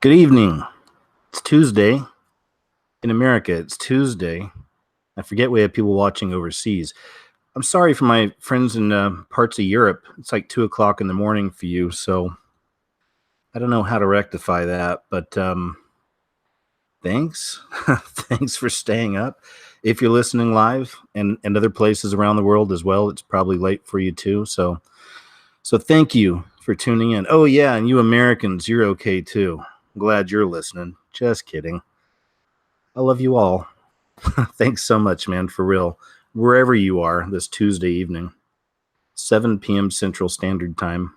Good evening. It's Tuesday. In America, it's Tuesday. I forget we have people watching overseas. I'm sorry for my friends in parts of Europe. It's like 2 o'clock in the morning for you, so I don't know how to rectify that, but thanks. Thanks for staying up. If you're listening live and other places around the world as well, it's probably late for you too. So thank you for tuning in. Oh, yeah, and you Americans, you're okay too. I'm glad you're listening. Just kidding. I love you all. Thanks so much, man, for real. Wherever you are this Tuesday evening, 7 p.m. Central Standard Time.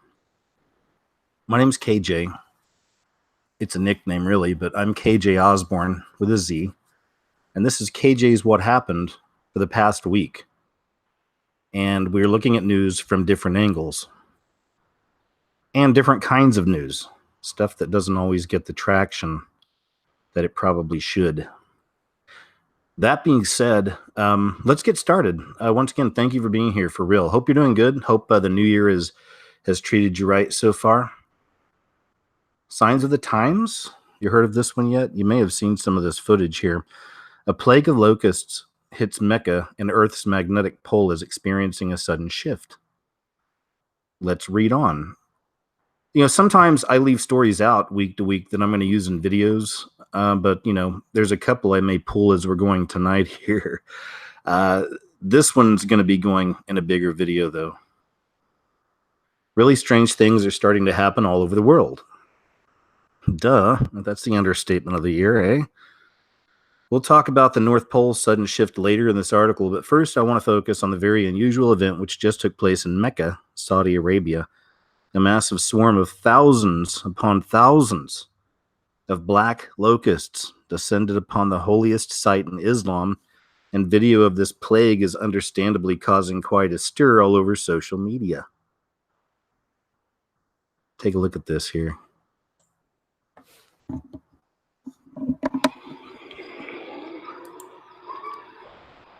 My name's KJ. It's a nickname, really, but I'm KJ Osborne with a Z. And this is KJ's What Happened for the past week. And we're looking at news from different angles and different kinds of news. Stuff that doesn't always get the traction that it probably should. That being said, let's get started. Once again, thank you for being here, for real. Hope you're doing good. Hope the new year has treated you right so far. Signs of the times? You heard of this one yet? You may have seen some of this footage here. A plague of locusts hits Mecca, and Earth's magnetic pole is experiencing a sudden shift. Let's read on. You know, sometimes I leave stories out week to week that I'm going to use in videos, but, you know, there's a couple I may pull as we're going tonight here. This one's going to be going in a bigger video, though. Really strange things are starting to happen all over the world. Duh, that's the understatement of the year, eh? We'll talk about the North Pole's sudden shift later in this article, but first I want to focus on the very unusual event which just took place in Mecca, Saudi Arabia. A massive swarm of thousands upon thousands of black locusts descended upon the holiest site in Islam, and video of this plague is understandably causing quite a stir all over social media. Take a look at this here.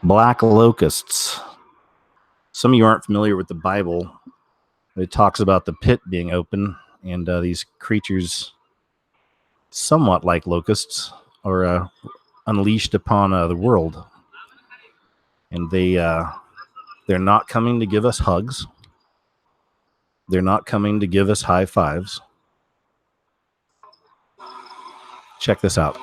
Black locusts. Some of you aren't familiar with the Bible. It talks about the pit being open, and these creatures, somewhat like locusts, are unleashed upon the world. And they're not coming to give us hugs. They're not coming to give us high fives. Check this out.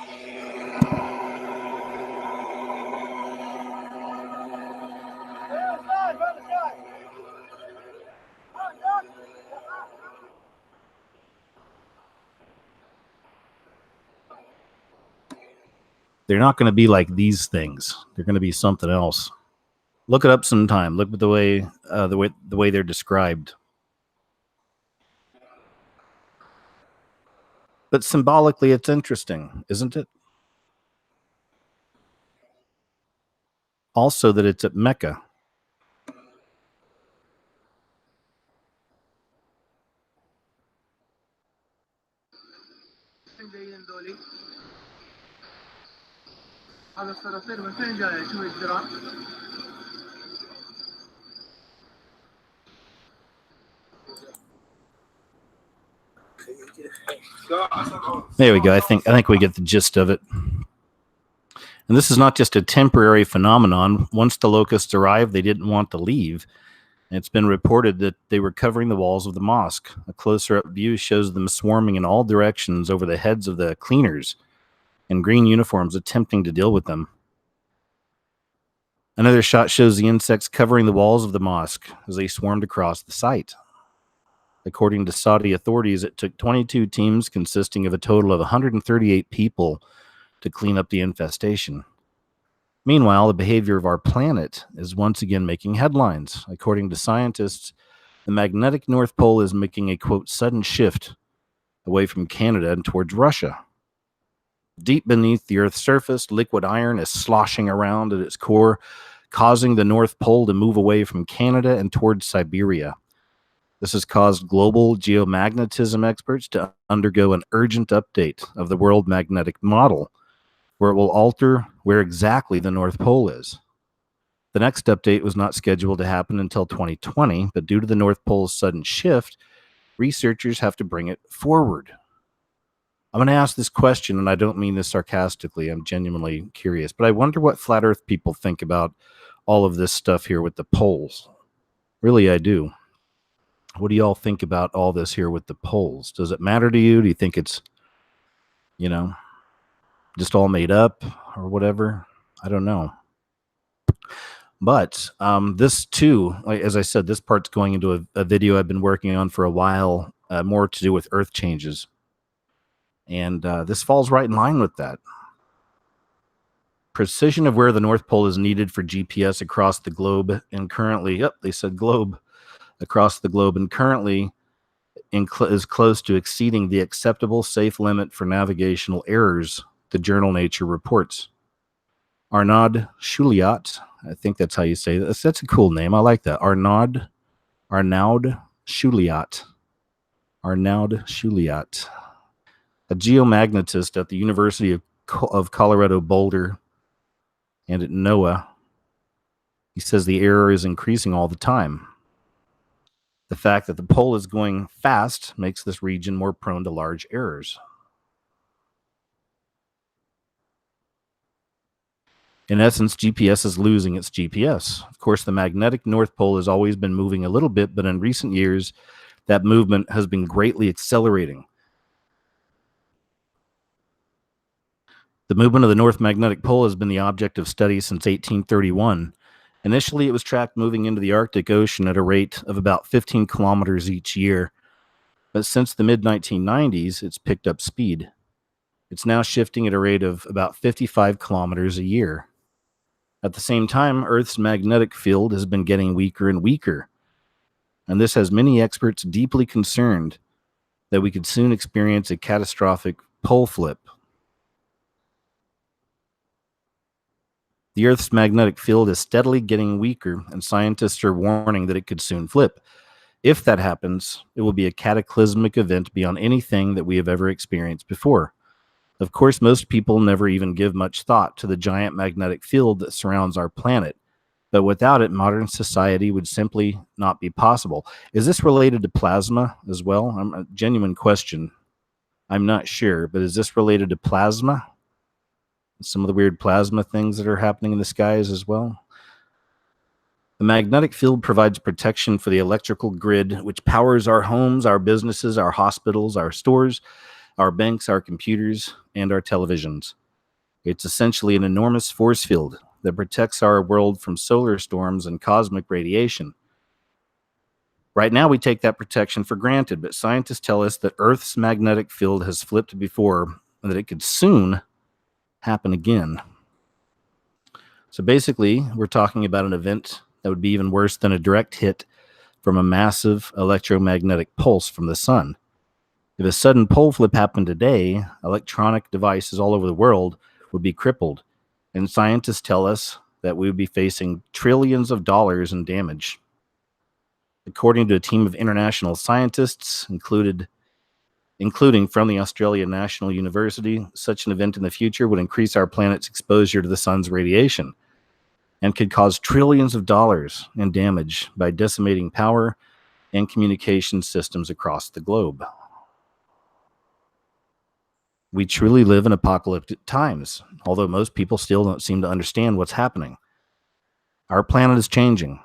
They're not going to be like these things. They're going to be something else. Look it up sometime. Look at the way they're described. But symbolically, it's interesting, isn't it? Also, that it's at Mecca. There we go. I think we get the gist of it. And this is not just a temporary phenomenon. Once the locusts arrived, they didn't want to leave. And it's been reported that they were covering the walls of the mosque. A closer-up view shows them swarming in all directions over the heads of the cleaners in green uniforms attempting to deal with them. Another shot shows the insects covering the walls of the mosque as they swarmed across the site. According to Saudi authorities, it took 22 teams consisting of a total of 138 people to clean up the infestation. Meanwhile, the behavior of our planet is once again making headlines. According to scientists, the magnetic North Pole is making a, quote, sudden shift away from Canada and towards Russia. Deep beneath the Earth's surface, liquid iron is sloshing around at its core, causing the North Pole to move away from Canada and towards Siberia. This has caused global geomagnetism experts to undergo an urgent update of the world magnetic model, where it will alter where exactly the North Pole is. The next update was not scheduled to happen until 2020, but due to the North Pole's sudden shift, researchers have to bring it forward. I'm going to ask this question, and I don't mean this sarcastically. I'm genuinely curious, but I wonder what flat Earth people think about all of this stuff here with the poles. Really, I do. What do y'all think about all this here with the poles? Does it matter to you? Do you think it's, you know, just all made up or whatever? I don't know. But this too, like, as I said, this part's going into a video I've been working on for a while, more to do with Earth changes. And this falls right in line with that. Precision of where the North Pole is needed for GPS across the globe, and currently, they said globe, across the globe, and currently is close to exceeding the acceptable safe limit for navigational errors, the journal Nature reports. Arnaud Chouliat, I think that's how you say that. That's a cool name. I like that. Arnaud Chouliat. Arnaud Chouliat, a geomagnetist at the University of Colorado Boulder and at NOAA. He says the error is increasing all the time. The fact that the pole is going fast makes this region more prone to large errors. In essence, GPS is losing its GPS. Of course, the magnetic North Pole has always been moving a little bit, but in recent years, that movement has been greatly accelerating. The movement of the North Magnetic Pole has been the object of study since 1831. Initially, it was tracked moving into the Arctic Ocean at a rate of about 15 kilometers each year. But since the mid-1990s, it's picked up speed. It's now shifting at a rate of about 55 kilometers a year. At the same time, Earth's magnetic field has been getting weaker and weaker. And this has many experts deeply concerned that we could soon experience a catastrophic pole flip. The Earth's magnetic field is steadily getting weaker, and scientists are warning that it could soon flip. If that happens, it will be a cataclysmic event beyond anything that we have ever experienced before. Of course, most people never even give much thought to the giant magnetic field that surrounds our planet, but without it, modern society would simply not be possible. Is this related to plasma as well? A genuine question. I'm not sure, but is this related to plasma? Some of the weird plasma things that are happening in the skies as well. The magnetic field provides protection for the electrical grid, which powers our homes, our businesses, our hospitals, our stores, our banks, our computers, and our televisions. It's essentially an enormous force field that protects our world from solar storms and cosmic radiation. Right now, we take that protection for granted, but scientists tell us that Earth's magnetic field has flipped before and that it could soon happen again. So basically, we're talking about an event that would be even worse than a direct hit from a massive electromagnetic pulse from the sun. If a sudden pole flip happened today, electronic devices all over the world would be crippled, and scientists tell us that we would be facing trillions of dollars in damage. According to a team of international scientists, including from the Australian National University, such an event in the future would increase our planet's exposure to the sun's radiation and could cause trillions of dollars in damage by decimating power and communication systems across the globe. We truly live in apocalyptic times, although most people still don't seem to understand what's happening. Our planet is changing.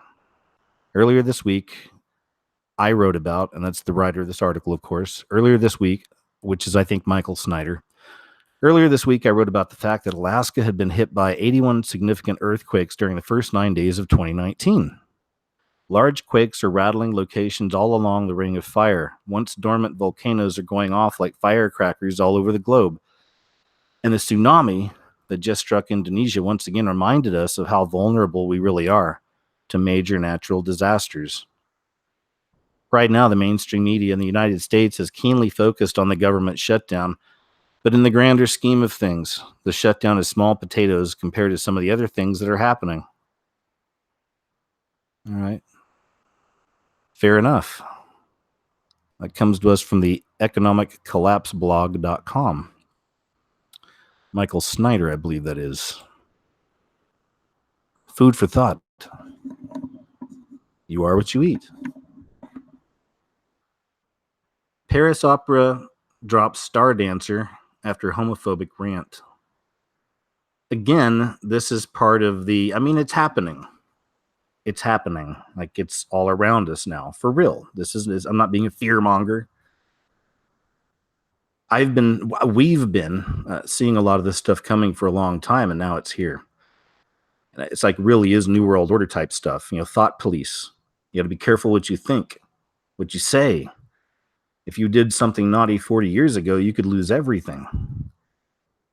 Earlier this week, I wrote about, and that's the writer of this article, of course, earlier this week, which is, I think, Michael Snyder. Earlier this week, I wrote about the fact that Alaska had been hit by 81 significant earthquakes during the first 9 days of 2019. Large quakes are rattling locations all along the Ring of Fire. Once dormant volcanoes are going off like firecrackers all over the globe. And the tsunami that just struck Indonesia once again reminded us of how vulnerable we really are to major natural disasters. Right now, the mainstream media in the United States is keenly focused on the government shutdown, but in the grander scheme of things, the shutdown is small potatoes compared to some of the other things that are happening. All right. Fair enough. That comes to us from the economiccollapseblog.com. Michael Snyder, I believe that is. Food for thought. You are what you eat. Paris opera drops star dancer after homophobic rant. Again, this is part of the, I mean, it's happening. It's happening. Like, it's all around us now, for real. I'm not being a fear monger. We've been seeing a lot of this stuff coming for a long time, and now it's here. It's like really is New World Order type stuff. Thought police. You got to be careful what you think, what you say. If you did something naughty 40 years ago, you could lose everything.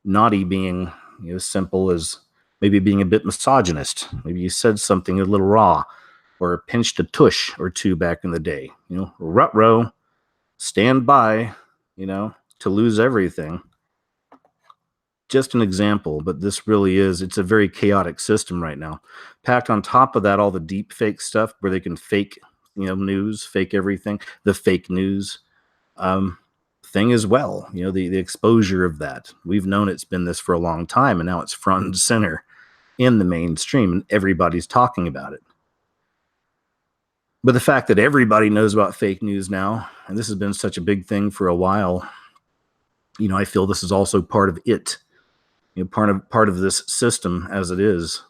Naughty being simple as maybe being a bit misogynist. Maybe you said something a little raw, or pinched a tush or two back in the day. Rut-row, stand by, to lose everything. Just an example, but this really is, it's a very chaotic system right now. Packed on top of that, all the deep fake stuff where they can fake, news, fake everything, the fake news thing as well. The exposure of that. We've known it's been this for a long time, and now it's front and center in the mainstream, and everybody's talking about it. But the fact that everybody knows about fake news now, and this has been such a big thing for a while, I feel this is also part of it. Part of this system as it is.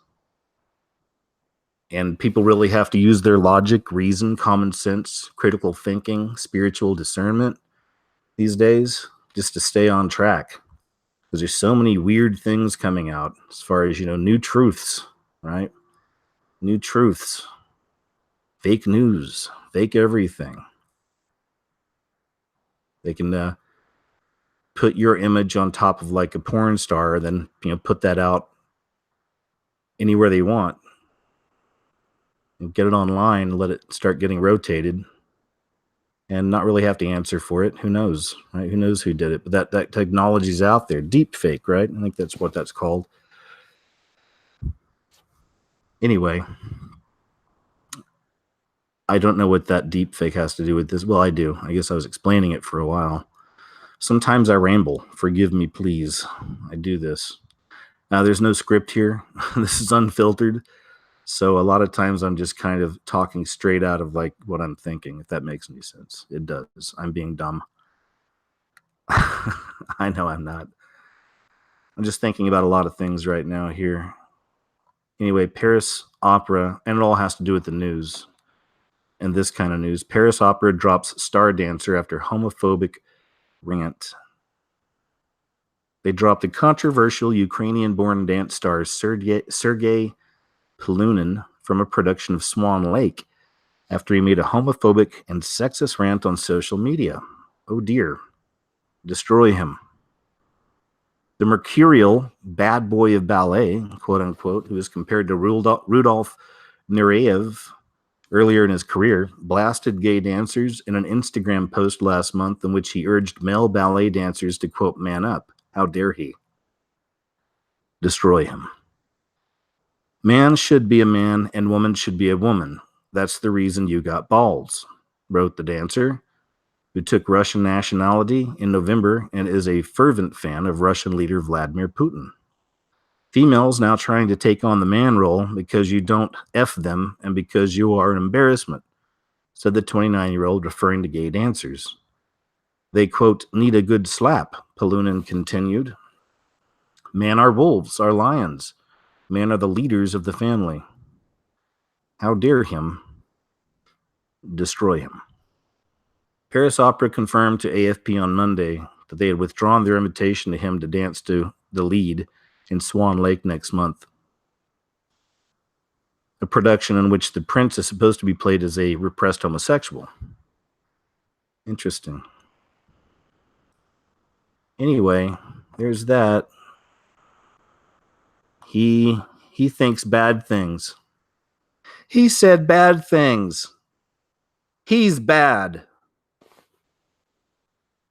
And people really have to use their logic, reason, common sense, critical thinking, spiritual discernment these days just to stay on track. Because there's so many weird things coming out as far as, new truths, right? New truths. Fake news. Fake everything. They can put your image on top of like a porn star, then put that out anywhere they want, and get it online, let it start getting rotated, and not really have to answer for it. Who knows, right? Who knows who did it? But that technology's out there. Deep fake, right? I think that's what that's called. Anyway, I don't know what that deep fake has to do with this. Well, I do. I guess I was explaining it for a while. Sometimes I ramble. Forgive me, please. I do this. Now, there's no script here. This is unfiltered. So a lot of times I'm just kind of talking straight out of like what I'm thinking, if that makes any sense. It does. I'm being dumb. I know I'm not. I'm just thinking about a lot of things right now here. Anyway, Paris Opera, and it all has to do with the news and this kind of news. Paris Opera drops star dancer after homophobic rant. They dropped the controversial Ukrainian-born dance star Sergei Polunin from a production of Swan Lake after he made a homophobic and sexist rant on social media. Oh dear. Destroy him. The mercurial bad boy of ballet, quote unquote, who is compared to Rudolf Nureyev earlier in his career, blasted gay dancers in an Instagram post last month in which he urged male ballet dancers to, quote, man up. How dare he? Destroy him. Man should be a man and woman should be a woman. That's the reason you got balls, wrote the dancer, who took Russian nationality in November and is a fervent fan of Russian leader Vladimir Putin. Females now trying to take on the man role because you don't F them and because you are an embarrassment, said the 29-year-old, referring to gay dancers. They, quote, need a good slap, Polunin continued. Men are wolves, are lions. Men are the leaders of the family. How dare him? Destroy him. Paris Opera confirmed to AFP on Monday that they had withdrawn their invitation to him to dance to the lead in Swan Lake next month. A production in which the prince is supposed to be played as a repressed homosexual. Interesting. Anyway, there's that. He thinks bad things. He said bad things. He's bad.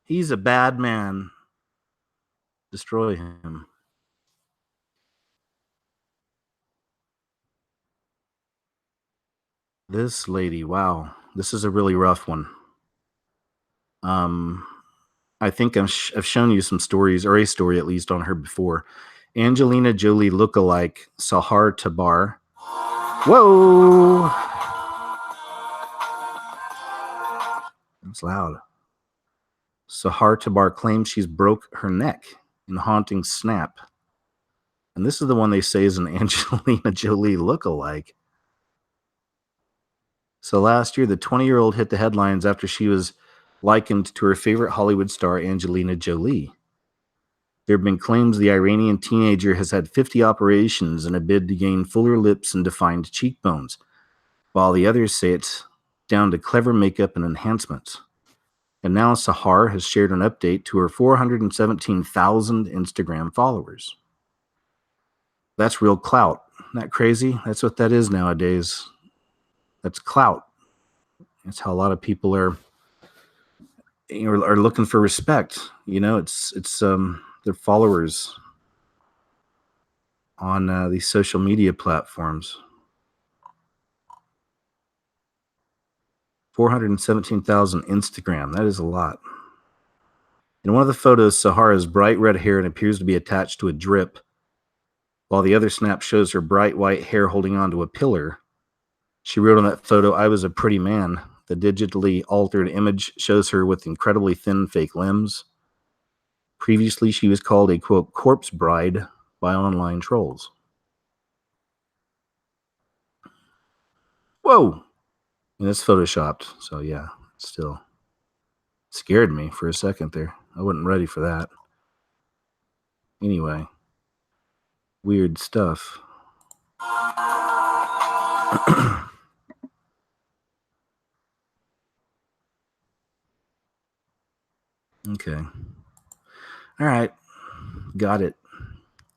He's a bad man. Destroy him. This lady, wow. This is a really rough one. I think I've shown you some stories, or a story at least, on her before. Angelina Jolie lookalike Sahar Tabar. Whoa! That's loud. Sahar Tabar claims she's broke her neck in haunting snap. And this is the one they say is an Angelina Jolie lookalike. So last year, the 20-year-old hit the headlines after she was likened to her favorite Hollywood star, Angelina Jolie. There have been claims the Iranian teenager has had 50 operations in a bid to gain fuller lips and defined cheekbones, while the others say it's down to clever makeup and enhancements. And now Sahar has shared an update to her 417,000 Instagram followers. That's real clout. Isn't that crazy? That's what that is nowadays. That's clout. That's how a lot of people are looking for respect. It's their followers on these social media platforms. 417,000 Instagram. That is a lot. In one of the photos, Sahara has bright red hair and appears to be attached to a drip, while the other snap shows her bright white hair holding onto a pillar. She wrote on that photo, "I was a pretty man." The digitally altered image shows her with incredibly thin fake limbs. Previously, she was called a, quote, corpse bride by online trolls. Whoa! And it's photoshopped, so yeah, still scared me for a second there. I wasn't ready for that. Anyway, weird stuff. Okay. All right. Got it.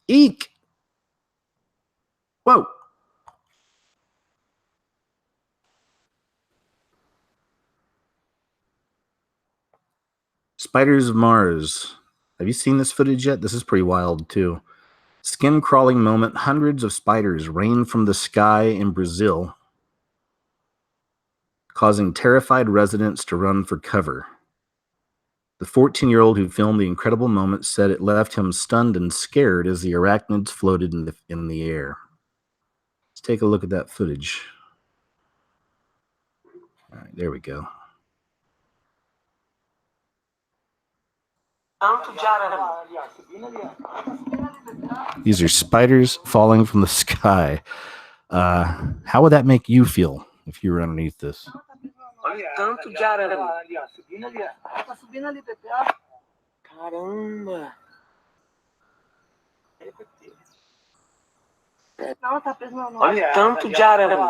Eek! Whoa! Spiders of Mars. Have you seen this footage yet? This is pretty wild, too. Skin-crawling moment. Hundreds of spiders rain from the sky in Brazil, causing terrified residents to run for cover. The 14-year-old who filmed the incredible moment said it left him stunned and scared as the arachnids floated in the air. Let's take a look at that footage. All right, there we go. These are spiders falling from the sky. How would that make you feel if you were underneath this? Caramba. Olha tanto de arame.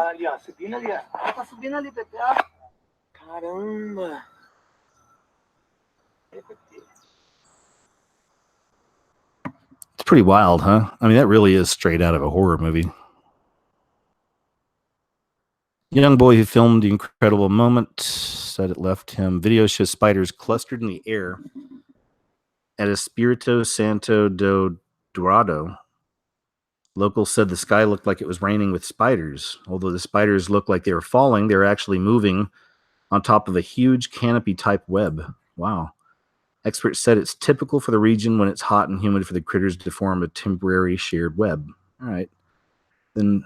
Tá subindo ali, Pepe. Caramba. It's pretty wild, huh? I mean, that really is straight out of a horror movie. Young boy who filmed the incredible moment said it left him. Video shows spiders clustered in the air at Espirito Santo do Dourado. Locals said the sky looked like it was raining with spiders. Although the spiders looked like they were falling, they were actually moving on top of a huge canopy-type web. Wow. Experts said it's typical for the region when it's hot and humid for the critters to form a temporary shared web. All right. Then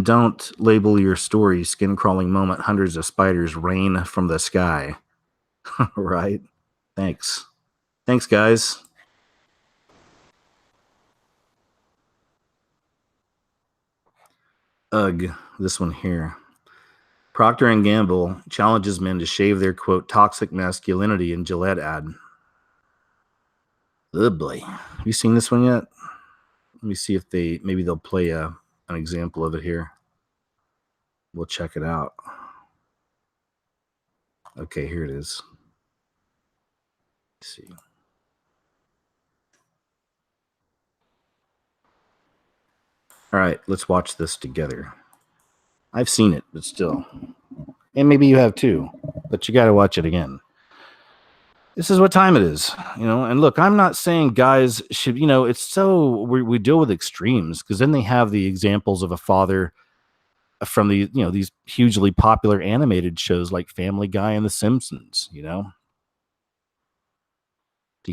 don't label your story skin-crawling moment. Hundreds of spiders rain from the sky. Right? Thanks. Thanks, guys. Ugh, this one here. Procter & Gamble challenges men to shave their, quote, toxic masculinity in Gillette ad. Oh, boy. Have you seen this one yet? Let me see if maybe they'll play an example of it here. We'll check it out. Okay, here it is. Let's see. All right, let's watch this together. I've seen it, but still. And maybe you have too, but you got to watch it again. This is what time it is, and look, I'm not saying guys should, it's so we deal with extremes because then they have the examples of a father from the, these hugely popular animated shows like Family Guy and The Simpsons, You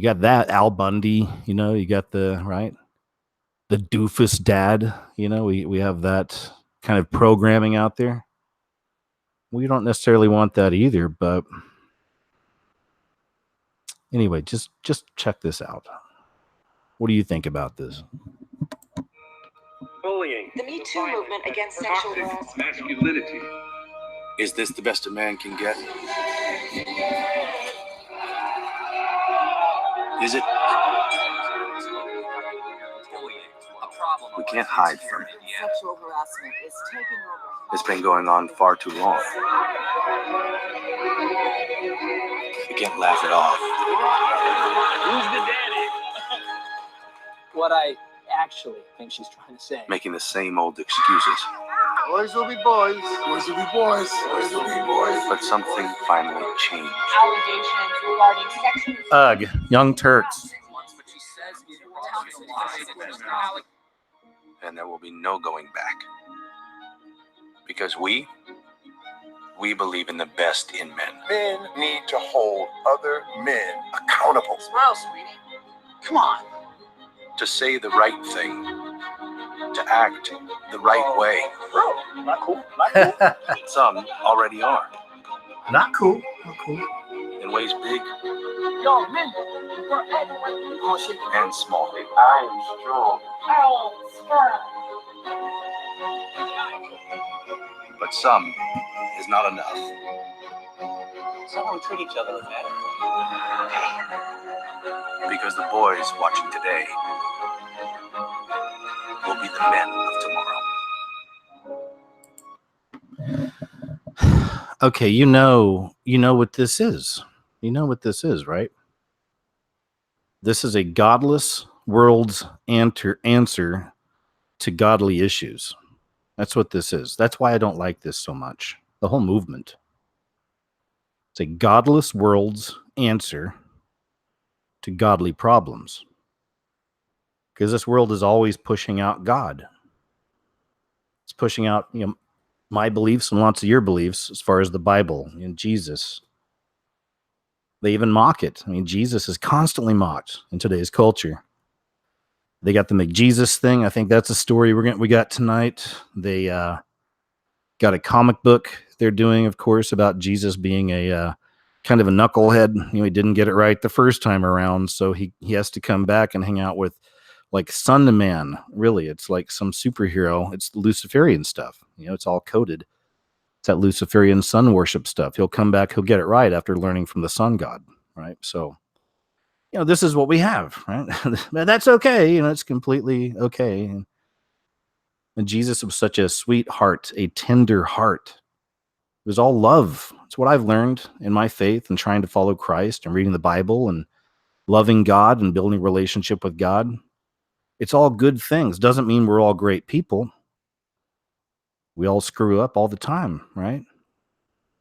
got that Al Bundy, you got the doofus dad, we have that kind of programming out there. We don't necessarily want that either, but Anyway, just check this out. What do you think about this? Bullying. The Me Too movement against sexual harassment. Masculinity. Is this the best a man can get? Is it? We can't hide from it. Sexual harassment is taking over. It's been going on far too long. We can't laugh it off. Who's the daddy? What I actually think she's trying to say. Making the same old excuses. Boys will be boys. Boys will be boys. Boys will be boys. But something finally changed. Allegations regarding sexual. Ugh, Young Turks. And there will be no going back. Because we believe in the best in men. Men need to hold other men accountable. Well, sweetie. Come on. To say the right thing. To act the right way. Bro, not cool. Not cool. Some already are. Not cool. Not cool. In ways big Yo, men. Oh, shit. and small. I am strong. But some is not enough. Someone treat each other with that. Because the boys watching today will be the men of tomorrow. Okay, you know what this is. You know what this is, right? This is a godless world's answer to godly issues. That's what this is. That's why I don't like this so much. The whole movement. It's a godless world's answer to godly problems. Because this world is always pushing out God. It's pushing out, my beliefs and lots of your beliefs as far as the Bible and Jesus. They even mock it. I mean, Jesus is constantly mocked in today's culture. They got the McJesus thing. I think that's a story we got tonight. They got a comic book they're doing, of course, about Jesus being a kind of a knucklehead. He didn't get it right the first time around, so he has to come back and hang out with like Son of Man. Really, it's like some superhero. It's the Luciferian stuff. It's all coded. It's that Luciferian sun worship stuff. He'll come back, he'll get it right after learning from the sun god, right? So, this is what we have, right? That's okay. It's completely okay. And Jesus was such a sweet heart, a tender heart. It was all love. It's what I've learned in my faith and trying to follow Christ and reading the Bible and loving God and building a relationship with God. It's all good things. Doesn't mean we're all great people. We all screw up all the time, right?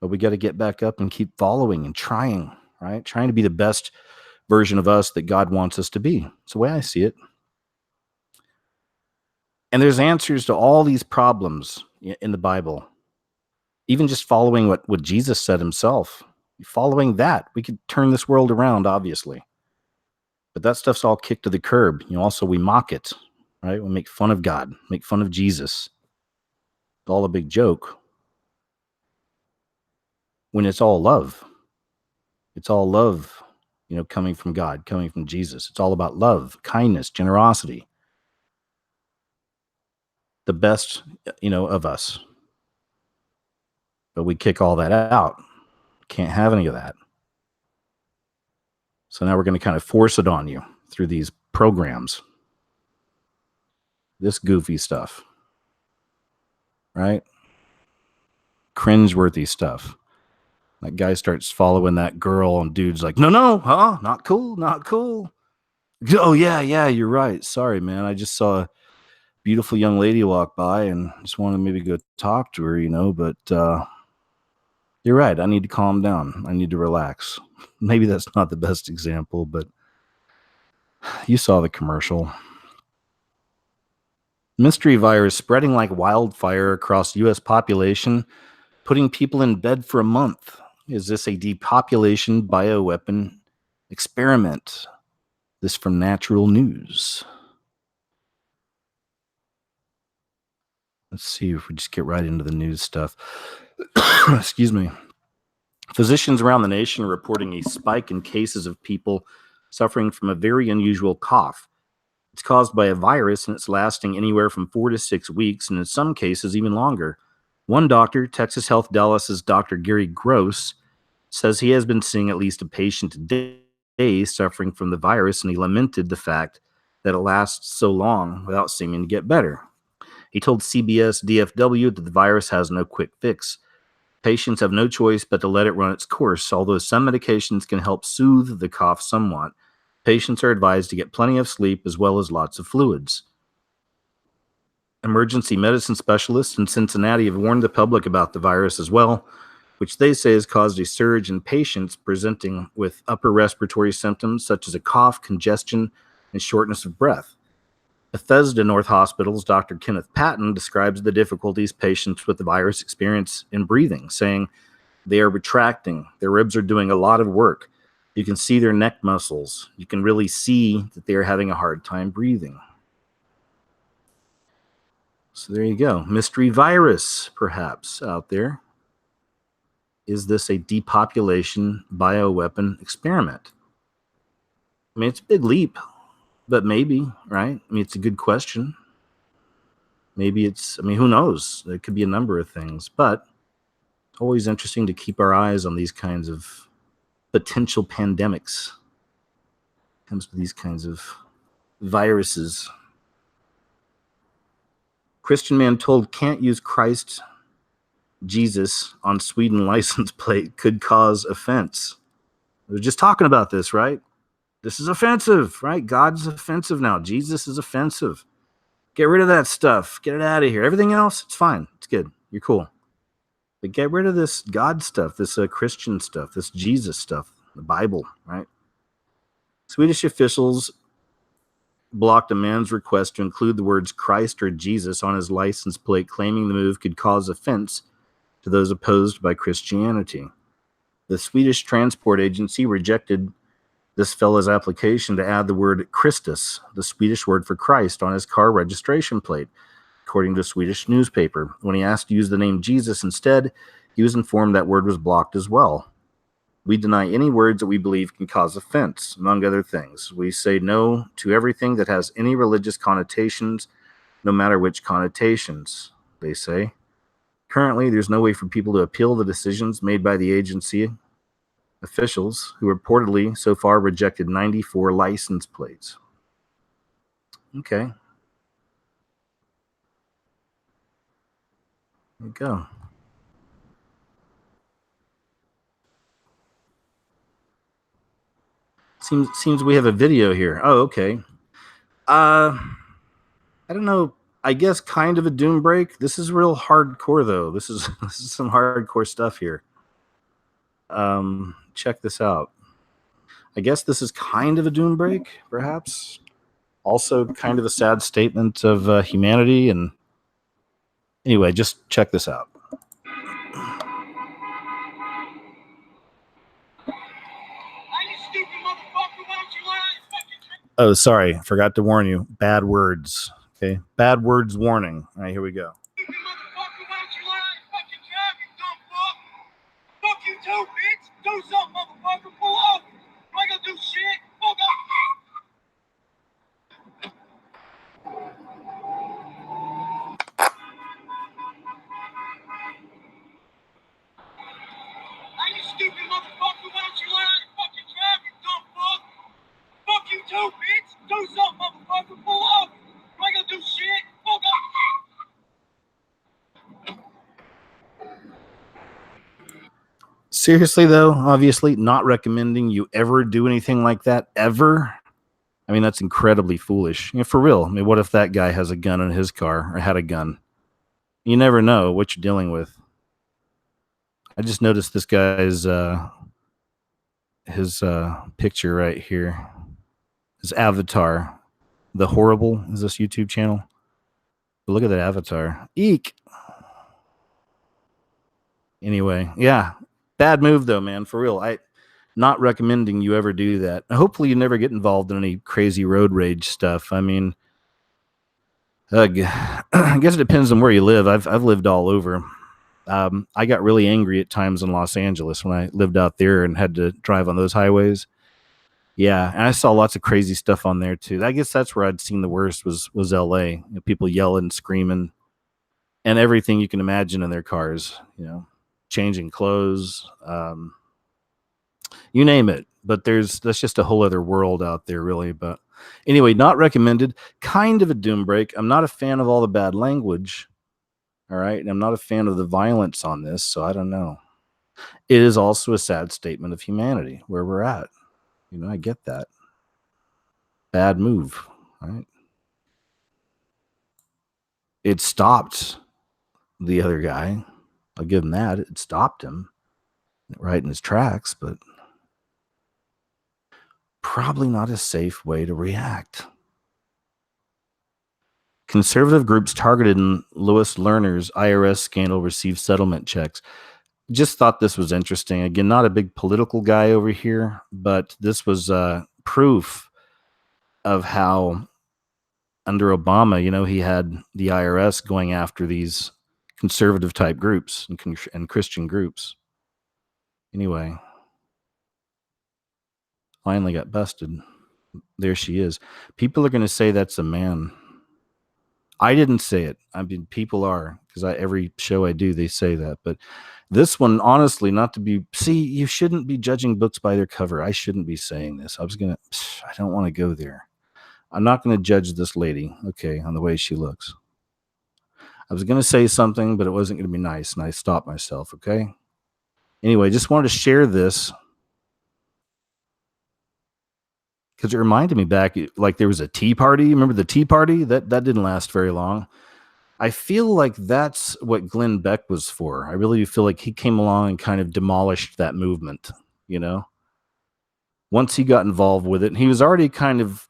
But we got to get back up and keep following and trying, right? Trying to be the best version of us that God wants us to be. It's the way I see it. And there's answers to all these problems in the Bible. Even just following what Jesus said himself. Following that, we could turn this world around, obviously. But that stuff's all kicked to the curb. Also, we mock it, right? We make fun of God, make fun of Jesus. It's all a big joke. When it's all love. It's all love, coming from God, coming from Jesus. It's all about love, kindness, generosity. The best, of us. But we kick all that out. Can't have any of that. So now we're going to kind of force it on you through these programs. This goofy stuff. Right? Cringeworthy stuff. That guy starts following that girl and dude's like, no, huh? Not cool, not cool. Oh, yeah, you're right. Sorry, man. I just saw a beautiful young lady walk by and just wanted to maybe go talk to her, but you're right. I need to calm down. I need to relax. Maybe that's not the best example, but you saw the commercial. Mystery virus spreading like wildfire across U.S. population, putting people in bed for a month. Is this a depopulation bioweapon experiment? This from Natural News. Let's see if we just get right into the news stuff. Excuse me. Physicians around the nation are reporting a spike in cases of people suffering from a very unusual cough. It's caused by a virus, and it's lasting anywhere from 4 to 6 weeks, and in some cases even longer. One doctor, Texas Health Dallas's Dr. Gary Gross, says he has been seeing at least a patient a day suffering from the virus, and he lamented the fact that it lasts so long without seeming to get better. He told CBS DFW that the virus has no quick fix. Patients have no choice but to let it run its course. Although some medications can help soothe the cough somewhat, patients are advised to get plenty of sleep as well as lots of fluids. Emergency medicine specialists in Cincinnati have warned the public about the virus as well, which they say has caused a surge in patients presenting with upper respiratory symptoms such as a cough, congestion, and shortness of breath. Bethesda North Hospital's Dr. Kenneth Patton describes the difficulties patients with the virus experience in breathing, saying they are retracting, their ribs are doing a lot of work. You can see their neck muscles. You can really see that they are having a hard time breathing. So there you go. Mystery virus, perhaps, out there. Is this a depopulation bioweapon experiment? I mean, it's a big leap, but maybe, right? I mean, it's a good question. Maybe it's, I mean, who knows? There could be a number of things, but always interesting to keep our eyes on these kinds of potential pandemics. Comes to these kinds of viruses. Christian man told can't use Christ Jesus on Sweden license plate could cause offense. We were just talking about this, right? This is offensive, right? God's offensive now. Jesus is offensive. Get rid of that stuff. Get it out of here. Everything else, it's fine. It's good. You're cool. But get rid of this God stuff, this Christian stuff, this Jesus stuff, the Bible, right? Swedish officials blocked a man's request to include the words Christ or Jesus on his license plate, claiming the move could cause offense to those opposed by Christianity. The Swedish Transport Agency rejected this fellow's application to add the word Christus, the Swedish word for Christ, on his car registration plate, according to a Swedish newspaper. When he asked to use the name Jesus instead, he was informed that word was blocked as well. We deny any words that we believe can cause offense, among other things. We say no to everything that has any religious connotations, no matter which connotations, they say. Currently, there's no way for people to appeal the decisions made by the agency officials, who reportedly so far rejected 94 license plates. Okay. There you go. Seems we have a video here. Oh, okay. I don't know. I guess kind of a doom break. This is real hardcore though. This is some hardcore stuff here. Check this out. I guess this is kind of a doom break, perhaps. Also kind of a sad statement of humanity. And anyway, just check this out. Oh, sorry. Forgot to warn you. Bad words. Okay. Bad words warning. All right, here we go. Fuck you too, bitch. Do something, motherfucker. Pull up. I ain't gonna do shit. Fuck up. Hey, you stupid motherfucker. Why don't you learn how to fucking drive, you dumb fuck? Fuck you too, bitch. Do something, motherfucker. Pull up. I ain't gonna do shit. Fuck up. Seriously, though, obviously not recommending you ever do anything like that, ever. I mean, that's incredibly foolish. You know, for real. I mean, what if that guy has a gun in his car or had a gun? You never know what you're dealing with. I just noticed this guy's his picture right here. His avatar. The Horrible is this YouTube channel. But look at that avatar. Eek. Anyway, yeah. Bad move though, man. For real. I not recommending you ever do that. Hopefully you never get involved in any crazy road rage stuff. I mean, I guess it depends on where you live. I've lived all over. I got really angry at times in Los Angeles when I lived out there and had to drive on those highways. Yeah, and I saw lots of crazy stuff on there too. I guess that's where I'd seen the worst was L.A. You know, people yelling, screaming, and everything you can imagine in their cars. You know, changing clothes, you name it. But that's just a whole other world out there, really. But anyway, not recommended. Kind of a doom break. I'm not a fan of all the bad language. All right, and I'm not a fan of the violence on this, so I don't know. It is also a sad statement of humanity where we're at. You know, I get that. Bad move, right? It stopped the other guy. I'll give him that. It stopped him right in his tracks, but probably not a safe way to react. Conservative groups targeted in Louis Lerner's IRS scandal received settlement checks. Just thought this was interesting. Again, not a big political guy over here, but this was proof of how under Obama, you know, he had the IRS going after these conservative type groups and Christian groups. Anyway, finally got busted. There she is. People are going to say that's a man. I didn't say it. I mean, people are, because every show I do, they say that. But this one, honestly, not to be, you shouldn't be judging books by their cover. I shouldn't be saying this. I don't want to go there. I'm not going to judge this lady, okay, on the way she looks. I was going to say something, but it wasn't going to be nice, and I stopped myself, okay? Anyway, just wanted to share this because it reminded me back, like there was a tea party. Remember the tea party? That didn't last very long. I feel like that's what Glenn Beck was for. I really feel like he came along and kind of demolished that movement, you know? Once he got involved with it, and he was already kind of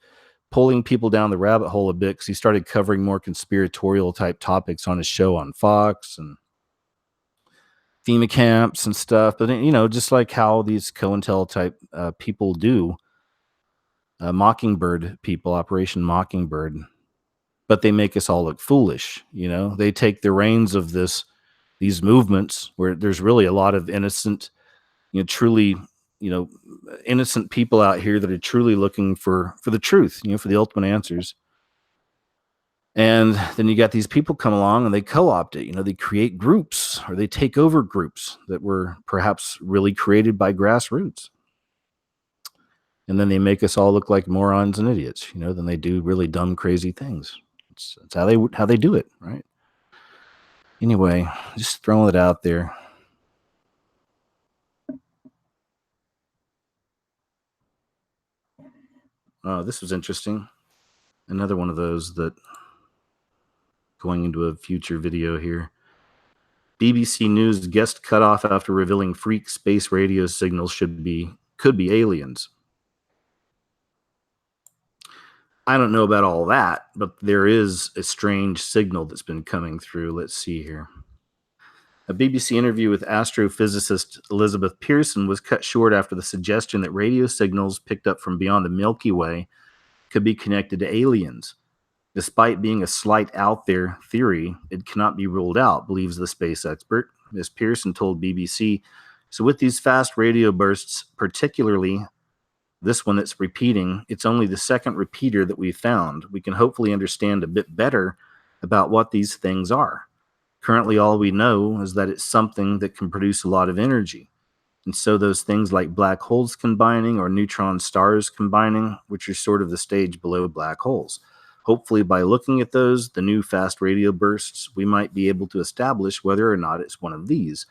pulling people down the rabbit hole a bit because he started covering more conspiratorial type topics on his show on Fox and FEMA camps and stuff. But, you know, just like how these COINTEL type people do, Mockingbird people, Operation Mockingbird, but they make us all look foolish. You know, they take the reins of these movements where there's really a lot of innocent, you know, truly, you know, innocent people out here that are truly looking for the truth, you know, for the ultimate answers. And then you got these people come along and they co-opt it. You know, they create groups or they take over groups that were perhaps really created by grassroots. And then they make us all look like morons and idiots, you know, then they do really dumb, crazy things. It's how they do it, right? Anyway, just throwing it out there. Oh, this was interesting. Another one of those that going into a future video here. BBC News guest cut off after revealing freak space radio signals could be aliens. I don't know about all that, but there is a strange signal that's been coming through. Let's see here. A BBC interview with astrophysicist Elizabeth Pearson was cut short after the suggestion that radio signals picked up from beyond the Milky Way could be connected to aliens. Despite being a slight out there theory, it cannot be ruled out, believes the space expert. Ms. Pearson told BBC, so with these fast radio bursts, particularly this one that's repeating, it's only the second repeater that we found. We can hopefully understand a bit better about what these things are. Currently, all we know is that it's something that can produce a lot of energy. And so those things like black holes combining or neutron stars combining, which are sort of the stage below black holes. Hopefully, by looking at those, the new fast radio bursts, we might be able to establish whether or not it's one of these.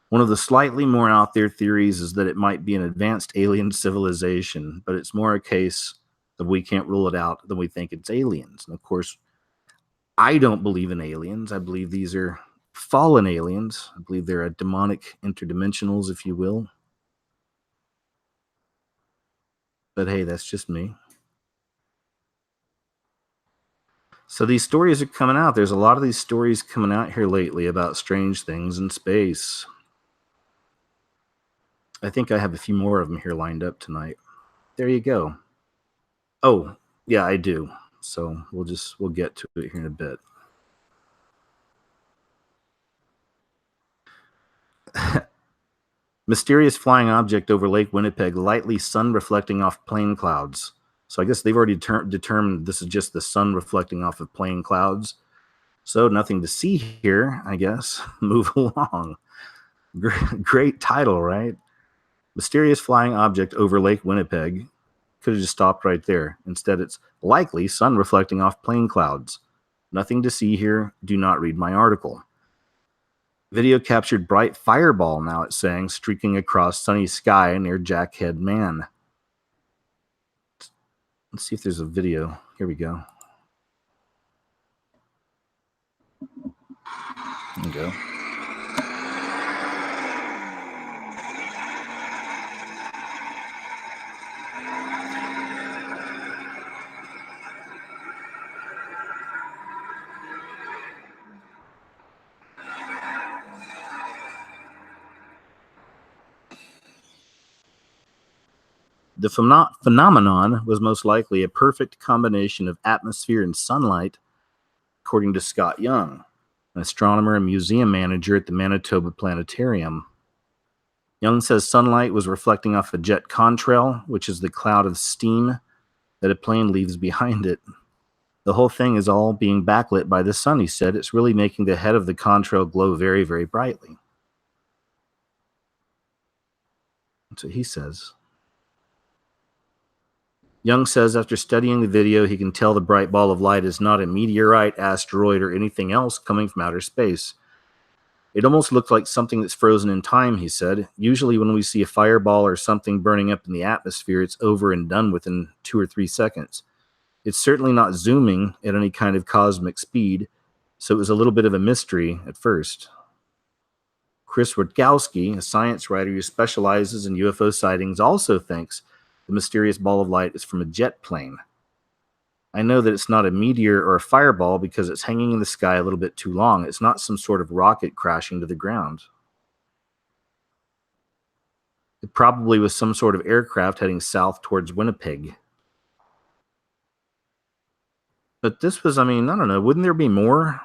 One of the slightly more out there theories is that it might be an advanced alien civilization, but it's more a case of we can't rule it out than we think it's aliens. And of course, I don't believe in aliens. I believe these are fallen aliens. I believe they're demonic interdimensionals, if you will. But hey, that's just me. So these stories are coming out. There's a lot of these stories coming out here lately about strange things in space. I think I have a few more of them here lined up tonight. There you go. Oh, yeah, I do. So we'll get to it here in a bit. Mysterious flying object over Lake Winnipeg, lightly sun reflecting off plain clouds. So I guess they've already determined this is just the sun reflecting off of plain clouds. So nothing to see here, I guess. Move along. Great title, right? Mysterious flying object over Lake Winnipeg. Could have just stopped right there. Instead, it's likely sun reflecting off plain clouds. Nothing to see here. Do not read my article. Video captured bright fireball, now it's saying, streaking across sunny sky near Jackhead Man. Let's see if there's a video. Here we go. There we go. The phenomenon was most likely a perfect combination of atmosphere and sunlight, according to Scott Young, an astronomer and museum manager at the Manitoba Planetarium. Young says sunlight was reflecting off a jet contrail, which is the cloud of steam that a plane leaves behind it. The whole thing is all being backlit by the sun, he said. It's really making the head of the contrail glow very, very brightly. That's what he says. Young says after studying the video, he can tell the bright ball of light is not a meteorite, asteroid, or anything else coming from outer space. It almost looked like something that's frozen in time, he said. Usually when we see a fireball or something burning up in the atmosphere, it's over and done within 2 or 3 seconds. It's certainly not zooming at any kind of cosmic speed, so it was a little bit of a mystery at first. Chris Rudkowski, a science writer who specializes in UFO sightings, also thinks the mysterious ball of light is from a jet plane. I know that it's not a meteor or a fireball because it's hanging in the sky a little bit too long. It's not some sort of rocket crashing to the ground. It probably was some sort of aircraft heading south towards Winnipeg. But this was, I mean, I don't know, wouldn't there be more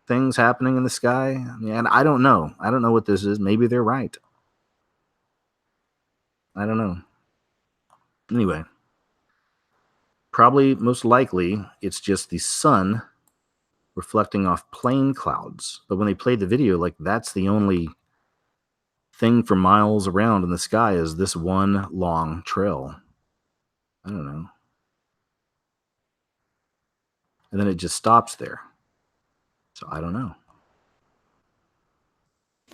things happening in the sky? Yeah, I don't know. I don't know what this is. Maybe they're right. I don't know. Anyway, probably most likely it's just the sun reflecting off plain clouds. But when they played the video, like that's the only thing for miles around in the sky is this one long trail. I don't know. And then it just stops there. So I don't know.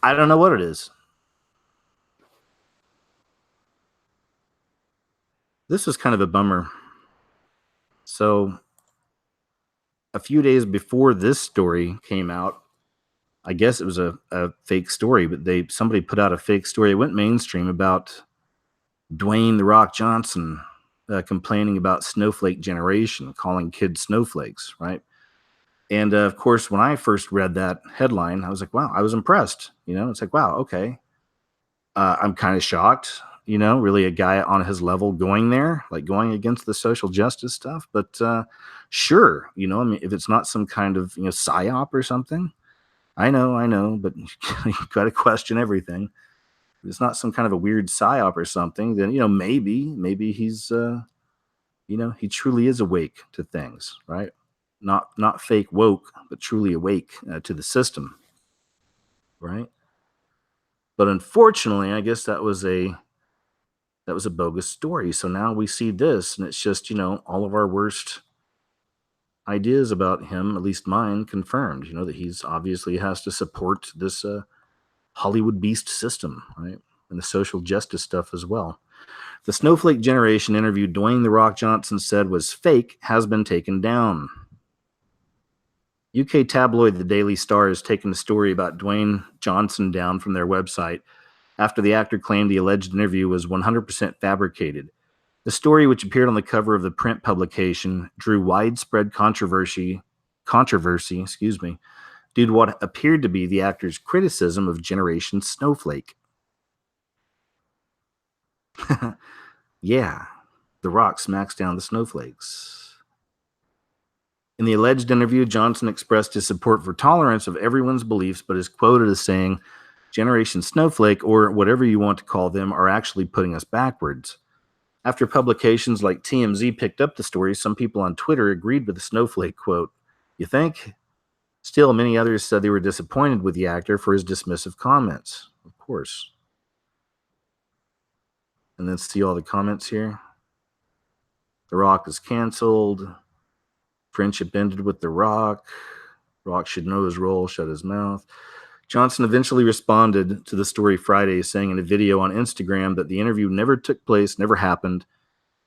I don't know what it is. This was kind of a bummer. So a few days before this story came out, I guess it was a fake story, but somebody put out a fake story. It went mainstream about Dwayne "The Rock" Johnson complaining about snowflake generation, calling kids snowflakes, right? And of course, when I first read that headline, I was like, wow, I was impressed. You know, it's like, wow, okay. I'm kind of shocked, you know, really a guy on his level going there, like going against the social justice stuff. But sure, you know, I mean, if it's not some kind of, you know, psyop or something, I know, but you got to question everything. If it's not some kind of a weird psyop or something, then, you know, maybe he's, you know, he truly is awake to things, right? Not fake woke, but truly awake to the system, right? But unfortunately, I guess that was a bogus story. So now we see this, and it's just, you know, all of our worst ideas about him, at least mine, confirmed. You know, that he's obviously has to support this Hollywood beast system, right? And the social justice stuff as well. The snowflake generation interview Dwayne "The Rock" Johnson said was fake has been taken down. UK tabloid The Daily Star has taken the story about Dwayne Johnson down from their website after the actor claimed the alleged interview was 100% fabricated. The story, which appeared on the cover of the print publication, drew widespread controversy, due to what appeared to be the actor's criticism of Generation Snowflake. Yeah, The Rock smacks down the snowflakes. In the alleged interview, Johnson expressed his support for tolerance of everyone's beliefs, but is quoted as saying, Generation Snowflake, or whatever you want to call them, are actually putting us backwards. After publications like TMZ picked up the story, some people on Twitter agreed with the Snowflake quote. You think? Still, many others said they were disappointed with the actor for his dismissive comments. Of course. And then see all the comments here. The Rock is canceled. Friendship ended with The Rock. Rock should know his role, shut his mouth. Johnson eventually responded to the story Friday, saying in a video on Instagram that the interview never took place, never happened.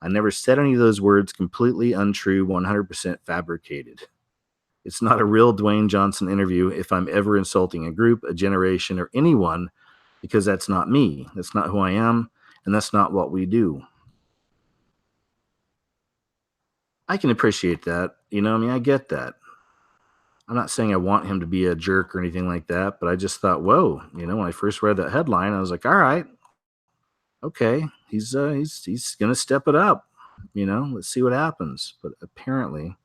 I never said any of those words, completely untrue, 100% fabricated. It's not a real Dwayne Johnson interview if I'm ever insulting a group, a generation, or anyone, because that's not me. That's not who I am, and that's not what we do. I can appreciate that. I get that. I'm not saying I want him to be a jerk or anything like that, but I just thought, whoa, when I first read that headline, I was like, all right, okay, he's gonna step it up. Let's see what happens. But apparently,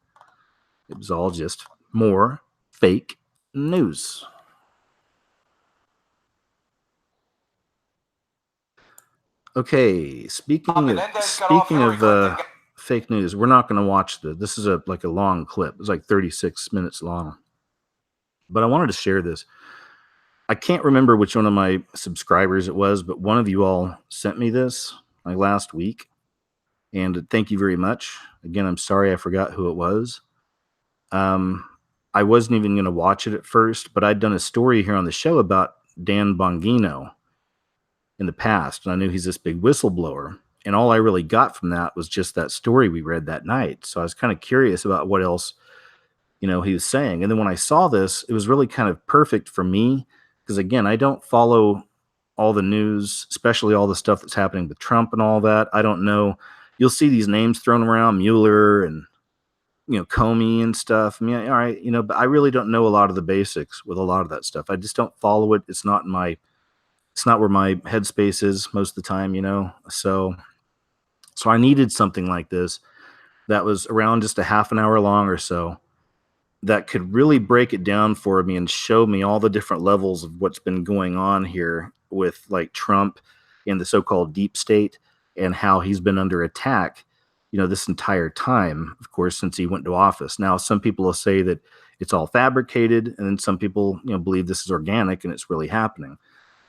it was all just more fake news. Okay, speaking of fake news, we're not going to watch this is a long clip. It's like 36 minutes long. But I wanted to share this. I can't remember which one of my subscribers it was, but one of you all sent me this last week. And thank you very much. Again, I'm sorry I forgot who it was. I wasn't even going to watch it at first, but I'd done a story here on the show about Dan Bongino in the past, and I knew he's this big whistleblower. And all I really got from that was just that story we read that night. So I was kind of curious about what else, he was saying. And then when I saw this, it was really kind of perfect for me because, again, I don't follow all the news, especially all the stuff that's happening with Trump and all that. I don't know. You'll see these names thrown around, Mueller and, Comey and stuff. I mean, all right, but I really don't know a lot of the basics with a lot of that stuff. I just don't follow it. It's not where my headspace is most of the time, So I needed something like this that was around just a half an hour long or so that could really break it down for me and show me all the different levels of what's been going on here with Trump and the so-called deep state and how he's been under attack, this entire time, of course, since he went to office. Now, some people will say that it's all fabricated, and then some people, believe this is organic and it's really happening.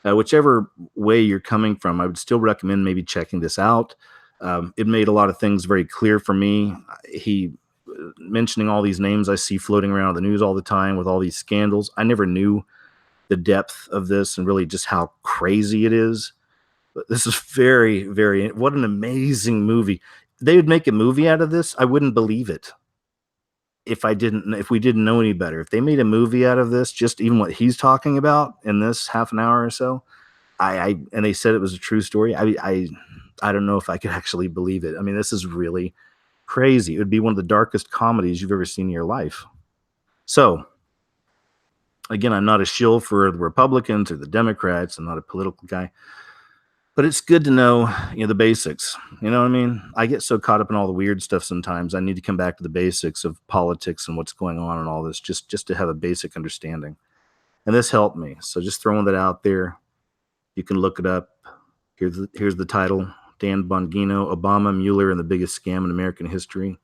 Whichever way you're coming from, I would still recommend maybe checking this out. It made a lot of things very clear for me. He mentioning all these names I see floating around the news all the time with all these scandals. I never knew the depth of this and really just how crazy it is. But this is very, very, what an amazing movie. They would make a movie out of this. I wouldn't believe it if we didn't know any better. If they made a movie out of this, just even what he's talking about in this half an hour or so, and they said it was a true story. I don't know if I could actually believe it. I mean, this is really crazy. It would be one of the darkest comedies you've ever seen in your life. So, again, I'm not a shill for the Republicans or the Democrats. I'm not a political guy. But it's good to know, the basics. You know what I mean? I get so caught up in all the weird stuff sometimes. I need to come back to the basics of politics and what's going on and all this, just to have a basic understanding. And this helped me. So just throwing that out there. You can look it up. Here's the title. Dan Bongino, Obama, Mueller, and the biggest scam in American history.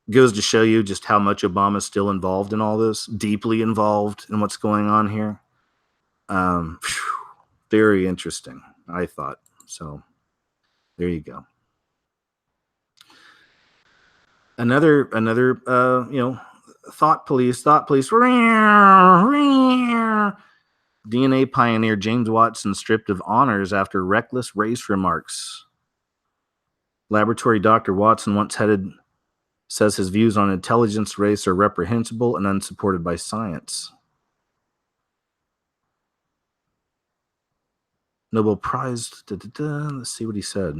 Goes to show you just how much Obama's still involved in all this, deeply involved in what's going on here. Very interesting, I thought. So there you go. Another thought police. DNA pioneer James Watson stripped of honors after reckless race remarks. Laboratory Dr. Watson once says his views on intelligence race are reprehensible and unsupported by science. Nobel Prize. Let's see what he said.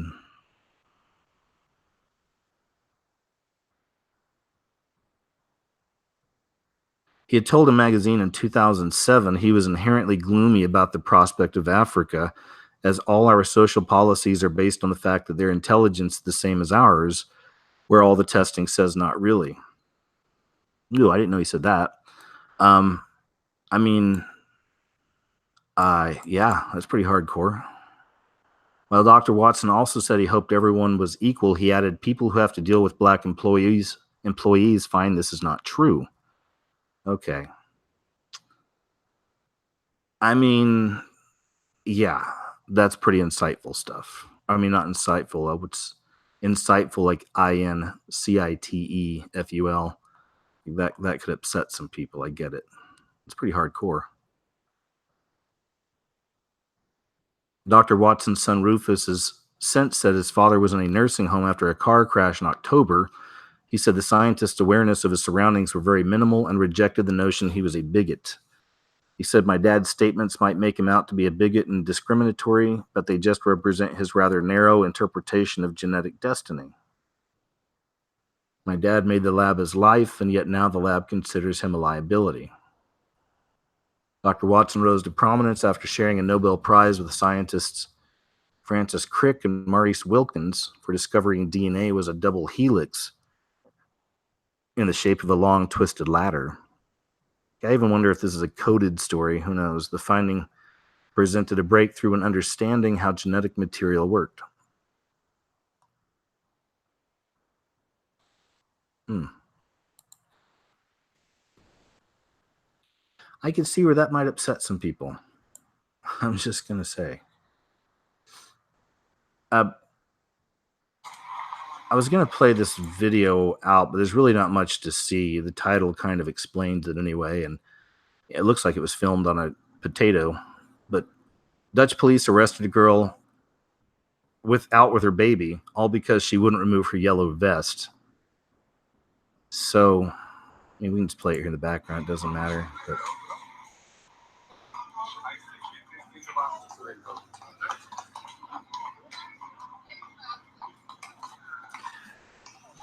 He had told a magazine in 2007 he was inherently gloomy about the prospect of Africa, as all our social policies are based on the fact that their intelligence is the same as ours, where all the testing says not really. Ooh, I didn't know he said that. I mean, Yeah, that's pretty hardcore. While Dr. Watson also said he hoped everyone was equal, he added, people who have to deal with black employees find this is not true. Okay. I mean, yeah, that's pretty insightful stuff. I mean, not insightful. It's insightful, like INCITEFUL. That could upset some people. I get it. It's pretty hardcore. Dr. Watson's son Rufus has since said his father was in a nursing home after a car crash in October. He said the scientist's awareness of his surroundings were very minimal and rejected the notion he was a bigot. He said, my dad's statements might make him out to be a bigot and discriminatory, but they just represent his rather narrow interpretation of genetic destiny. My dad made the lab his life, and yet now the lab considers him a liability. Dr. Watson rose to prominence after sharing a Nobel Prize with scientists Francis Crick and Maurice Wilkins for discovering DNA was a double helix in the shape of a long, twisted ladder. I even wonder if this is a coded story. Who knows? The finding presented a breakthrough in understanding how genetic material worked. I can see where that might upset some people. I'm just going to say. I was going to play this video out, but there's really not much to see. The title kind of explains it anyway, and it looks like it was filmed on a potato. But Dutch police arrested a girl with her baby, all because she wouldn't remove her yellow vest. So, I mean, we can just play it here in the background. It doesn't matter.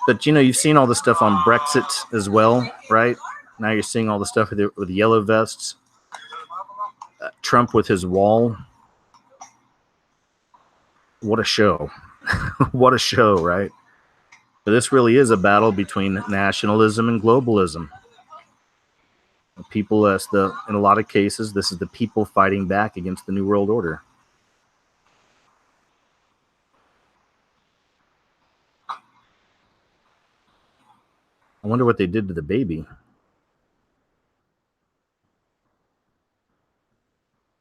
But you know, you've seen all the stuff on Brexit as well, right? Now you're seeing all the stuff with the yellow vests. Trump with his wall. What a show. What a show, right? But this really is a battle between nationalism and globalism. People, in a lot of cases, this is the people fighting back against the New World Order. I wonder what they did to the baby.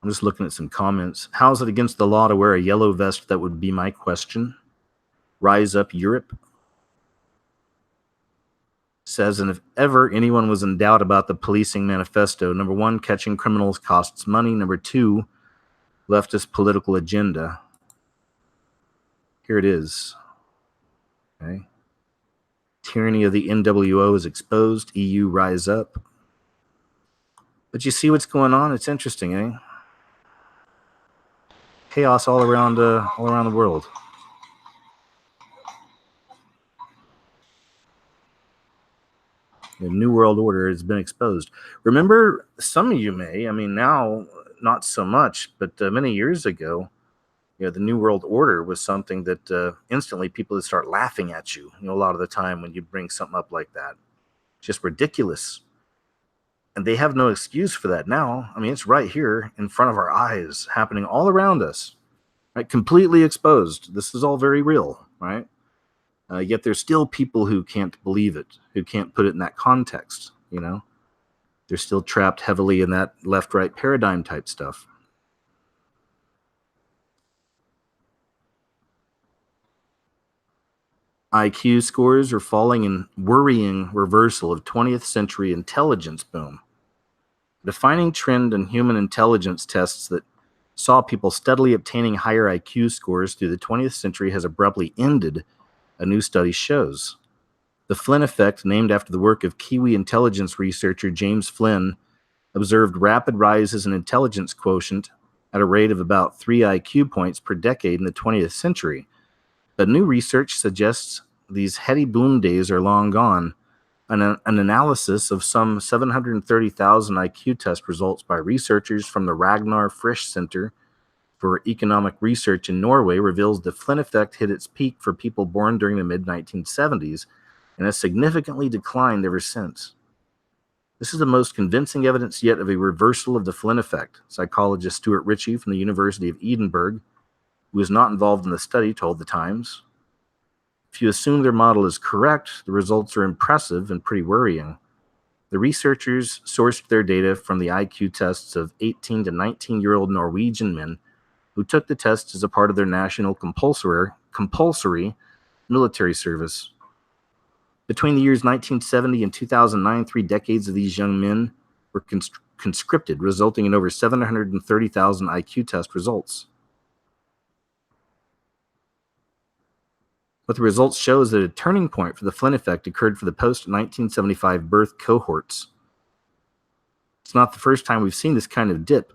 I'm just looking at some comments. How is it against the law to wear a yellow vest? That would be my question. Rise Up Europe says, and if ever anyone was in doubt about the policing manifesto, number one, catching criminals costs money. Number two, leftist political agenda. Here it is. Okay. Tyranny of the NWO is exposed. EU rise up. But you see what's going on? It's interesting, eh? Chaos all around the world. The New World Order has been exposed. Remember, some of you may, I mean, now not so much, but many years ago, you know, the New World Order was something that instantly people would start laughing at you. You know, a lot of the time when you bring something up like that, just ridiculous. And they have no excuse for that now. I mean, it's right here in front of our eyes, happening all around us, right? Completely exposed. This is all very real, right? Yet there's still people who can't believe it, who can't put it in that context, you know? They're still trapped heavily in that left-right paradigm type stuff. IQ scores are falling in worrying reversal of 20th century intelligence boom. A defining trend in human intelligence tests that saw people steadily obtaining higher IQ scores through the 20th century has abruptly ended, a new study shows. The Flynn effect, named after the work of Kiwi intelligence researcher James Flynn, observed rapid rises in intelligence quotient at a rate of about 3 IQ points per decade in the 20th century. But new research suggests these heady boom days are long gone. An analysis of some 730,000 IQ test results by researchers from the Ragnar Frisch Center for Economic Research in Norway reveals the Flynn effect hit its peak for people born during the mid-1970s and has significantly declined ever since. This is the most convincing evidence yet of a reversal of the Flynn effect. Psychologist Stuart Ritchie from the University of Edinburgh, who was not involved in the study, told the Times, "If you assume their model is correct, the results are impressive and pretty worrying. The researchers sourced their data from the IQ tests of 18 to 19-year-old Norwegian men who took the tests as a part of their national compulsory military service. Between the years 1970 and 2009, 3 decades of these young men were conscripted, resulting in over 730,000 IQ test results. What the results show is that a turning point for the Flynn effect occurred for the post-1975 birth cohorts. It's not the first time we've seen this kind of dip.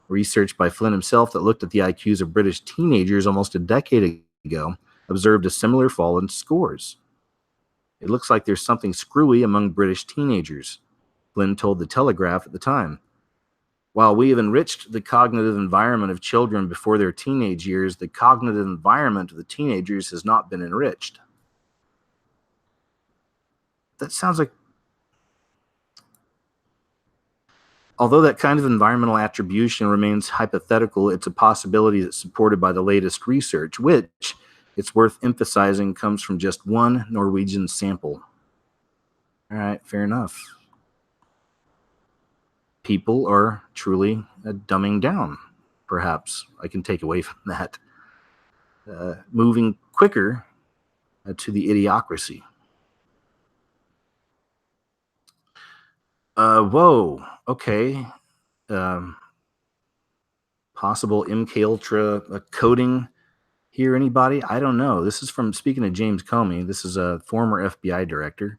Research by Flynn himself that looked at the IQs of British teenagers almost a decade ago observed a similar fall in scores. It looks like there's something screwy among British teenagers, Flynn told The Telegraph at the time. While we have enriched the cognitive environment of children before their teenage years, the cognitive environment of the teenagers has not been enriched. That sounds like... Although that kind of environmental attribution remains hypothetical, it's a possibility that's supported by the latest research, which, it's worth emphasizing, comes from just one Norwegian sample. All right, fair enough. People are truly dumbing down, perhaps. I can take away from that. Moving quicker to the idiocracy. Whoa, okay. Possible MK Ultra coding here, anybody? I don't know. This is from, speaking of James Comey, this is a former FBI director.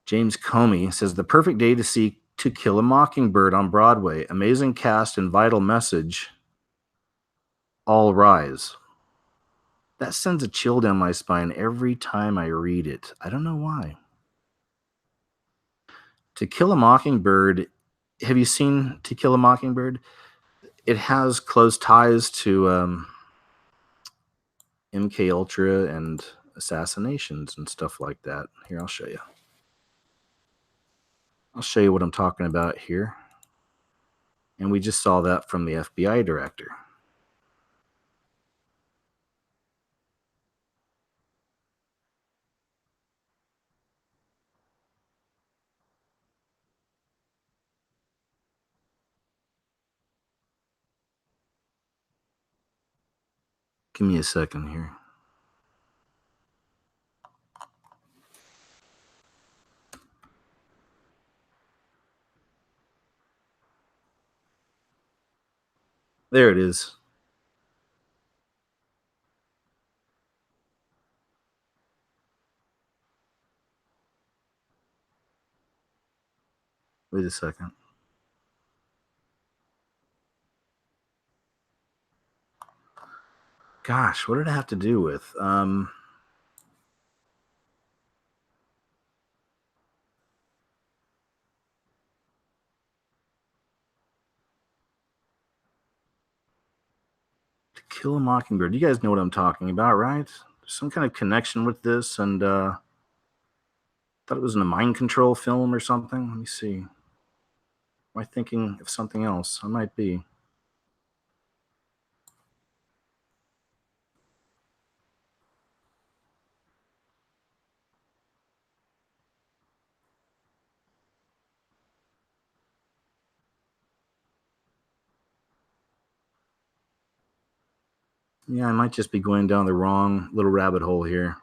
James Comey says, the perfect day to see To Kill a Mockingbird on Broadway. Amazing cast and vital message. All rise. That sends a chill down my spine every time I read it. I don't know why. To Kill a Mockingbird. Have you seen To Kill a Mockingbird? It has close ties to MK Ultra and assassinations and stuff like that. Here, I'll show you. I'll show you what I'm talking about here. And we just saw that from the FBI director. Give me a second here. There it is. Wait a second. Gosh, what did it have to do with? To Kill a Mockingbird. You guys know what I'm talking about, right? There's some kind of connection with this, and thought it was in a mind control film or something. Let me see. Am I thinking of something else? I might be. Yeah, I might just be going down the wrong little rabbit hole here.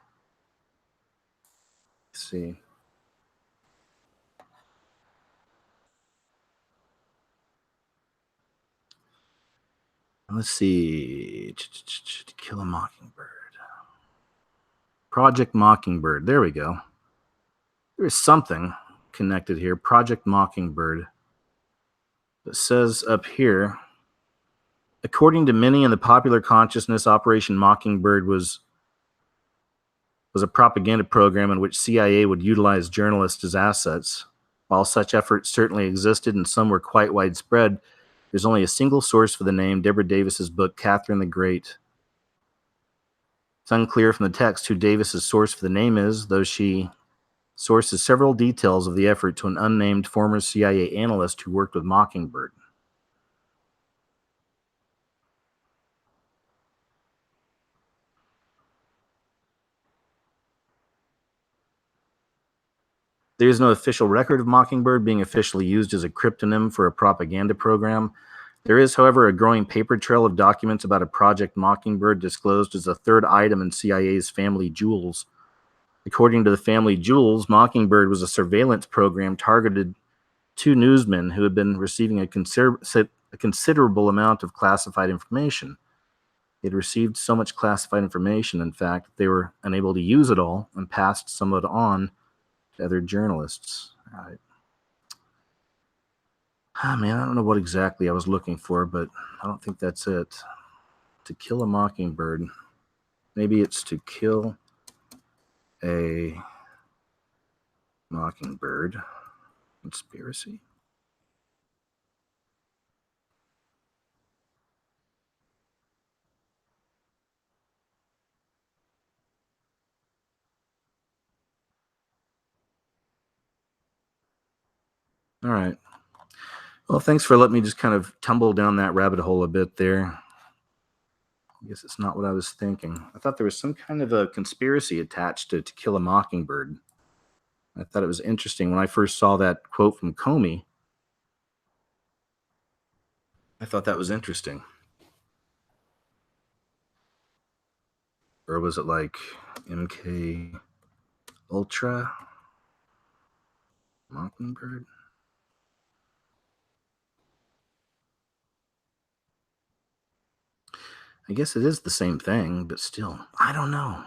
Let's see. Let's see. To Kill a Mockingbird. Project Mockingbird. There we go. There's something connected here. Project Mockingbird. It says up here, according to many in the popular consciousness, Operation Mockingbird was a propaganda program in which CIA would utilize journalists as assets. While such efforts certainly existed and some were quite widespread, there's only a single source for the name, Deborah Davis's book, Catherine the Great. It's unclear from the text who Davis's source for the name is, though she sources several details of the effort to an unnamed former CIA analyst who worked with Mockingbird. There is no official record of Mockingbird being officially used as a cryptonym for a propaganda program. There is, however, a growing paper trail of documents about a Project Mockingbird disclosed as a third item in CIA's family jewels. According to the family jewels, Mockingbird was a surveillance program targeted to newsmen who had been receiving a considerable amount of classified information. They had received so much classified information, in fact, that they were unable to use it all and passed some of it on to other journalists. All right. Man, I don't know what exactly I was looking for, but I don't think that's it. To kill a mockingbird. Maybe it's to kill a mockingbird conspiracy. All right. Well, thanks for letting me just kind of tumble down that rabbit hole a bit there. I guess it's not what I was thinking. I thought there was some kind of a conspiracy attached to kill a mockingbird. I thought it was interesting when I first saw that quote from Comey. I thought that was interesting. Or was it like MK Ultra Mockingbird? I guess it is the same thing, but still, I don't know.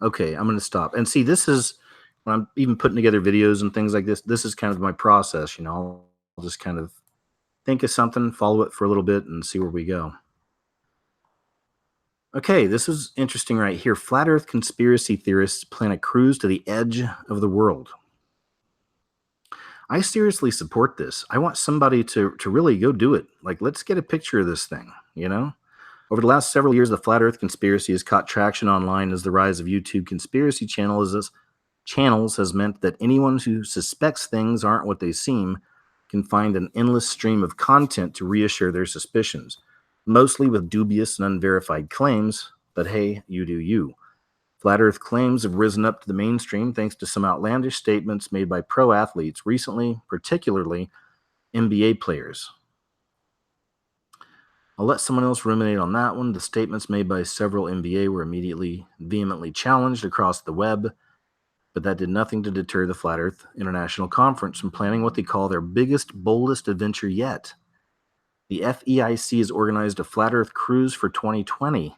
Okay, I'm going to stop. And see, this is when I'm even putting together videos and things like this. This is kind of my process. I'll just kind of think of something, follow it for a little bit, and see where we go. Okay, this is interesting right here. Flat Earth conspiracy theorists plan a cruise to the edge of the world. I seriously support this. I want somebody to really go do it. Like, let's get a picture of this thing, Over the last several years, the Flat Earth conspiracy has caught traction online as the rise of YouTube conspiracy channels has meant that anyone who suspects things aren't what they seem can find an endless stream of content to reassure their suspicions, mostly with dubious and unverified claims, but hey, you do you. Flat Earth claims have risen up to the mainstream thanks to some outlandish statements made by pro athletes recently, particularly NBA players. I'll let someone else ruminate on that one. The statements made by several NBA were immediately vehemently challenged across the web, but that did nothing to deter the Flat Earth International Conference from planning what they call their biggest, boldest adventure yet. The FEIC has organized a Flat Earth cruise for 2020,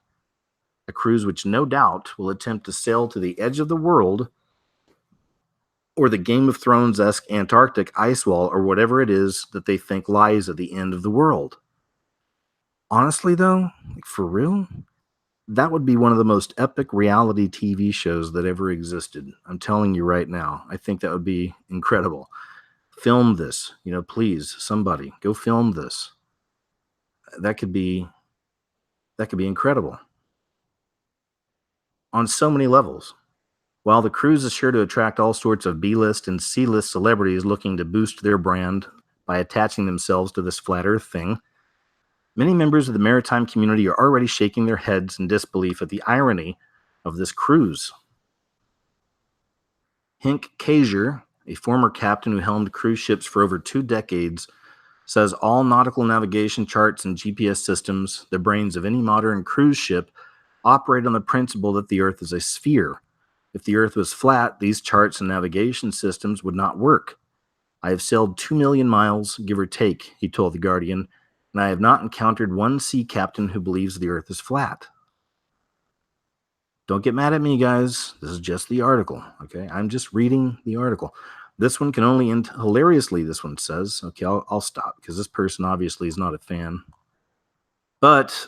a cruise which no doubt will attempt to sail to the edge of the world or the Game of Thrones-esque Antarctic ice wall or whatever it is that they think lies at the end of the world. Honestly, though, for real, that would be one of the most epic reality TV shows that ever existed. I'm telling you right now. I think that would be incredible. Film this, please, somebody, go film this. That could be incredible on so many levels. While the cruise is sure to attract all sorts of B-list and C-list celebrities looking to boost their brand by attaching themselves to this flat Earth thing, many members of the maritime community are already shaking their heads in disbelief at the irony of this cruise. Henk Keizer, a former captain who helmed cruise ships for over 2 decades, says all nautical navigation charts and GPS systems, the brains of any modern cruise ship, operate on the principle that the Earth is a sphere. If the Earth was flat, these charts and navigation systems would not work. I have sailed 2 million miles, give or take, he told The Guardian, and I have not encountered one sea captain who believes the Earth is flat. Don't get mad at me, guys. This is just the article, okay? I'm just reading the article. This one can only end hilariously, this one says. Okay, I'll stop, because this person obviously is not a fan. But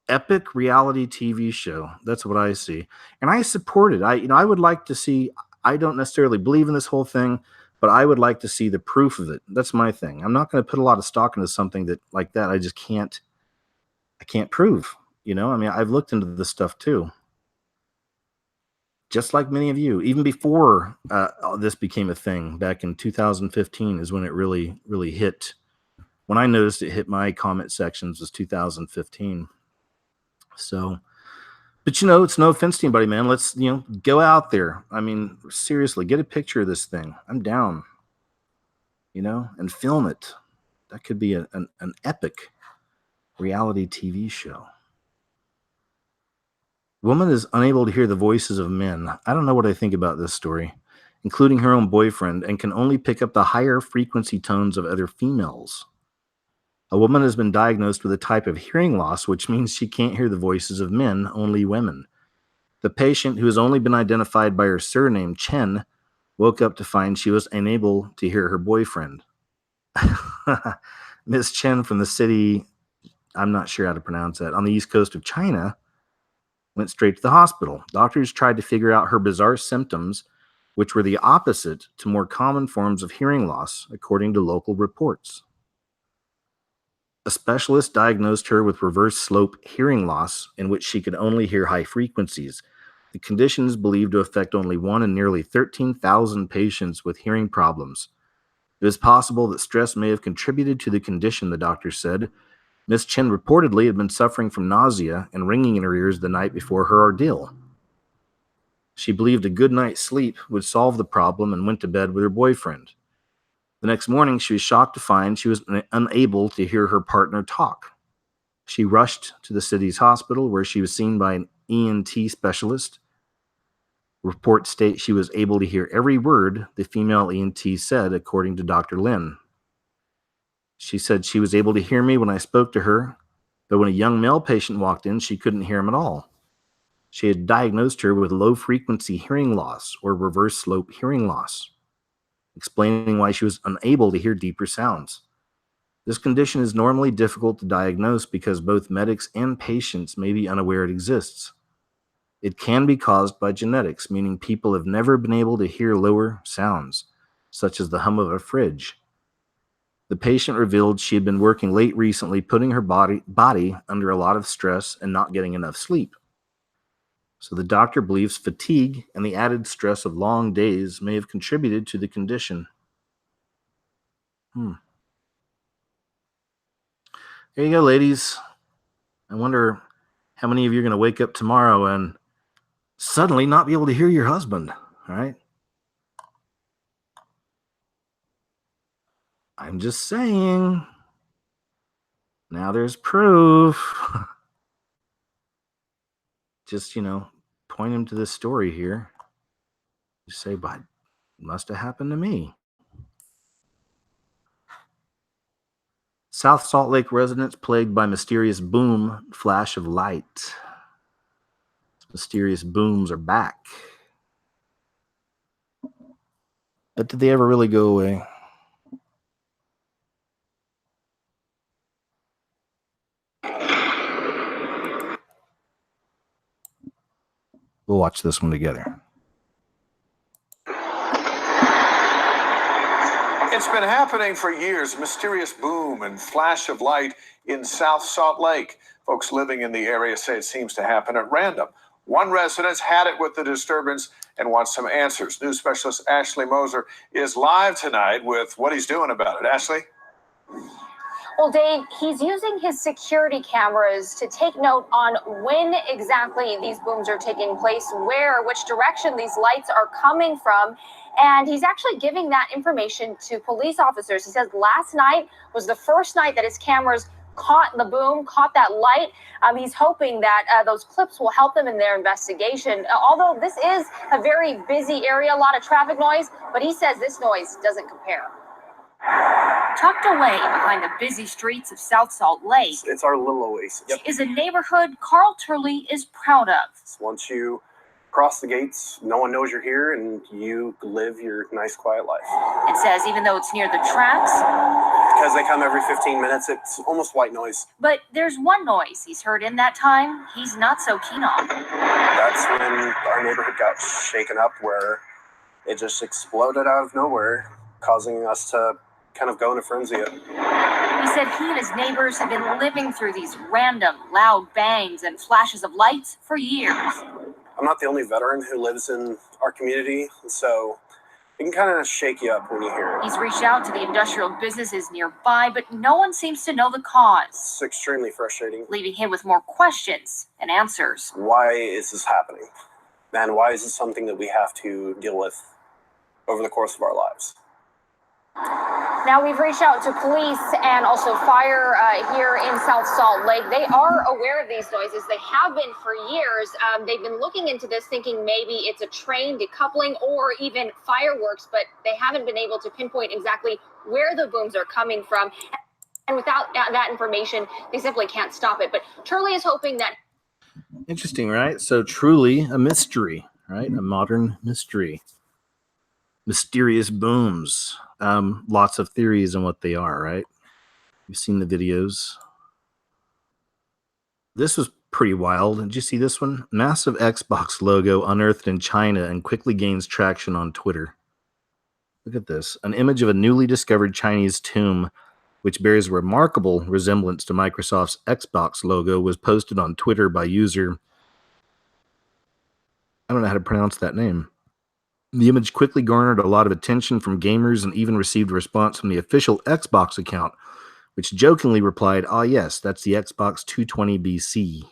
epic reality TV show. That's what I see. And I support it. I would like to see, I don't necessarily believe in this whole thing, but I would like to see the proof of it. That's my thing. I'm not going to put a lot of stock into something that like that. I just can't prove, I've looked into this stuff too. just like many of you, even before this became a thing back in 2015 is when it really, really hit. When I noticed it hit my comment sections was 2015. So, but it's no offense to anybody, man. Let's, go out there. I mean, seriously, get a picture of this thing. I'm down, and film it. That could be an epic reality TV show. Woman is unable to hear the voices of men. I don't know what I think about this story, including her own boyfriend, and can only pick up the higher frequency tones of other females. A woman has been diagnosed with a type of hearing loss, which means she can't hear the voices of men, only women. The patient, who has only been identified by her surname, Chen, woke up to find she was unable to hear her boyfriend. Miss Chen from the city, I'm not sure how to pronounce that, on the east coast of China, went straight to the hospital. Doctors tried to figure out her bizarre symptoms, which were the opposite to more common forms of hearing loss, according to local reports. A specialist diagnosed her with reverse slope hearing loss, in which she could only hear high frequencies. The condition is believed to affect only 1 in nearly 13,000 patients with hearing problems. It is possible that stress may have contributed to the condition, the doctor said. Miss Chen reportedly had been suffering from nausea and ringing in her ears the night before her ordeal. She believed a good night's sleep would solve the problem and went to bed with her boyfriend. The next morning, she was shocked to find she was unable to hear her partner talk. She rushed to the city's hospital, where she was seen by an ENT specialist. Reports state she was able to hear every word the female ENT said, according to Dr. Lin. She said she was able to hear me when I spoke to her, but when a young male patient walked in, she couldn't hear him at all. She had diagnosed her with low-frequency hearing loss, or reverse slope hearing loss, explaining why she was unable to hear deeper sounds. This condition is normally difficult to diagnose because both medics and patients may be unaware it exists. It can be caused by genetics, meaning people have never been able to hear lower sounds, such as the hum of a fridge. The patient revealed she had been working late recently, putting her body under a lot of stress and not getting enough sleep. So the doctor believes fatigue and the added stress of long days may have contributed to the condition. There you go, ladies. I wonder how many of you are going to wake up tomorrow and suddenly not be able to hear your husband, all right? I'm just saying. Now there's proof. Just, point him to this story here. You say, but it must have happened to me. South Salt Lake residents plagued by mysterious boom, flash of light. Mysterious booms are back. But did they ever really go away? We'll watch this one together. It's been happening for years. Mysterious boom and flash of light in South Salt Lake. Folks living in the area say it seems to happen at random. One resident had it with the disturbance and wants some answers. News specialist Ashley Moser is live tonight with what he's doing about it. Ashley? Well, Dave, he's using his security cameras to take note on when exactly these booms are taking place, which direction these lights are coming from. And he's actually giving that information to police officers. He says last night was the first night that his cameras caught the boom, caught that light. He's hoping that those clips will help them in their investigation. Although this is a very busy area, a lot of traffic noise, but he says this noise doesn't compare. Tucked away behind the busy streets of South Salt Lake, it's our little oasis. is a neighborhood Carl Turley is proud of. Once you cross the gates, no one knows you're here, and you live your nice, quiet life. It says even though it's near the tracks, because they come every 15 minutes, it's almost white noise. But there's one noise he's heard in that time he's not so keen on. That's when our neighborhood got shaken up, where it just exploded out of nowhere, causing us to kind of go in a frenzy. He said he and his neighbors have been living through these random, loud bangs and flashes of lights for years. I I'm not the only veteran who lives in our community, so it can kind of shake you up when you hear it. He's reached out to the industrial businesses nearby, but no one seems to know the cause, It's extremely frustrating. leaving him with more questions than answers. Why is this happening? And why is this something that we have to deal with over the course of our lives? Now, we've reached out to police and also fire here in South Salt Lake. They are aware of these noises. They have been for years. They've been looking into this, thinking maybe it's a train decoupling or even fireworks, but they haven't been able to pinpoint exactly where the booms are coming from. And without that information, they simply can't stop it. But Turley is hoping that... Interesting, right? So truly a mystery, right? A modern mystery. Mysterious booms. Lots of theories on what they are, right? You've seen the videos. This was pretty wild. Did you see this one? Massive Xbox logo unearthed in China and quickly gains traction on Twitter. Look at this. An image of a newly discovered Chinese tomb, which bears a remarkable resemblance to Microsoft's Xbox logo, was posted on Twitter by user... I don't know how to pronounce that name. The image quickly garnered a lot of attention from gamers and even received a response from the official Xbox account, which jokingly replied, "Ah, yes, that's the Xbox 220 BC.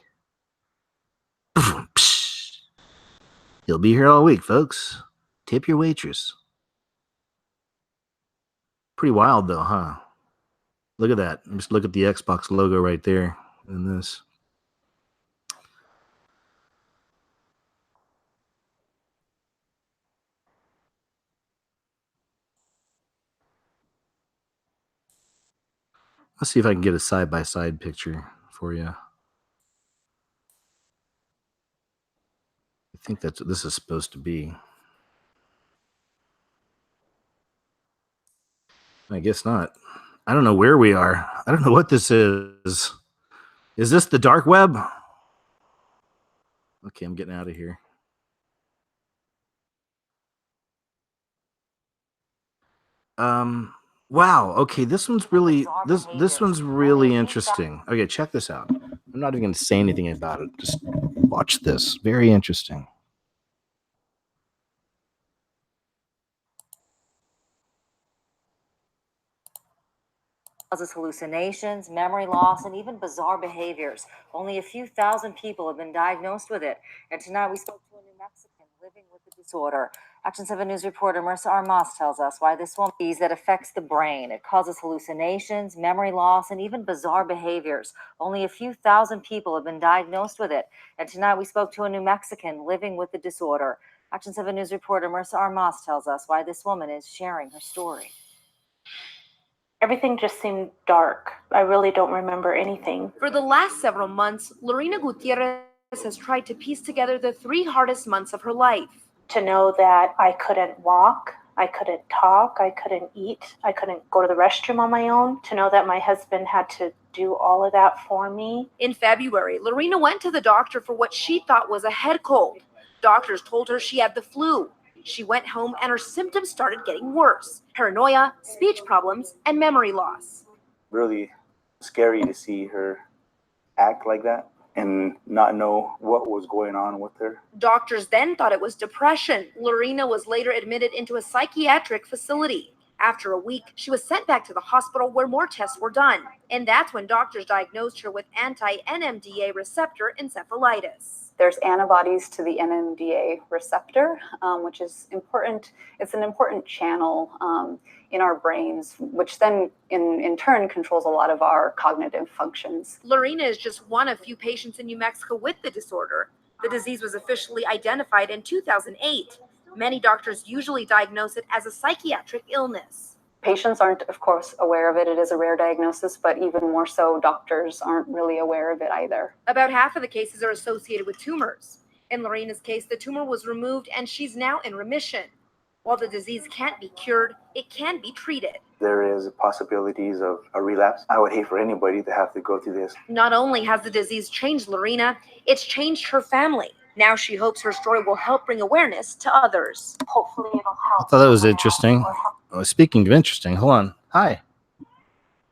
He'll be here all week, folks. Tip your waitress." Pretty wild, though, huh? Look at that. Just look at the Xbox logo right there in this. Let's see if I can get a side-by-side picture for you. I think that's what this is supposed to be. I guess not. I don't know where we are. I don't know what this is. Is this the dark web? Okay, I'm getting out of here. Wow. Okay, this one's really this one's really interesting. Okay, check this out. I'm not even going to say anything about it. Just watch this. Very interesting. Causes hallucinations, memory loss, and even bizarre behaviors. Only a few thousand people have been diagnosed with it. And tonight we spoke to a New Mexican living with the disorder. Action 7 News reporter Marissa Armas tells us why this one disease that affects the brain. It causes hallucinations, memory loss, and even bizarre behaviors. Only a few thousand people have been diagnosed with it. And tonight we spoke to a New Mexican living with the disorder. Action 7 News reporter Marissa Armas tells us why this woman is sharing her story. Everything just seemed dark. I really don't remember anything. For the last several months, Lorena Gutierrez has tried to piece together the 3 hardest months of her life. To know that I couldn't walk, I couldn't talk, I couldn't eat, I couldn't go to the restroom on my own. To know that my husband had to do all of that for me. In February, Lorena went to the doctor for what she thought was a head cold. Doctors told her she had the flu. She went home and her symptoms started getting worse. Paranoia, speech problems, and memory loss. Really scary to see her act like that and not know what was going on with her. Doctors then thought it was depression. Lorena was later admitted into a psychiatric facility. After a week, she was sent back to the hospital where more tests were done. And that's when doctors diagnosed her with anti-NMDA receptor encephalitis. There's antibodies to the NMDA receptor, which is important. It's an important channel in our brains, which then in turn controls a lot of our cognitive functions. Lorena is just one of few patients in New Mexico with the disorder. The disease was officially identified in 2008. Many doctors usually diagnose it as a psychiatric illness. Patients aren't, of course, aware of it. It is a rare diagnosis, but even more so, doctors aren't really aware of it either. About half of the cases are associated with tumors. In Lorena's case, the tumor was removed and she's now in remission. While the disease can't be cured, it can be treated. There is possibilities of a relapse. I would hate for anybody to have to go through this. Not only has the disease changed Lorena, it's changed her family. Now she hopes her story will help bring awareness to others. Hopefully it'll help. I thought that was interesting. Oh, speaking of interesting, hold on. Hi.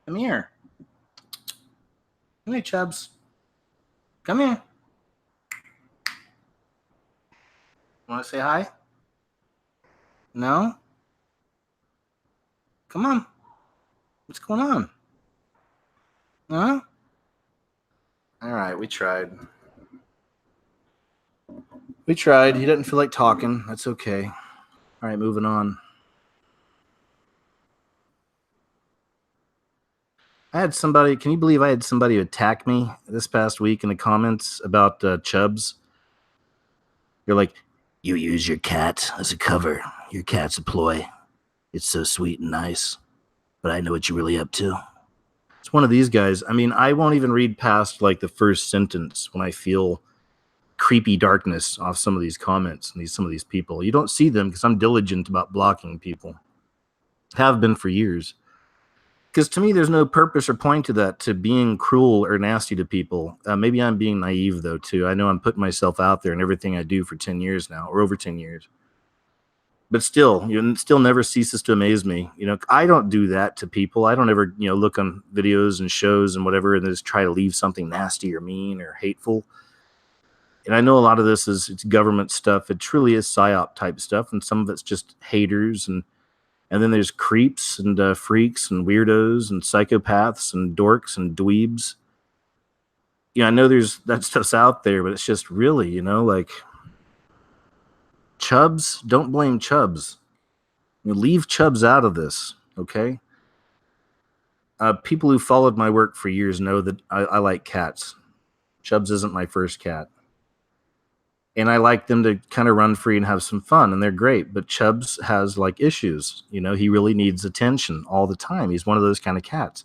Come here. Come here, Chubbs. Come here. Want to say hi? No? Come on. What's going on? Huh? All right, we tried. We tried. He doesn't feel like talking. That's okay. All right, moving on. I had somebody, can you believe I had somebody attack me this past week in the comments about Chubs? They're like, you use your cat as a cover. Your cat's a ploy. It's so sweet and nice. But I know what you're really up to. It's one of these guys. I mean, I won't even read past like the first sentence when I feel creepy darkness off some of these comments and some of these people. You don't see them because I'm diligent about blocking people. Have been for years. Because to me, there's no purpose or point to that, to being cruel or nasty to people. Maybe I'm being naive, though, too. I know I'm putting myself out there in everything I do for 10 years now, or over 10 years. But still, it still never ceases to amaze me. I don't do that to people. I don't ever, look on videos and shows and whatever and just try to leave something nasty or mean or hateful. And I know a lot of this it's government stuff. It truly is psyop type stuff, and some of it's just haters, and then there's creeps and freaks and weirdos and psychopaths and dorks and dweebs. I know there's that stuff's out there, but it's just really, like Chubs. Don't blame Chubs. Leave Chubs out of this, okay? People who followed my work for years know that I like cats. Chubs isn't my first cat. And I like them to kind of run free and have some fun, and they're great. But Chubbs has like issues. He really needs attention all the time. He's one of those kind of cats.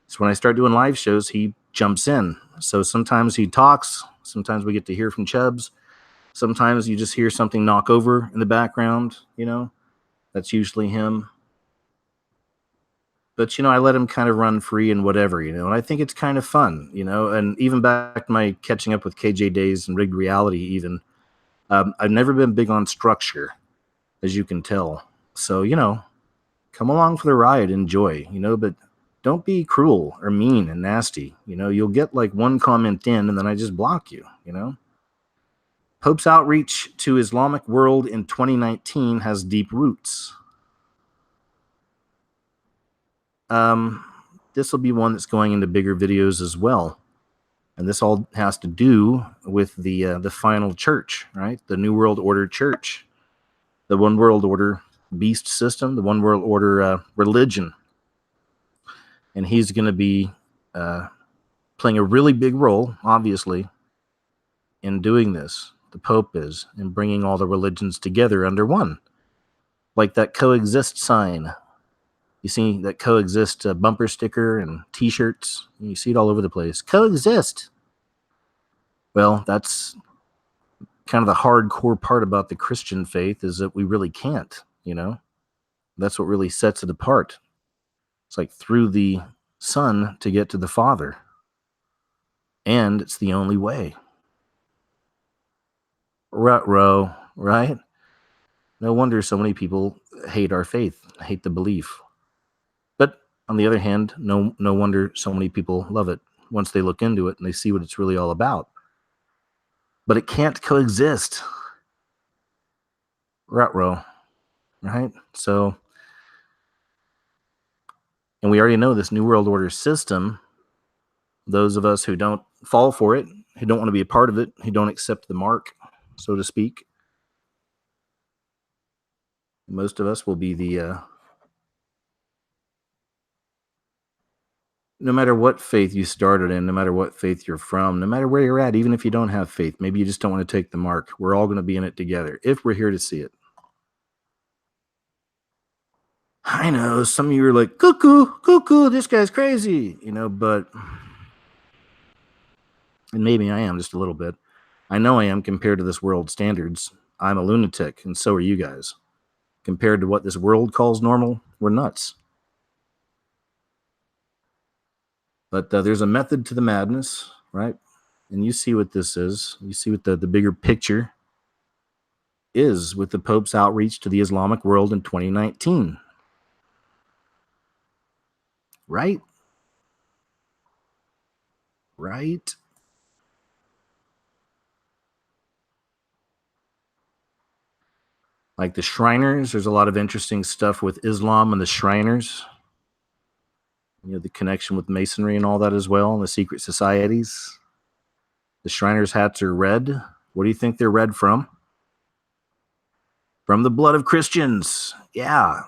So when I start doing live shows, he jumps in. So sometimes he talks. Sometimes we get to hear from Chubbs. Sometimes you just hear something knock over in the background. That's usually him. But, I let him kind of run free and whatever, and I think it's kind of fun, and even back to my catching up with KJ days and rigged reality even, I've never been big on structure, as you can tell. So, come along for the ride, enjoy, but don't be cruel or mean and nasty. You'll get like one comment in and then I just block you, Pope's outreach to Islamic world in 2019 has deep roots. This will be one that's going into bigger videos as well. And this all has to do with the final church, right? The New World Order church, the One World Order beast system, the One World Order religion. And he's going to be playing a really big role, obviously, in doing this. The Pope is, in bringing all the religions together under one. Like that coexist sign. You see that coexist bumper sticker and t-shirts. You see it all over the place. Coexist. Well, that's kind of the hardcore part about the Christian faith, is that we really can't, That's what really sets it apart. It's like through the Son to get to the Father. And it's the only way. Rut-row, right? No wonder so many people hate our faith, hate the belief. But on the other hand, no wonder so many people love it once they look into it and they see what it's really all about. But it can't coexist. Rut-row, right? So, and we already know this New World Order system, those of us who don't fall for it, who don't want to be a part of it, who don't accept the mark, so to speak, most of us will be the no matter what faith you started in, no matter what faith you're from, no matter where you're at, even if you don't have faith, maybe you just don't want to take the mark. We're all going to be in it together if we're here to see it. I know some of you are like, cuckoo, this guy's crazy, but, and maybe I am just a little bit. I know I am compared to this world standards. I'm a lunatic, and so are you guys. Compared to what this world calls normal, we're nuts. But there's a method to the madness, right? And you see what this is. You see what the bigger picture is with the Pope's outreach to the Islamic world in 2019. Right? Right? Like the Shriners, there's a lot of interesting stuff with Islam and the Shriners. You know, the connection with Masonry and all that as well, and the secret societies. The Shriners' hats are red. What do you think they're red from? From the blood of Christians. Yeah.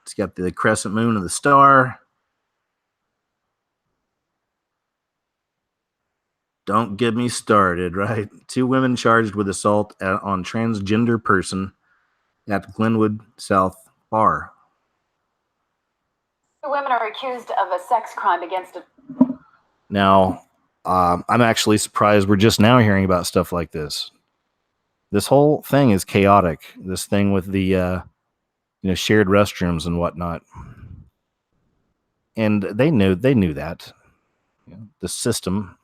It's got the crescent moon and the star. Don't get me started, right? 2 women charged with assault on transgender person at Glenwood South Bar. 2 women are accused of a sex crime against a... Now, I'm actually surprised we're just now hearing about stuff like this. This whole thing is chaotic. This thing with the shared restrooms and whatnot, and they knew that. The system,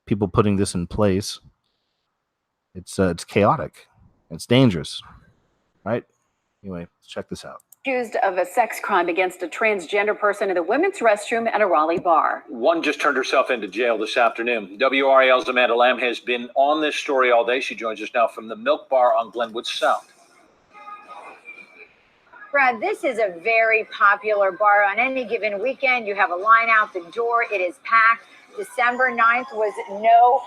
people putting this in place, it's chaotic. It's dangerous, right? Anyway, let's check this out. Accused of a sex crime against a transgender person in the women's restroom at a Raleigh bar. One just turned herself into jail this afternoon. WRAL's Amanda Lamb has been on this story all day. She joins us now from the Milk Bar on Glenwood South. Brad, this is a very popular bar. On any given weekend, you have a line out the door. It is packed. December 9th was no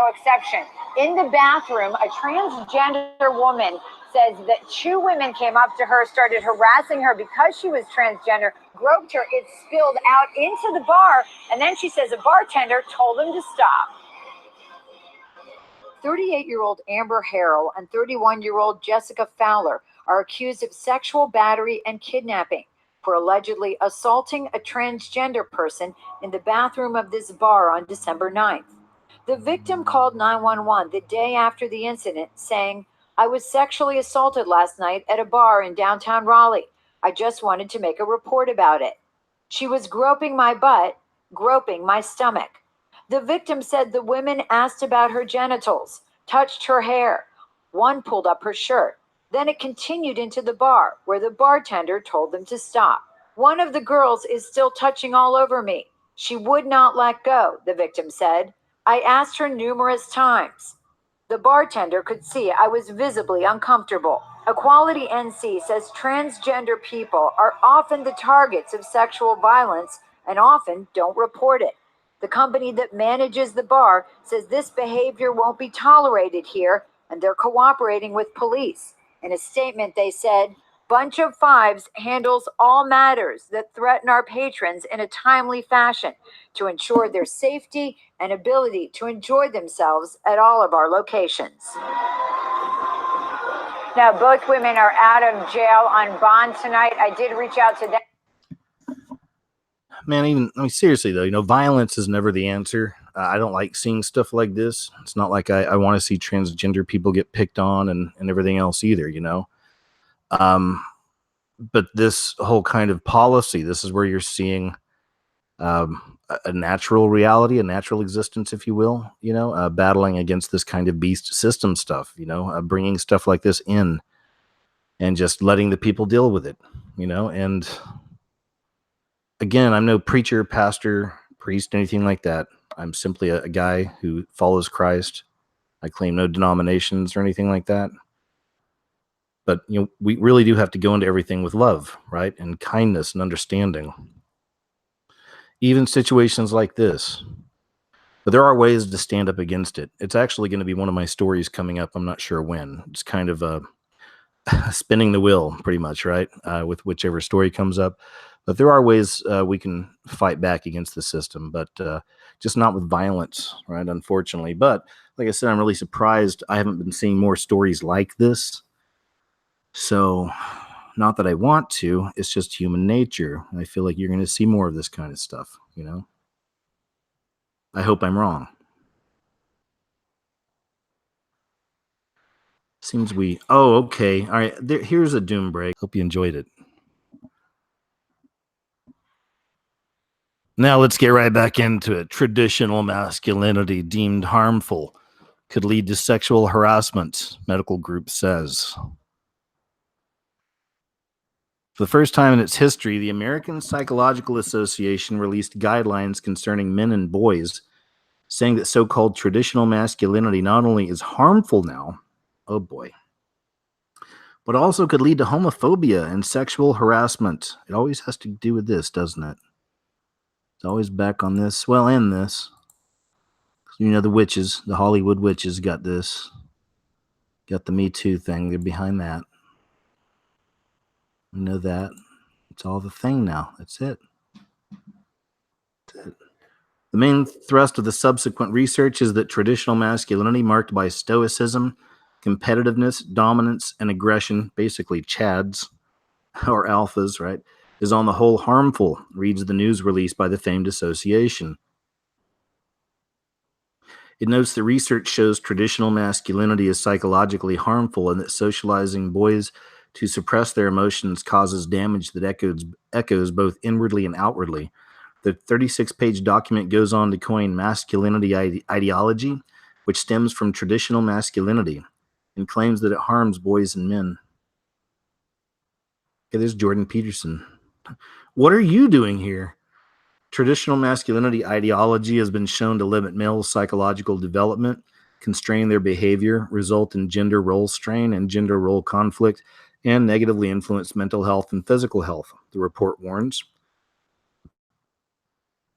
exception. In the bathroom, a transgender woman says that 2 women came up to her, started harassing her because she was transgender, groped her. It spilled out into the bar, and then she says a bartender told them to stop. 38-year-old Amber Harrell and 31-year-old Jessica Fowler are accused of sexual battery and kidnapping for allegedly assaulting a transgender person in the bathroom of this bar on December 9th. The victim called 911 the day after the incident, saying, "I was sexually assaulted last night at a bar in downtown Raleigh. I just wanted to make a report about it. She was groping my butt, groping my stomach." The victim said the women asked about her genitals, touched her hair. One pulled up her shirt. Then it continued into the bar, where the bartender told them to stop. "One of the girls is still touching all over me. She would not let go," the victim said. "I asked her numerous times." The bartender could see I was visibly uncomfortable. Equality NC says transgender people are often the targets of sexual violence and often don't report it. The company that manages the bar says this behavior won't be tolerated here, and they're cooperating with police. In a statement, they said, "Bunch of Fives handles all matters that threaten our patrons in a timely fashion to ensure their safety and ability to enjoy themselves at all of our locations." Now, both women are out of jail on bond tonight. I did reach out to them. Man, seriously though, violence is never the answer. I don't like seeing stuff like this. It's not like I want to see transgender people get picked on and everything else either, But this whole kind of policy, this is where you're seeing a natural reality, a natural existence, if you will, battling against this kind of beast system stuff, bringing stuff like this in and just letting the people deal with it, and again, I'm no preacher, pastor, priest, anything like that. I'm simply a guy who follows Christ. I claim no denominations or anything like that. But, we really do have to go into everything with love, right? And kindness and understanding. Even situations like this. But there are ways to stand up against it. It's actually going to be one of my stories coming up. I'm not sure when. It's kind of spinning the wheel, pretty much, right? With whichever story comes up. But there are ways we can fight back against the system, but just not with violence, right? Unfortunately. But like I said, I'm really surprised I haven't been seeing more stories like this. So, not that I want to, it's just human nature. I feel like you're going to see more of this kind of stuff, I hope I'm wrong. Seems we... Oh, okay. All right. Here's a doom break. Hope you enjoyed it. Now let's get right back into it. Traditional masculinity deemed harmful could lead to sexual harassment, medical group says. For the first time in its history, the American Psychological Association released guidelines concerning men and boys, saying that so-called traditional masculinity not only is harmful now, oh boy, but also could lead to homophobia and sexual harassment. It always has to do with this, doesn't it? It's always back on this. Well, and this. You know, the witches, the Hollywood witches got this. Got the Me Too thing. They're behind that. We know that. It's all the thing now. That's it. That's it. The main thrust of the subsequent research is that traditional masculinity, marked by stoicism, competitiveness, dominance, and aggression, basically chads or alphas, right, is on the whole harmful, reads the news release by the famed association. It notes that research shows traditional masculinity is psychologically harmful and that socializing boys to suppress their emotions causes damage that echoes both inwardly and outwardly. The 36-page document goes on to coin masculinity ideology, which stems from traditional masculinity, and claims that it harms boys and men. Okay, there's Jordan Peterson. What are you doing here? Traditional masculinity ideology has been shown to limit male psychological development, constrain their behavior, result in gender role strain and gender role conflict, and negatively influence mental health and physical health, the report warns.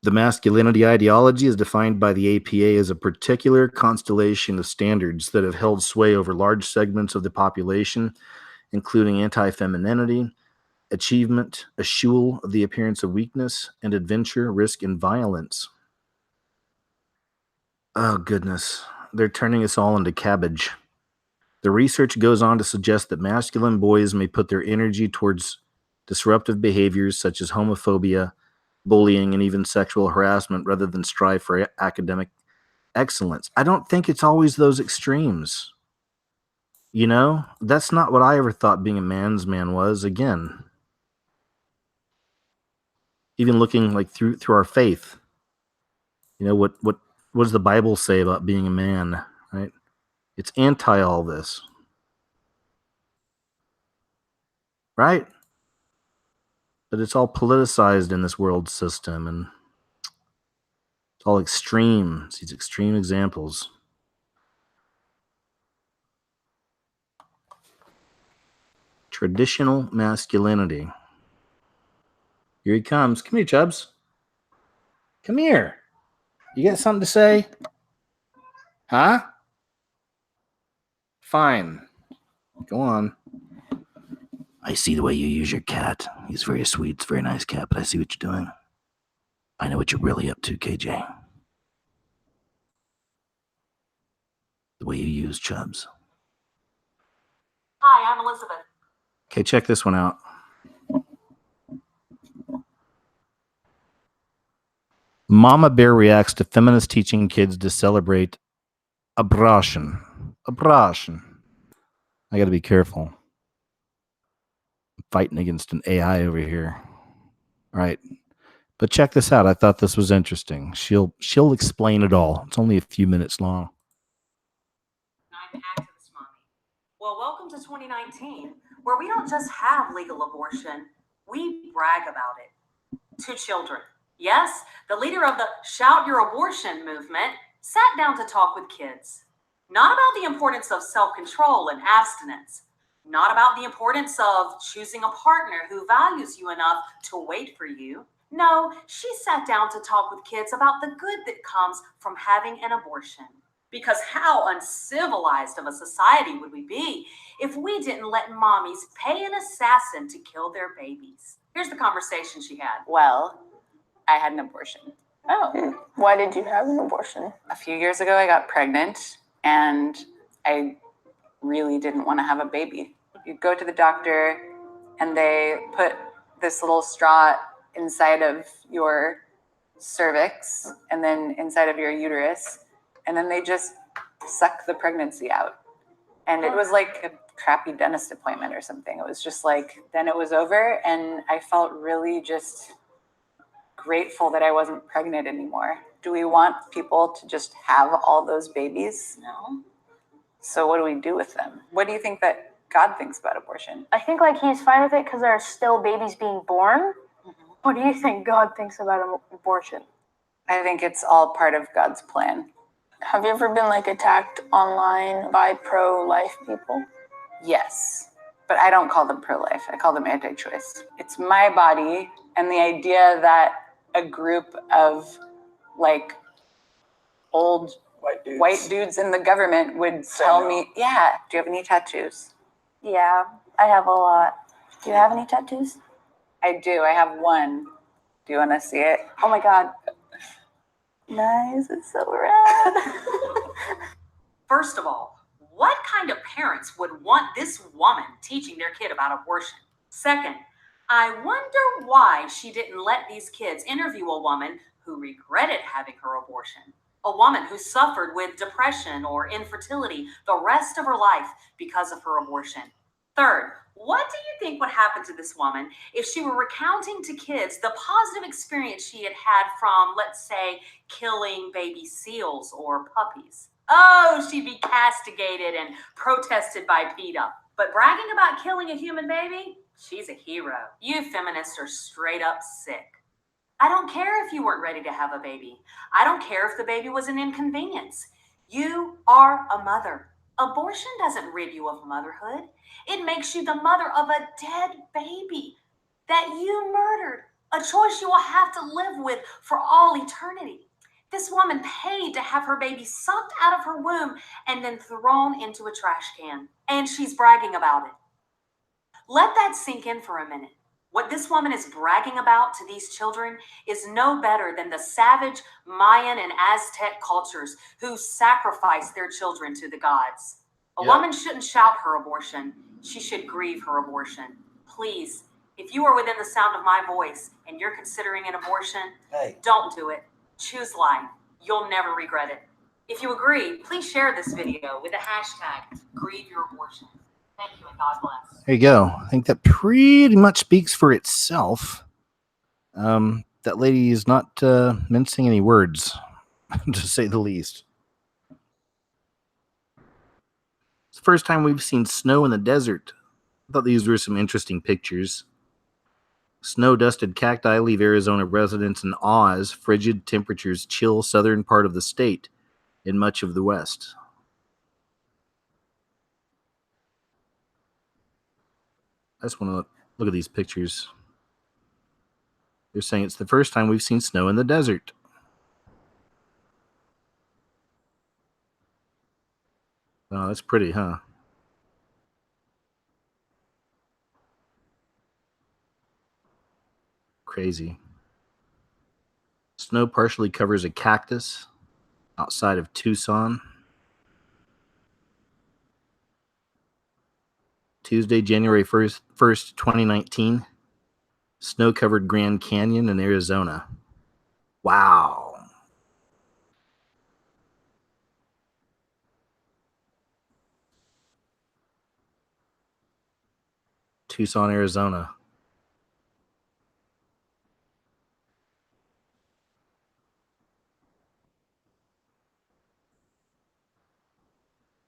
The masculinity ideology is defined by the APA as a particular constellation of standards that have held sway over large segments of the population, including anti-femininity, achievement, eschewal of the appearance of weakness, and adventure, risk, and violence. Oh, goodness. They're turning us all into cabbage. The research goes on to suggest that masculine boys may put their energy towards disruptive behaviors such as homophobia, bullying, and even sexual harassment rather than strive for academic excellence. I don't think it's always those extremes. You know, that's not what I ever thought being a man's man was. Again, even looking like through our faith, you know, what does the Bible say about being a man, right? It's anti all this, right? But it's all politicized in this world system, and it's all extremes, these extreme examples. Traditional masculinity. Here he comes. Come here, Chubbs. Come here. You got something to say? Huh? Fine. Go on. I see the way you use your cat. He's very sweet. It's a very nice cat, but I see what you're doing. I know what you're really up to, KJ. The way you use Chubbs. Hi, I'm Elizabeth. Okay, check this one out. Mama Bear reacts to feminists teaching kids to celebrate abortion. Abortion. I got to be careful. I'm fighting against an AI over here. All right. But check this out. I thought this was interesting. She'll explain it all. It's only a few minutes long. I'm activist mommy. Well, welcome to 2019, where we don't just have legal abortion, we brag about it. 2 children. Yes, the leader of the Shout Your Abortion movement sat down to talk with kids. Not about the importance of self-control and abstinence. Not about the importance of choosing a partner who values you enough to wait for you. No, she sat down to talk with kids about the good that comes from having an abortion. Because how uncivilized of a society would we be if we didn't let mommies pay an assassin to kill their babies? Here's the conversation she had. Well, I had an abortion. Oh, why did you have an abortion? A few years ago, I got pregnant and I really didn't want to have a baby. You go to the doctor and they put this little straw inside of your cervix and then inside of your uterus, and then they just suck the pregnancy out. And it was like a crappy dentist appointment or something. It was just like, then it was over, and I felt really just grateful that I wasn't pregnant anymore. Do we want people to just have all those babies? No. So what do we do with them? What do you think that God thinks about abortion? I think like he's fine with it because there are still babies being born. What do you think God thinks about abortion? I think it's all part of God's plan. Have you ever been like attacked online by pro-life people? Yes. but I don't call them pro-life. I call them anti-choice. It's my body, and the idea that a group of like old white dudes in the government would tell me, yeah, do you have any tattoos? Yeah, I have a lot. Do you have any tattoos? I do. I have one. Do you want to see it? Oh my God. Nice. It's so rad. First of all, what kind of parents would want this woman teaching their kid about abortion? Second, I wonder why she didn't let these kids interview a woman who regretted having her abortion. A woman who suffered with depression or infertility the rest of her life because of her abortion. Third, what do you think would happen to this woman if she were recounting to kids the positive experience she had had from, let's say, killing baby seals or puppies? Oh, she'd be castigated and protested by PETA. But bragging about killing a human baby? She's a hero. You feminists are straight up sick. I don't care if you weren't ready to have a baby. I don't care if the baby was an inconvenience. You are a mother. Abortion doesn't rid you of motherhood. It makes you the mother of a dead baby that you murdered, a choice you will have to live with for all eternity. This woman paid to have her baby sucked out of her womb and then thrown into a trash can, and she's bragging about it. Let that sink in for a minute. What this woman is bragging about to these children is no better than the savage Mayan and Aztec cultures who sacrificed their children to the gods. A woman shouldn't shout her abortion. She should grieve her abortion. Please, if you are within the sound of my voice and you're considering an abortion, don't do it. Choose life. You'll never regret it. If you agree, please share this video with the hashtag #GrieveYourAbortion. Thank you and God bless. There you go. I think that pretty much speaks for itself. That lady is not mincing any words, to say the least. It's the first time we've seen snow in the desert. I thought these were some interesting pictures. Snow-dusted cacti leave Arizona residents in awe as frigid temperatures chill southern part of the state and much of the west. I just want to look at these pictures. They're saying it's the first time we've seen snow in the desert. Oh, that's pretty, huh? Crazy. Snow partially covers a cactus outside of Tucson. Tuesday, January 1st, 2019. Snow-covered Grand Canyon in Arizona. Wow. Tucson, Arizona.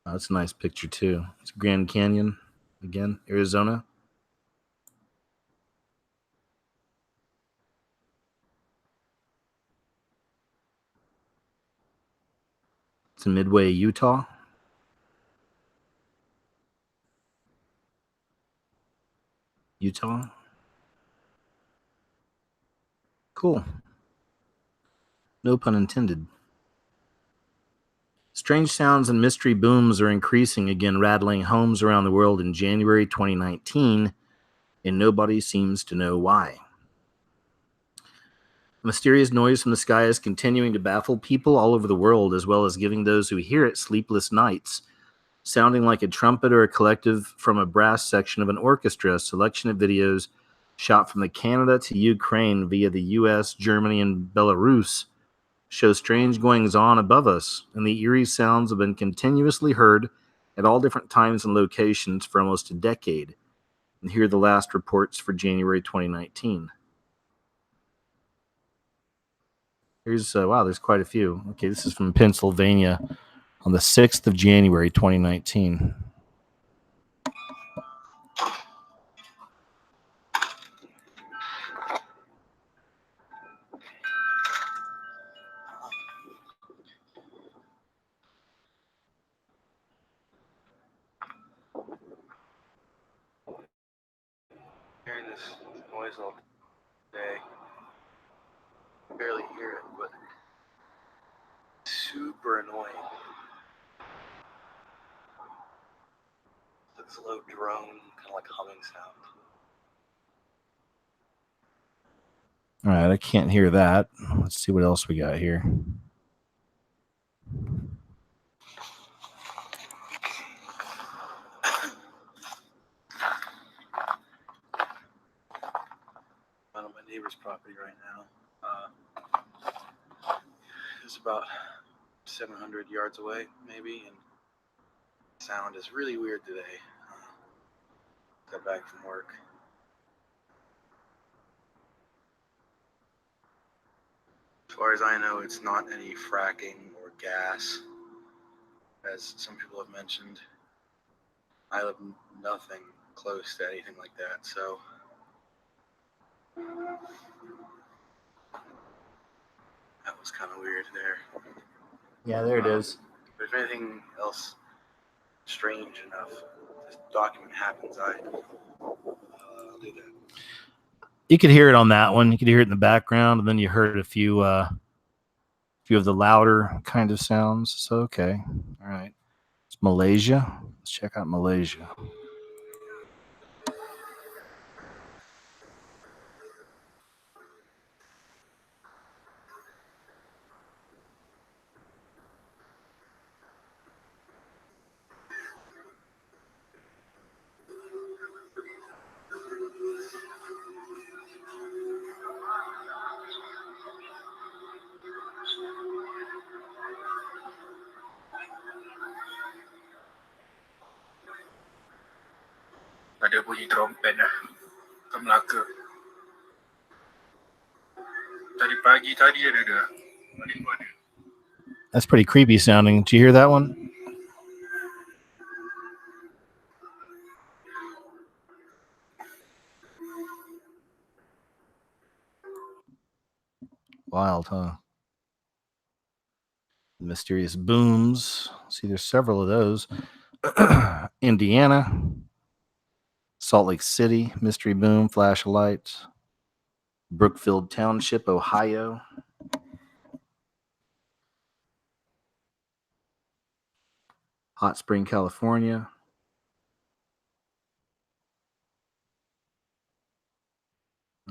Oh, that's a nice picture, too. It's Grand Canyon, again, Arizona. It's in Midway, Utah. Utah. Cool. No pun intended. Strange sounds and mystery booms are increasing again, rattling homes around the world in January 2019, and nobody seems to know why. A mysterious noise from the sky is continuing to baffle people all over the world, as well as giving those who hear it sleepless nights, sounding like a trumpet or a collective from a brass section of an orchestra. A selection of videos shot from the Canada to Ukraine via the US, Germany, and Belarus show strange goings-on above us, and the eerie sounds have been continuously heard at all different times and locations for almost a decade. And here are the last reports for January 2019. Here's, wow, there's quite a few. Okay, this is from Pennsylvania on the 6th of January, 2019. noise all day. Barely hear it, but super annoying. It's a low drone, kind of like a humming sound. All right, I can't hear that. Let's see what else we got here. I'm on my neighbor's property right now. It's about 700 yards away, maybe, and sound is really weird today. Got back from work. As far as I know, it's not any fracking or gas, as some people have mentioned. I live nothing close to anything like that, so that was kind of weird there. Yeah, there it is. But if anything else strange enough, this document happens, I'll do that. You could hear it on that one. You could hear it in the background, and then you heard a few of the louder kind of sounds. So, okay. All right. It's Malaysia. Let's check out Malaysia. Ada bunyi trompet dah kat Melaka. Tadi pagi tadi ada dah. Mana? That's pretty creepy sounding. Did you hear that one? Wild, huh? Mysterious booms. See, there's several of those. Indiana, Salt Lake City, mystery boom, flash of lights. Brookfield Township, Ohio. Hot Spring, California.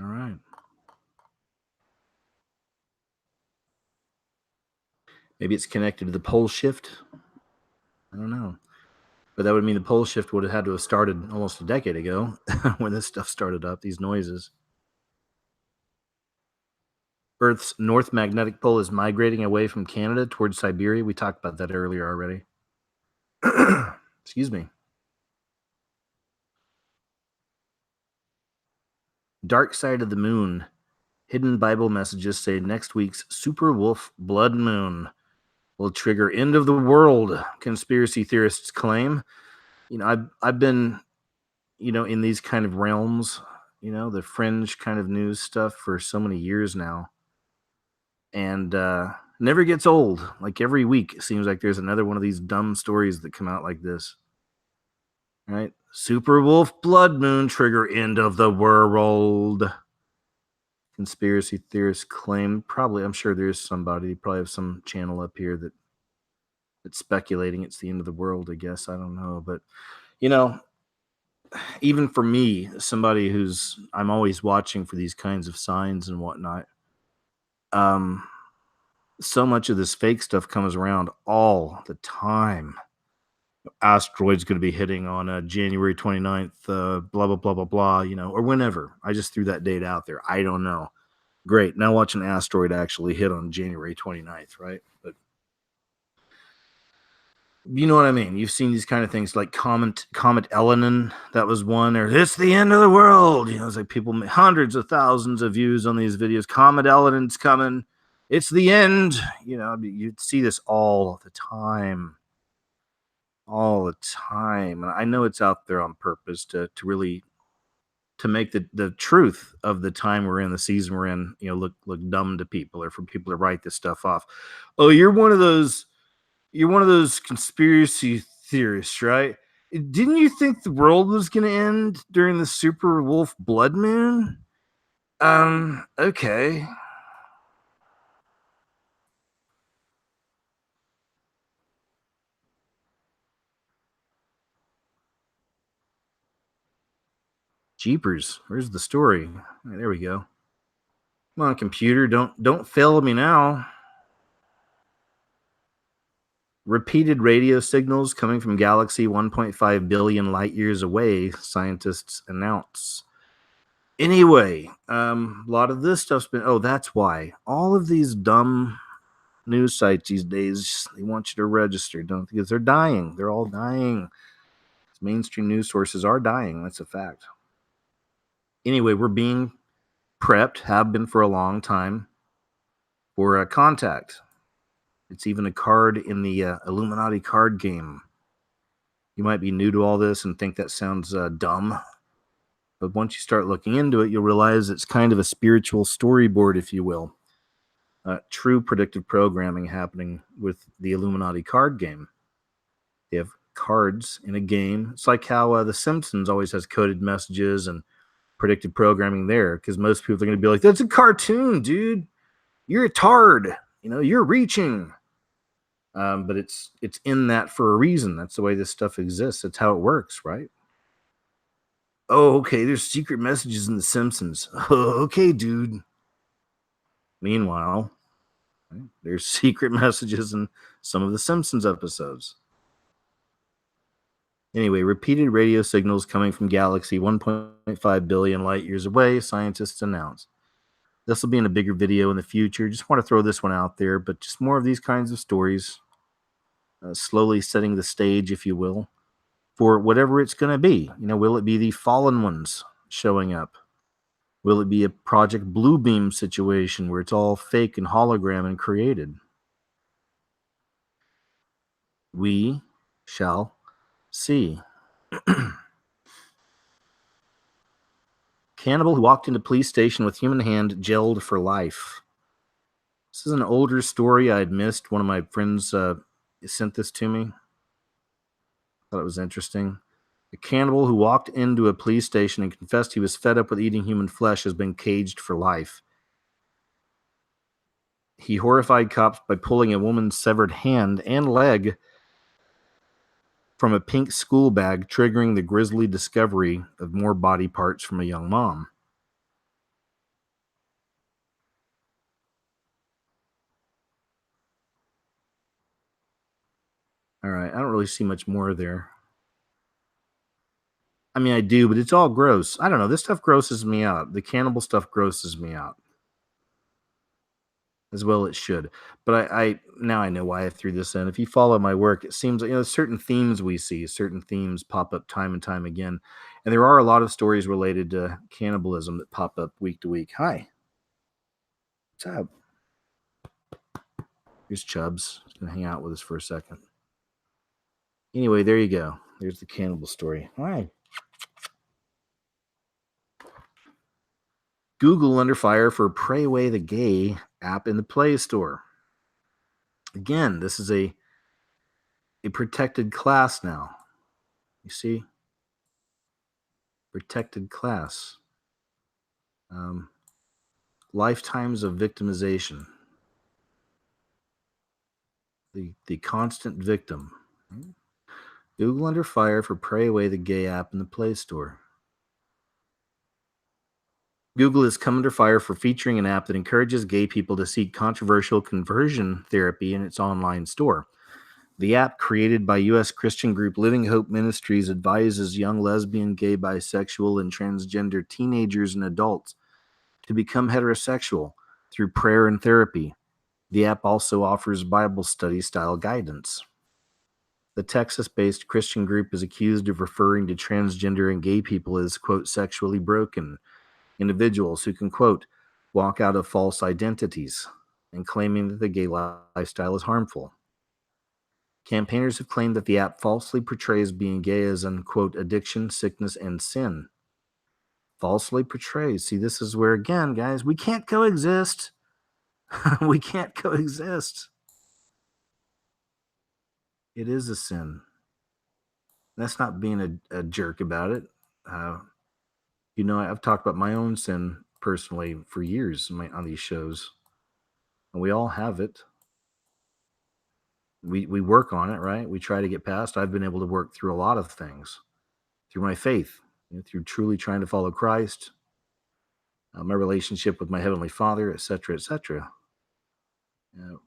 All right. Maybe it's connected to the pole shift. I don't know. But that would mean the pole shift would have had to have started almost a decade ago when this stuff started up, these noises. Earth's north magnetic pole is migrating away from Canada towards Siberia. We talked about that earlier already. Excuse me. Dark side of the moon. Hidden Bible messages say next week's super wolf blood moon will trigger end of the world, conspiracy theorists claim. You know, I've been, in these kind of realms, the fringe kind of news stuff for so many years now. And never gets old. Like every week, it seems like there's another one of these dumb stories that come out like this. Right? Super wolf blood moon trigger end of the world. Conspiracy theorists claim, probably, I'm sure there's somebody, probably have some channel up here that's speculating it's the end of the world, I guess. I don't know. But, even for me, somebody I'm always watching for these kinds of signs and whatnot, so much of this fake stuff comes around all the time. Asteroid's going to be hitting on January 29th, blah, blah, blah, blah, blah, or whenever. I just threw that date out there. I don't know. Great. Now watch an asteroid actually hit on January 29th, right? But you know what I mean? You've seen these kind of things like Comet Elenin. That was one. Or it's the end of the world. It's like people, hundreds of thousands of views on these videos. Comet Elenin's coming. It's the end. You see this all the time. All the time. And I know it's out there on purpose to really make the truth of the time we're in, the season we're in, look dumb to people, or for people to write this stuff off. Oh, you're one of those conspiracy theorists, right? Didn't you think the world was going to end during the super wolf blood moon? Okay. Jeepers, where's the story? There we go. Come on, computer, don't fail me now. Repeated radio signals coming from galaxy 1.5 billion light years away, scientists announce. Anyway, a lot of this stuff's been. Oh, that's why all of these dumb news sites these days, they want you to register, don't, because they're dying. They're all dying. Mainstream news sources are dying. That's a fact. Anyway, we're being prepped, have been for a long time, for a contact. It's even a card in the Illuminati card game. You might be new to all this and think that sounds dumb, but once you start looking into it, you'll realize it's kind of a spiritual storyboard, if you will. True predictive programming happening with the Illuminati card game. They have cards in a game. It's like how The Simpsons always has coded messages and predictive programming there, because most people are going to be like, that's a cartoon, dude. You're a tard. You're reaching. But it's in that for a reason. That's the way this stuff exists. That's how it works, right? Oh, okay, there's secret messages in The Simpsons. Oh, okay, dude. Meanwhile, there's secret messages in some of the Simpsons episodes. Anyway, repeated radio signals coming from galaxy 1.5 billion light years away, scientists announce. This will be in a bigger video in the future. Just want to throw this one out there, but just more of these kinds of stories, slowly setting the stage, if you will, for whatever it's going to be. Will it be the fallen ones showing up? Will it be a Project Bluebeam situation where it's all fake and hologram and created? We shall see. Cannibal who walked into police station with human hand jailed for life. This is an older story I had missed. One of my friends sent this to me. Thought it was interesting. A cannibal who walked into a police station and confessed he was fed up with eating human flesh has been caged for life. He horrified cops by pulling a woman's severed hand and leg from a pink school bag, triggering the grisly discovery of more body parts from a young mom. All right, I don't really see much more there. I mean, I do, but it's all gross. I don't know. This stuff grosses me out. The cannibal stuff grosses me out. As well it should. But I now I know why I threw this in. If you follow my work, it seems like certain themes we see, certain themes pop up time and time again. And there are a lot of stories related to cannibalism that pop up week to week. Hi. What's up? Here's Chubbs. He's gonna hang out with us for a second. Anyway, there you go. There's the cannibal story. Hi. Google under fire for Pray Away the Gay app in the Play Store. Again, this is a protected class now. You see? Protected class. Lifetimes of victimization. The constant victim. Google under fire for Pray Away the Gay app in the Play Store. Google has come under fire for featuring an app that encourages gay people to seek controversial conversion therapy in its online store. The app, created by U.S. Christian group Living Hope Ministries, advises young lesbian, gay, bisexual, and transgender teenagers and adults to become heterosexual through prayer and therapy. The app also offers Bible study style guidance. The Texas-based Christian group is accused of referring to transgender and gay people as, quote, sexually broken individuals who can, quote, walk out of false identities, and claiming that the gay lifestyle is harmful. Campaigners have claimed that the app falsely portrays being gay as, unquote, addiction, sickness, and sin. Falsely portrays. See, this is where, again, guys, we can't coexist. We can't coexist. It is a sin. That's not being a jerk about it. I've talked about my own sin personally for years on these shows. And we all have it. We work on it, right? We try to get past. I've been able to work through a lot of things through my faith, through truly trying to follow Christ, my relationship with my Heavenly Father, etc., etc.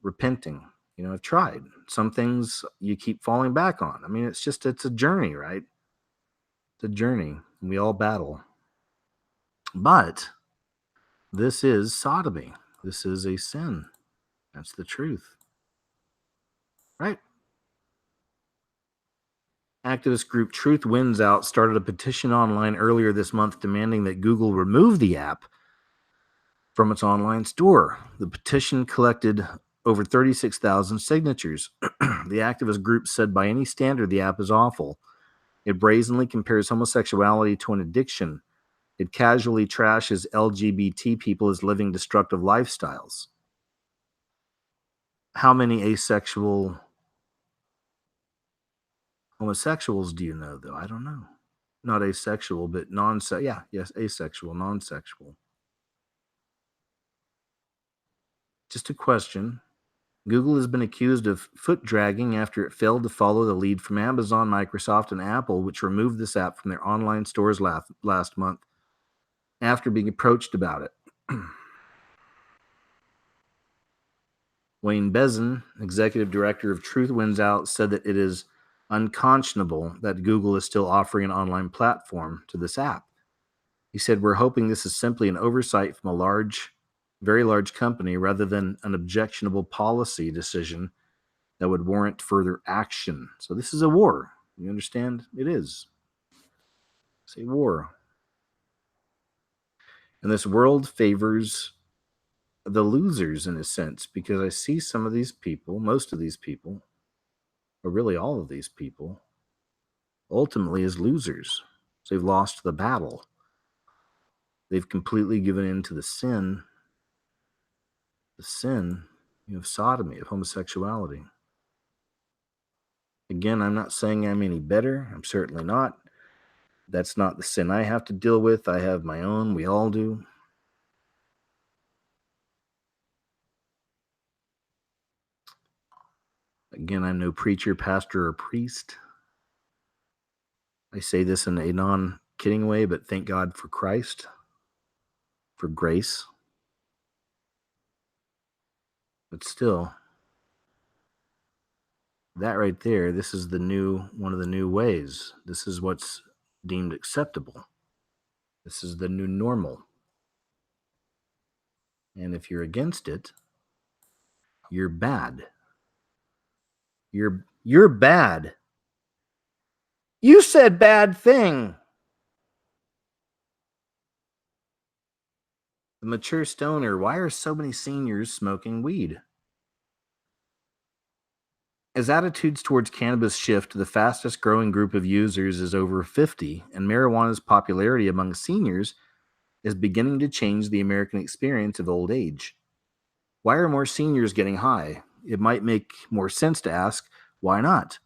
Repenting. I've tried. Some things you keep falling back on. I mean, it's a journey, right? It's a journey. And we all battle. But this is sodomy. This is a sin. That's the truth. Right? Activist group Truth Wins Out started a petition online earlier this month demanding that Google remove the app from its online store. The petition collected over 36,000 signatures. The activist group said by any standard the app is awful. It brazenly compares homosexuality to an addiction. It casually trashes LGBT people as living destructive lifestyles. How many asexual homosexuals do you know, though? I don't know. Not asexual, but asexual, non-sexual. Just a question. Google has been accused of foot dragging after it failed to follow the lead from Amazon, Microsoft, and Apple, which removed this app from their online stores last month after being approached about it. Wayne Bezin, executive director of Truth Wins Out, said that it is unconscionable that Google is still offering an online platform to this app. He said, "We're hoping this is simply an oversight from a very large company rather than an objectionable policy decision that would warrant further action." So this is a war. You understand? It is. It's a war. And this world favors the losers in a sense, because I see some of these people, most of these people, or really all of these people, ultimately as losers. So they've lost the battle. They've completely given in to the sin of sodomy, of homosexuality. Again, I'm not saying I'm any better. I'm certainly not. That's not the sin I have to deal with. I have my own. We all do. Again, I'm no preacher, pastor, or priest. I say this in a non-kidding way, but thank God for Christ, for grace. But still, that right there, this is one of the new ways. This is what's deemed acceptable. This is the new normal. And if you're against it, you're bad. You're bad. You said bad thing. The mature stoner. Why are so many seniors smoking weed? As attitudes towards cannabis shift, the fastest growing group of users is over 50, and marijuana's popularity among seniors is beginning to change the American experience of old age. Why are more seniors getting high? It might make more sense to ask, why not?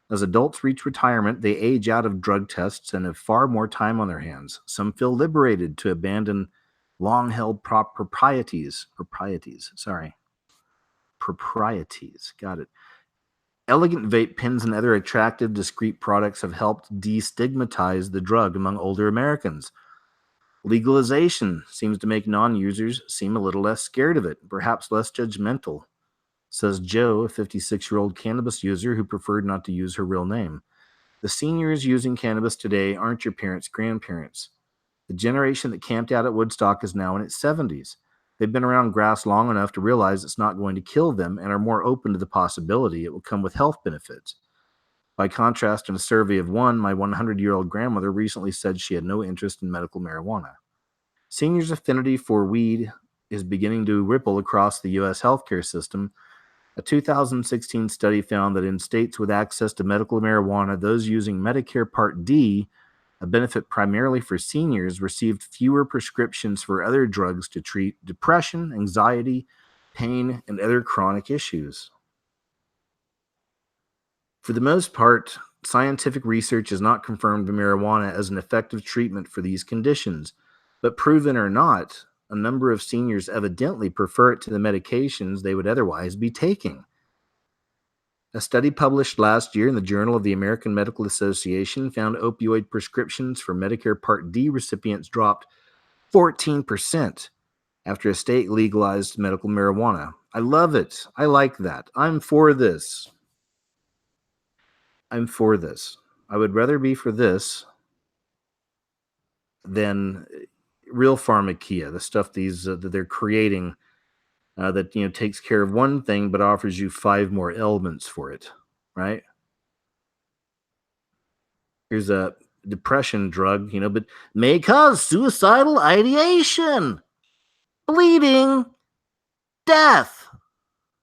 As adults reach retirement, they age out of drug tests and have far more time on their hands. Some feel liberated to abandon long-held proprieties. Got it. Elegant vape pens and other attractive, discreet products have helped destigmatize the drug among older Americans. Legalization seems to make non-users seem a little less scared of it, perhaps less judgmental, says Joe, a 56-year-old cannabis user who preferred not to use her real name. The seniors using cannabis today aren't your parents' grandparents. The generation that camped out at Woodstock is now in its 70s. They've been around grass long enough to realize it's not going to kill them and are more open to the possibility it will come with health benefits. By contrast, in a survey of one, my 100-year-old grandmother recently said she had no interest in medical marijuana. Seniors' affinity for weed is beginning to ripple across the U.S. healthcare system. A 2016 study found that in states with access to medical marijuana, those using Medicare Part D, a benefit primarily for seniors, received fewer prescriptions for other drugs to treat depression, anxiety, pain, and other chronic issues. For the most part, scientific research has not confirmed marijuana as an effective treatment for these conditions, but proven or not, a number of seniors evidently prefer it to the medications they would otherwise be taking. A study published last year in the Journal of the American Medical Association found opioid prescriptions for Medicare Part D recipients dropped 14% after a state legalized medical marijuana. I love it. I like that. I'm for this. I would rather be for this than real pharmakia, the stuff that they're creating that takes care of one thing but offers you 5 more ailments for it, right? Here's a depression drug, but may cause suicidal ideation, bleeding, death,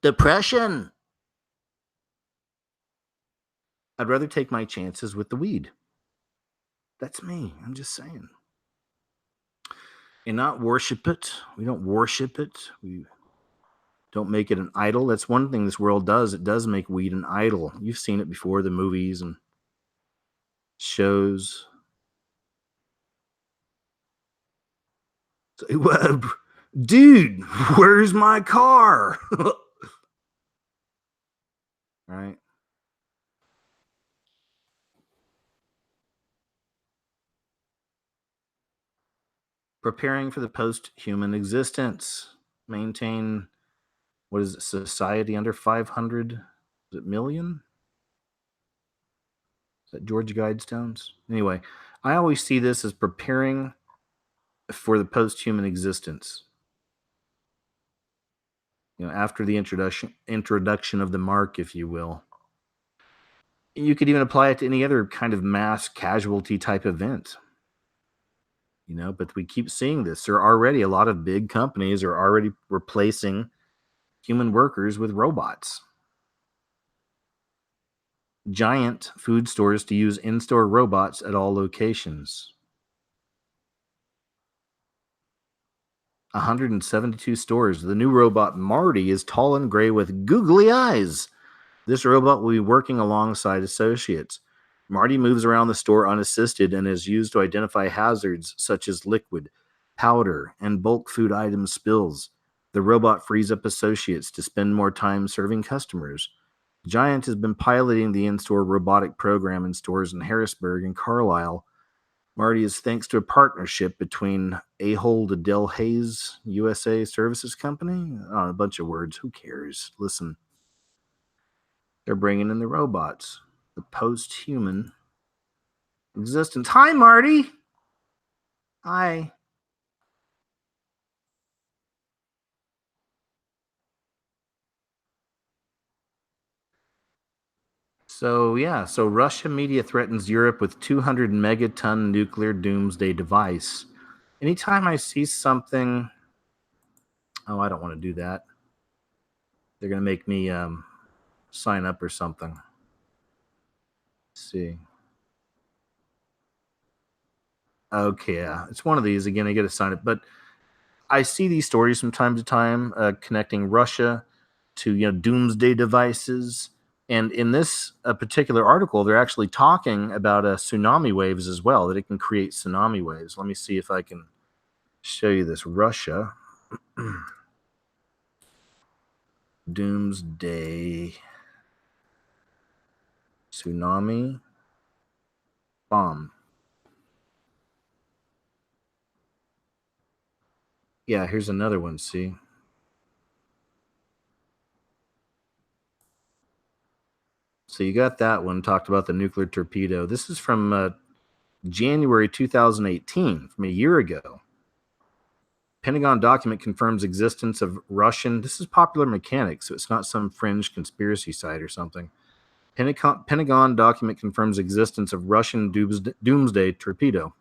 depression. I'd rather take my chances with the weed. That's me. I'm just saying. And not worship it. We don't worship it. We don't make it an idol. That's one thing this world does. It does make weed an idol. You've seen it before, the movies and shows. Dude, where's my car? Right? Preparing for the post-human existence. Maintain, what is it, society under 500? Is it million? Is that George Guidestones? Anyway, I always see this as preparing for the post-human existence. After the introduction of the mark, if you will. You could even apply it to any other kind of mass casualty type event. But we keep seeing this. There are already a lot of big companies are already replacing human workers with robots. Giant food stores to use in-store robots at all locations. 172 stores. The new robot Marty is tall and gray with googly eyes. This robot will be working alongside associates. Marty moves around the store unassisted and is used to identify hazards such as liquid, powder, and bulk food item spills. The robot frees up associates to spend more time serving customers. Giant has been piloting the in-store robotic program in stores in Harrisburg and Carlisle. Marty is thanks to a partnership between Ahold Delhaize USA Services Company. A bunch of words. Who cares? Listen. They're bringing in the robots. The post-human existence. Hi, Marty. Hi. So Russia media threatens Europe with 200 megaton nuclear doomsday device. Anytime I see something, I don't want to do that. They're going to make me sign up or something. Let's see. Okay, yeah. It's one of these. Again, I get to sign up. But I see these stories from time to time connecting Russia to doomsday devices. And in this particular article, they're actually talking about tsunami waves as well, that it can create tsunami waves. Let me see if I can show you this. Russia. Doomsday tsunami bomb. Yeah, here's another one, see? So you got that one, talked about the nuclear torpedo. This is from January 2018, from a year ago. Pentagon document confirms existence of Russian, this is Popular Mechanics, so it's not some fringe conspiracy site or something. Pentagon document confirms existence of Russian doomsday torpedo.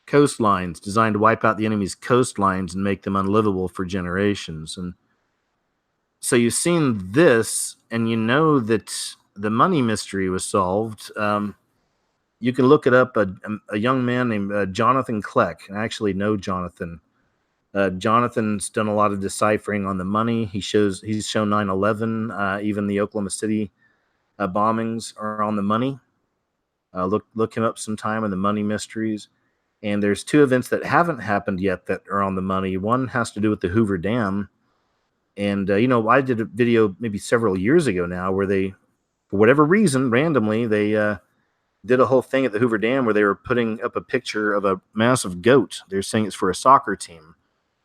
Coastlines designed to wipe out the enemy's coastlines and make them unlivable for generations. And so you've seen this, and you know that the money mystery was solved. You can look it up. A young man named Jonathan Kleck. I actually know Jonathan. Jonathan's done a lot of deciphering on the money. He's shown 9/11. Even the Oklahoma City bombings are on the money. Look him up sometime in the money mysteries. And there's two events that haven't happened yet that are on the money. One has to do with the Hoover Dam. And, I did a video maybe several years ago now where they, for whatever reason, randomly, they did a whole thing at the Hoover Dam where they were putting up a picture of a massive goat. They're saying it's for a soccer team.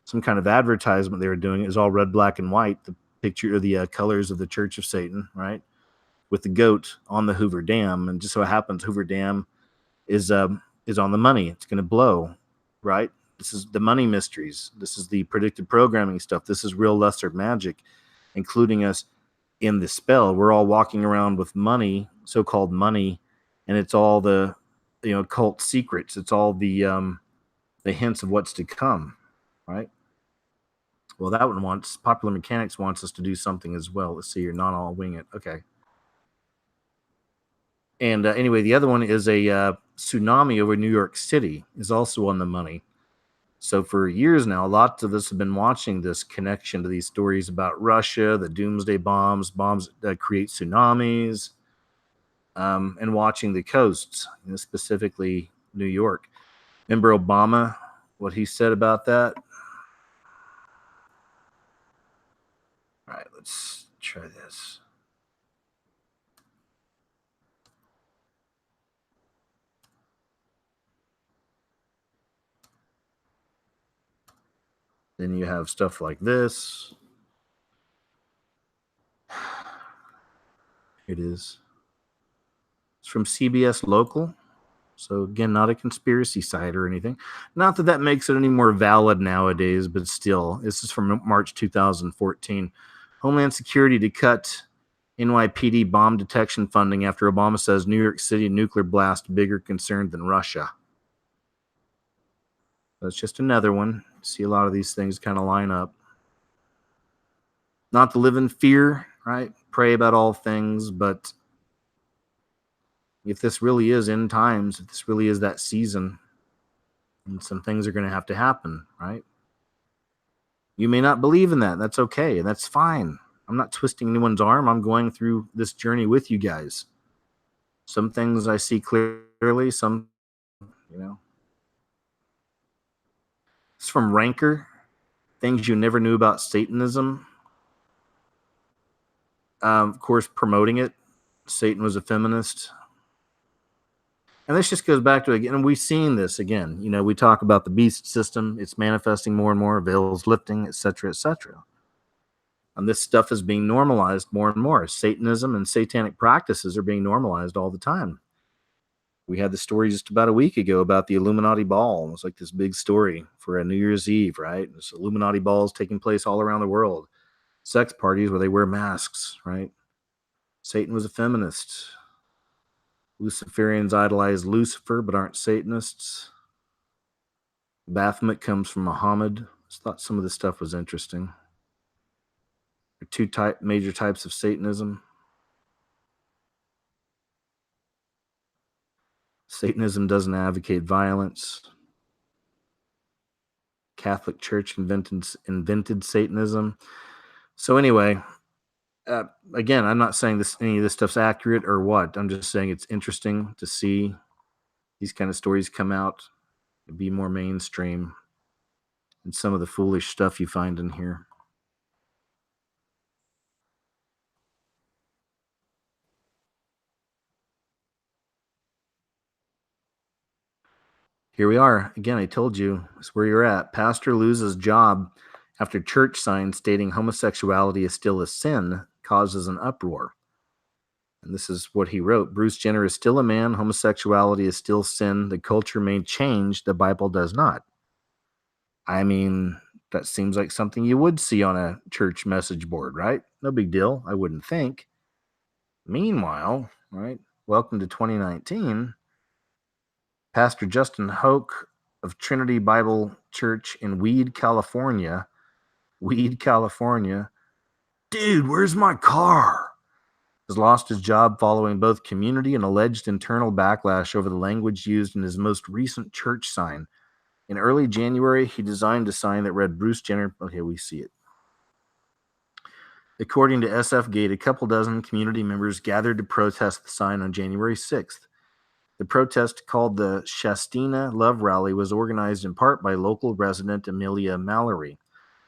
Some kind of advertisement they were doing. It was all red, black, and white. The picture of the colors of the Church of Satan, right? With the goat on the Hoover Dam. And just so it happens, Hoover Dam is on the money. It's going to blow, right? This is the money mysteries. This is the predictive programming stuff. This is real lesser magic, including us in the spell. We're all walking around with money, so-called money, and it's all the occult secrets. It's all the hints of what's to come, right? Well, that one wants Popular Mechanics wants us to do something as well. Let's see here, not all wing it. Okay. And anyway, the other one is a tsunami over New York City is also on the money. So for years now, lots of us have been watching this connection to these stories about Russia, the doomsday bombs that create tsunamis, and watching the coasts, specifically New York. Remember Obama, what he said about that? All right, let's try this. Then you have stuff like this. Here it is. It's from CBS Local. So again, not a conspiracy site or anything. Not that that makes it any more valid nowadays, but still, this is from March 2014. Homeland Security to cut NYPD bomb detection funding after Obama says New York City nuclear blast bigger concern than Russia. That's just another one. See a lot of these things kind of line up. Not to live in fear, right? Pray about all things, but if this really is end times, if this really is that season, and some things are going to have to happen, right? You may not believe in that. That's okay. And that's fine. I'm not twisting anyone's arm. I'm going through this journey with you guys. Some things I see clearly, some, It's from Ranker. Things you never knew about Satanism. Of course, promoting it. Satan was a feminist. And this just goes back to, again, and we've seen this again. We talk about the beast system. It's manifesting more and more, veils lifting, etc., etc. And this stuff is being normalized more and more. Satanism and satanic practices are being normalized all the time. We had the story just about a week ago about the Illuminati ball. It was like this big story for a New Year's Eve, right? There's Illuminati balls taking place all around the world. Sex parties where they wear masks, right? Satan was a feminist. Luciferians idolize Lucifer but aren't Satanists. Baphomet comes from Muhammad. I thought some of this stuff was interesting. There are two major types of Satanism. Satanism doesn't advocate violence. Catholic Church invented Satanism. So anyway, again, I'm not saying any of this stuff's accurate or what. I'm just saying it's interesting to see these kind of stories come out and be more mainstream than some of the foolish stuff you find in here. Here we are. Again, I told you, it's where you're at. Pastor loses job after church sign stating homosexuality is still a sin causes an uproar. And this is what he wrote. Bruce Jenner is still a man. Homosexuality is still sin. The culture may change. The Bible does not. I mean, that seems like something you would see on a church message board, right? No big deal, I wouldn't think. Meanwhile, right, welcome to 2019. Pastor Justin Hoke of Trinity Bible Church in Weed, California. Dude, where's my car? Has lost his job following both community and alleged internal backlash over the language used in his most recent church sign. In early January, he designed a sign that read Bruce Jenner. Okay, we see it. According to SF Gate, a couple dozen community members gathered to protest the sign on January 6th. The protest, called the Shastina Love Rally, was organized in part by local resident Amelia Mallory.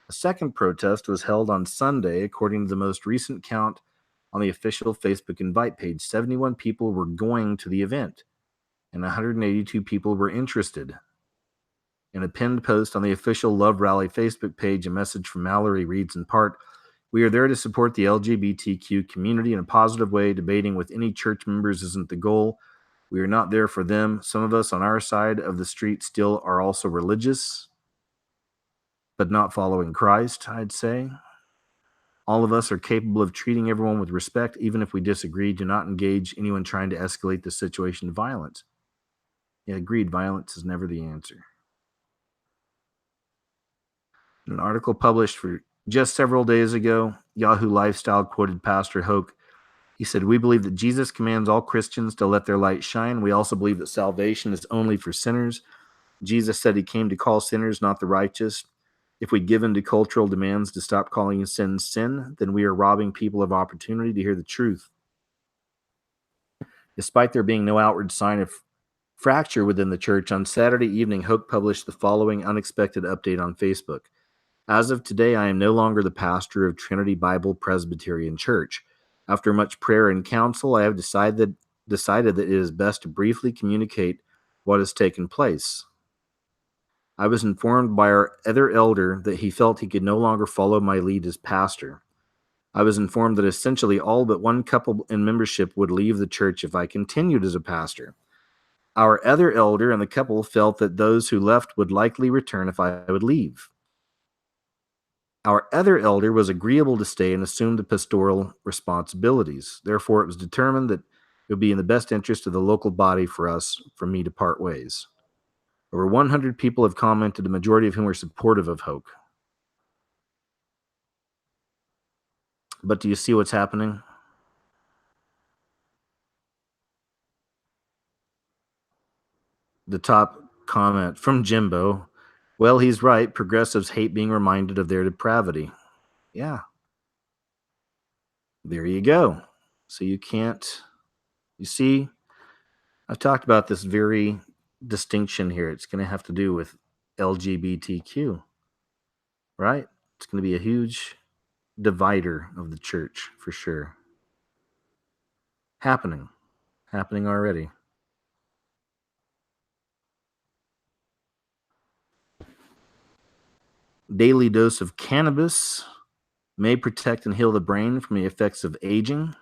A second protest was held on Sunday, according to the most recent count on the official Facebook invite page. 71 people were going to the event, and 182 people were interested. In a pinned post on the official Love Rally Facebook page, a message from Mallory reads in part, "We are there to support the LGBTQ community in a positive way. Debating with any church members isn't the goal. We are not there for them. Some of us on our side of the street still are also religious, but not following Christ, I'd say. All of us are capable of treating everyone with respect, even if we disagree. Do not engage anyone trying to escalate the situation to violence." Yeah, agreed. Violence is never the answer. In an article published for just several days ago, Yahoo Lifestyle quoted Pastor Hoke. He said, "We believe that Jesus commands all Christians to let their light shine. We also believe that salvation is only for sinners. Jesus said he came to call sinners, not the righteous. If we give in to cultural demands to stop calling sin sin, then we are robbing people of opportunity to hear the truth." Despite there being no outward sign of fracture within the church, on Saturday evening, Hoke published the following unexpected update on Facebook. "As of today, I am no longer the pastor of Trinity Bible Presbyterian Church. After much prayer and counsel, I have decided that it is best to briefly communicate what has taken place. I was informed by our other elder that he felt he could no longer follow my lead as pastor. I was informed that essentially all but one couple in membership would leave the church if I continued as a pastor. Our other elder and the couple felt that those who left would likely return if I would leave. Our other elder was agreeable to stay and assume the pastoral responsibilities. Therefore, it was determined that it would be in the best interest of the local body for me to part ways." Over 100 people have commented, the majority of whom are supportive of Hoke. But do you see what's happening? The top comment from Jimbo, "Well, he's right. Progressives hate being reminded of their depravity." Yeah. There you go. So you see, I've talked about this very distinction here. It's going to have to do with LGBTQ, right? It's going to be a huge divider of the church for sure. Happening already. Daily dose of cannabis may protect and heal the brain from the effects of aging.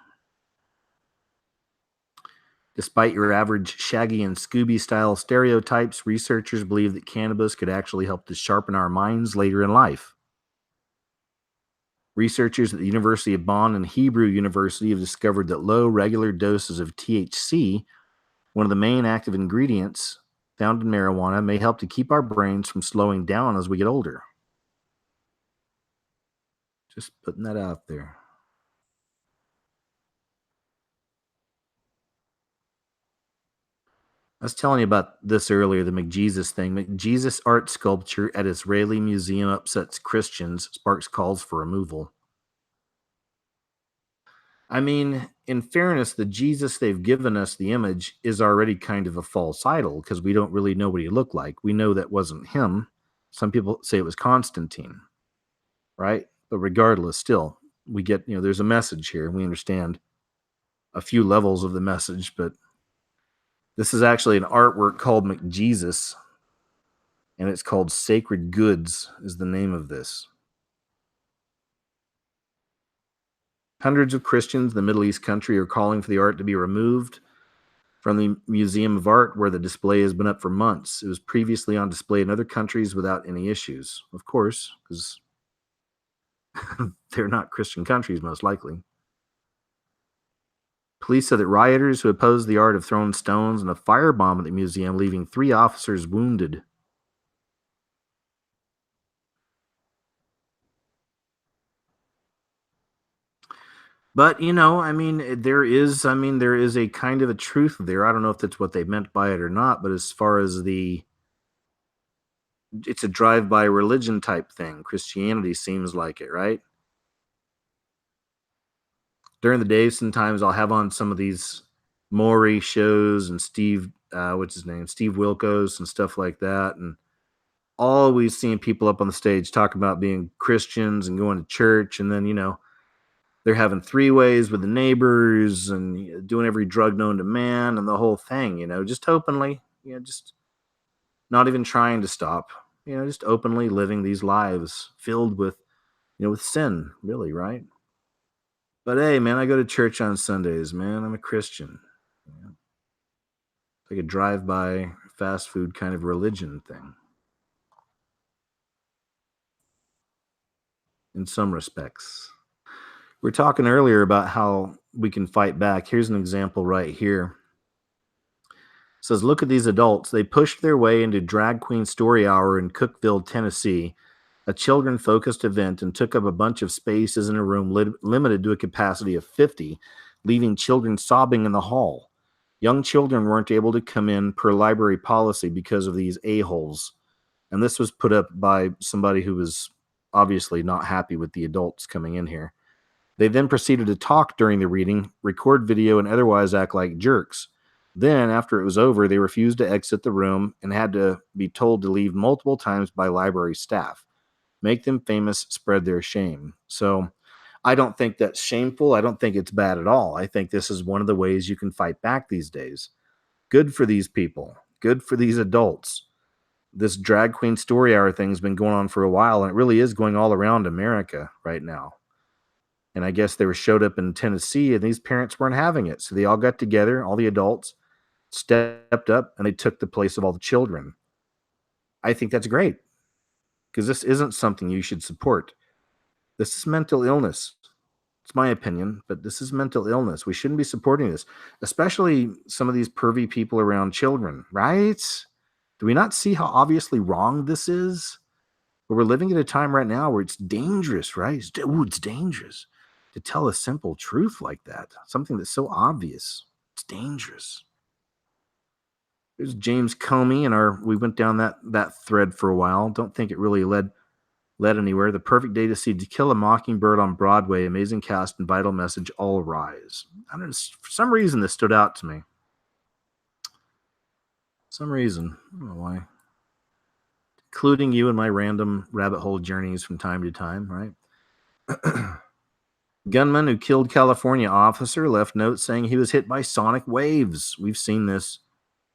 Despite your average Shaggy and Scooby style stereotypes, researchers believe that cannabis could actually help to sharpen our minds later in life. Researchers at the University of Bonn and Hebrew University have discovered that low, regular doses of THC, one of the main active ingredients found in marijuana, may help to keep our brains from slowing down as we get older. Just putting that out there. I was telling you about this earlier, the McJesus thing. McJesus art sculpture at Israeli museum upsets Christians, sparks calls for removal. I mean, in fairness, the Jesus they've given us, the image, is already kind of a false idol because we don't really know what he looked like. We know that wasn't him. Some people say it was Constantine, right? But regardless, still, we get, there's a message here. We understand a few levels of the message, but this is actually an artwork called McJesus, and it's called Sacred Goods is the name of this. Hundreds of Christians in the Middle East country are calling for the art to be removed from the Museum of Art, where the display has been up for months. It was previously on display in other countries without any issues, of course, because they're not Christian countries, most likely. Police said that rioters who opposed the art have thrown stones and a firebomb at the museum, leaving 3 officers wounded. But, there is a kind of a truth there. I don't know if that's what they meant by it or not, but as far as it's a drive-by religion type thing. Christianity seems like it, right? During the day, sometimes I'll have on some of these Maury shows and Steve what's his name, Steve Wilkos and stuff like that, and always seeing people up on the stage talking about being Christians and going to church, and then they're having three-ways with the neighbors and doing every drug known to man and the whole thing, just openly, just not even trying to stop, just openly living these lives filled with, with sin, really, right? But hey, man, I go to church on Sundays, man. I'm a Christian. Like a drive-by fast food kind of religion thing. In some respects. We were talking earlier about how we can fight back. Here's an example right here. It says, look at these adults. They pushed their way into Drag Queen Story Hour in Cookeville, Tennessee, a children-focused event, and took up a bunch of spaces in a room limited to a capacity of 50, leaving children sobbing in the hall. Young children weren't able to come in per library policy because of these a-holes. And this was put up by somebody who was obviously not happy with the adults coming in here. They then proceeded to talk during the reading, record video, and otherwise act like jerks. Then, after it was over, they refused to exit the room and had to be told to leave multiple times by library staff. Make them famous, spread their shame. So I don't think that's shameful. I don't think it's bad at all. I think this is one of the ways you can fight back these days. Good for these people. Good for these adults. This Drag Queen Story Hour thing's been going on for a while, and it really is going all around America right now. And I guess they showed up in Tennessee, and these parents weren't having it. So they all got together, all the adults stepped up, and they took the place of all the children. I think that's great, because this isn't something you should support. This is mental illness. It's my opinion, but this is mental illness. We shouldn't be supporting this, especially some of these pervy people around children, right? Do we not see how obviously wrong this is? But we're living at a time right now where it's dangerous, right? It's dangerous to tell a simple truth like that. Something that's so obvious. It's dangerous. There's James Comey, and we went down that thread for a while. Don't think it really led anywhere. The perfect day to see To Kill a Mockingbird on Broadway. Amazing cast and vital message. All rise. I don't know, for some reason this stood out to me. Some reason. I don't know why. Including you in my random rabbit hole journeys from time to time, right? Gunman who killed California officer left note saying he was hit by sonic waves. We've seen this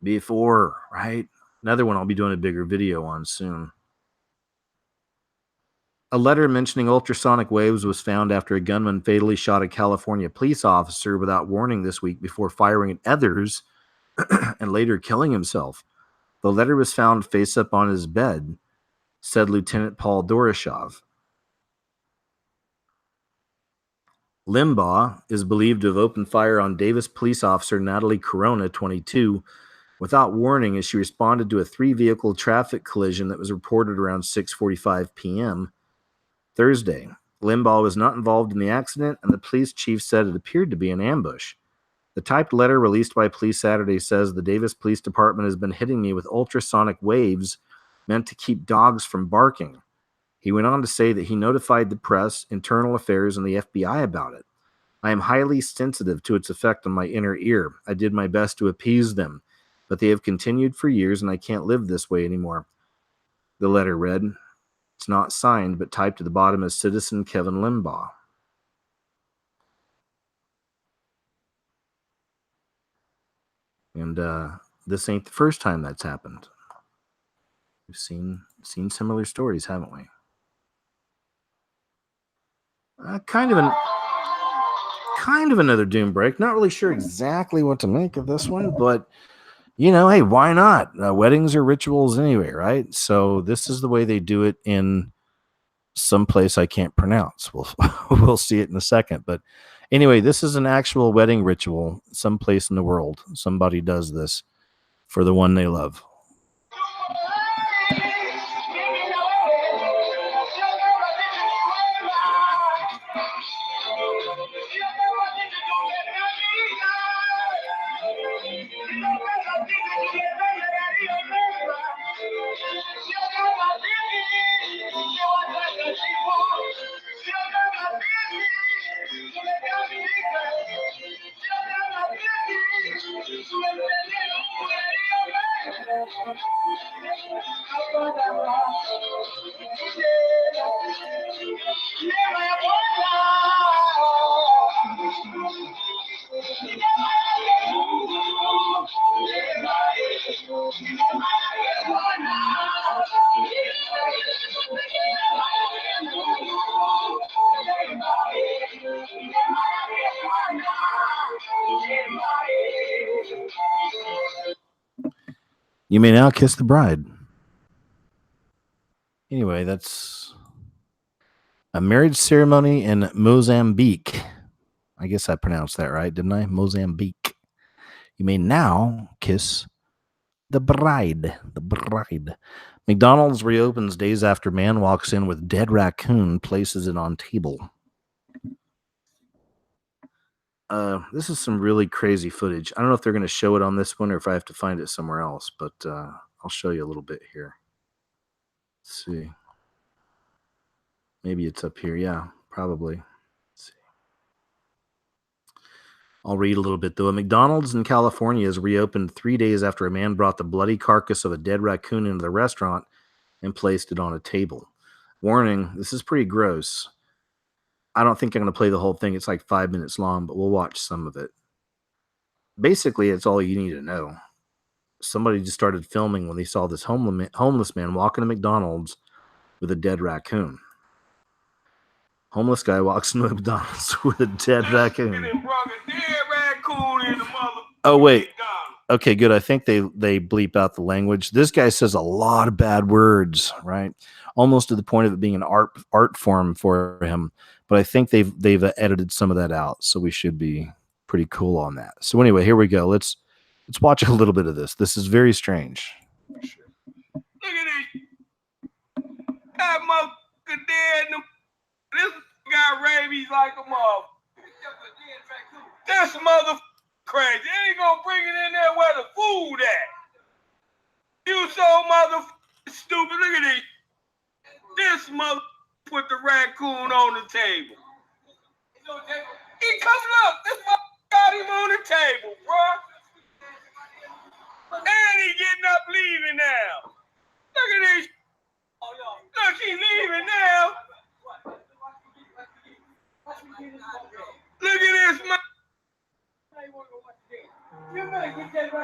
before, right? Another one I'll be doing a bigger video on soon. A letter mentioning ultrasonic waves was found after a gunman fatally shot a California police officer without warning this week before firing at others and later killing himself. The letter was found face up on his bed, said Lieutenant Paul Doroshoff. Limbaugh is believed to have opened fire on Davis police officer Natalie Corona, 22, without warning as she responded to a 3-vehicle traffic collision that was reported around 6:45 p.m. Thursday. Limbaugh was not involved in the accident, and the police chief said it appeared to be an ambush. The typed letter released by police Saturday says the Davis Police Department has been hitting me with ultrasonic waves meant to keep dogs from barking. He went on to say that he notified the press, internal affairs, and the FBI about it. I am highly sensitive to its effect on my inner ear. I did my best to appease them, but they have continued for years and I can't live this way anymore. The letter read. It's not signed, but typed at the bottom is Citizen Kevin Limbaugh. And this ain't the first time that's happened. We've seen similar stories, haven't we? Kind of another doom break. Not really sure exactly what to make of this one, but hey, why not? Weddings are rituals anyway, right? So this is the way they do it in some place I can't pronounce. We'll see it in a second. But anyway, this is an actual wedding ritual someplace in the world. Somebody does this for the one they love. You may now kiss the bride. Anyway, that's a marriage ceremony in Mozambique. I guess I pronounced that right, didn't I? Mozambique. You may now kiss the bride. The bride. McDonald's reopens days after man walks in with dead raccoon, places it on table. This is some really crazy footage. I don't know if they're going to show it on this one or if I have to find it somewhere else, but I'll show you a little bit here. Let's see. Maybe it's up here. Yeah, probably. Let's see. I'll read a little bit, though. A McDonald's in California has reopened 3 days after a man brought the bloody carcass of a dead raccoon into the restaurant and placed it on a table. Warning, this is pretty gross. I don't think I'm going to play the whole thing. It's like 5 minutes long, but we'll watch some of it. Basically, it's all you need to know. Somebody just started filming when they saw this homeless man walking to McDonald's with a dead raccoon. Homeless guy walks into McDonald's with a dead raccoon. Oh, wait. Okay, good. I think they bleep out the language. This guy says a lot of bad words, right? Almost to the point of it being an art form for him. But I think they've edited some of that out, so we should be pretty cool on that. So anyway, here we go. Let's watch a little bit of this. This is very strange. Look at this. That motherfucker dead. This got rabies like a motherfucker. This motherfucker crazy. They ain't gonna bring it in there where the food at. You so motherfucking stupid. Look at this. This motherfucker put the raccoon on the table. He coming up. This motherfucker got him on the table, bro. And he getting up leaving now. Look at this. Look, he leaving now. Look at this, man.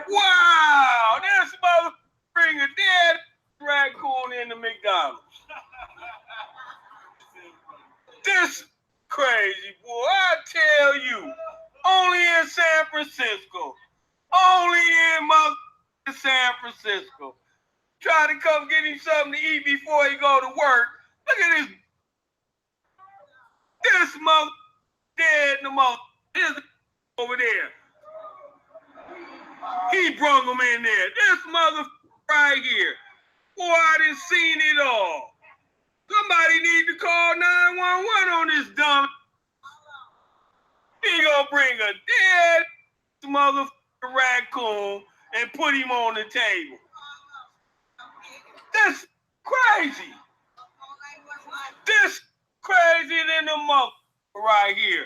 Wow, this mother bring a dead raccoon into McDonald's. This crazy boy, I tell you, only in San Francisco. Only in San Francisco. Try to come get him something to eat before he go to work. Look at this. This mother dead in the mother. Here's over there. He brung him in there. This mother right here. Boy, I done seen it all. Somebody need to call 911 on this dumb. He gonna bring a dead motherfucking raccoon and put him on the table. That's crazy. This crazy than the motherfucker right here.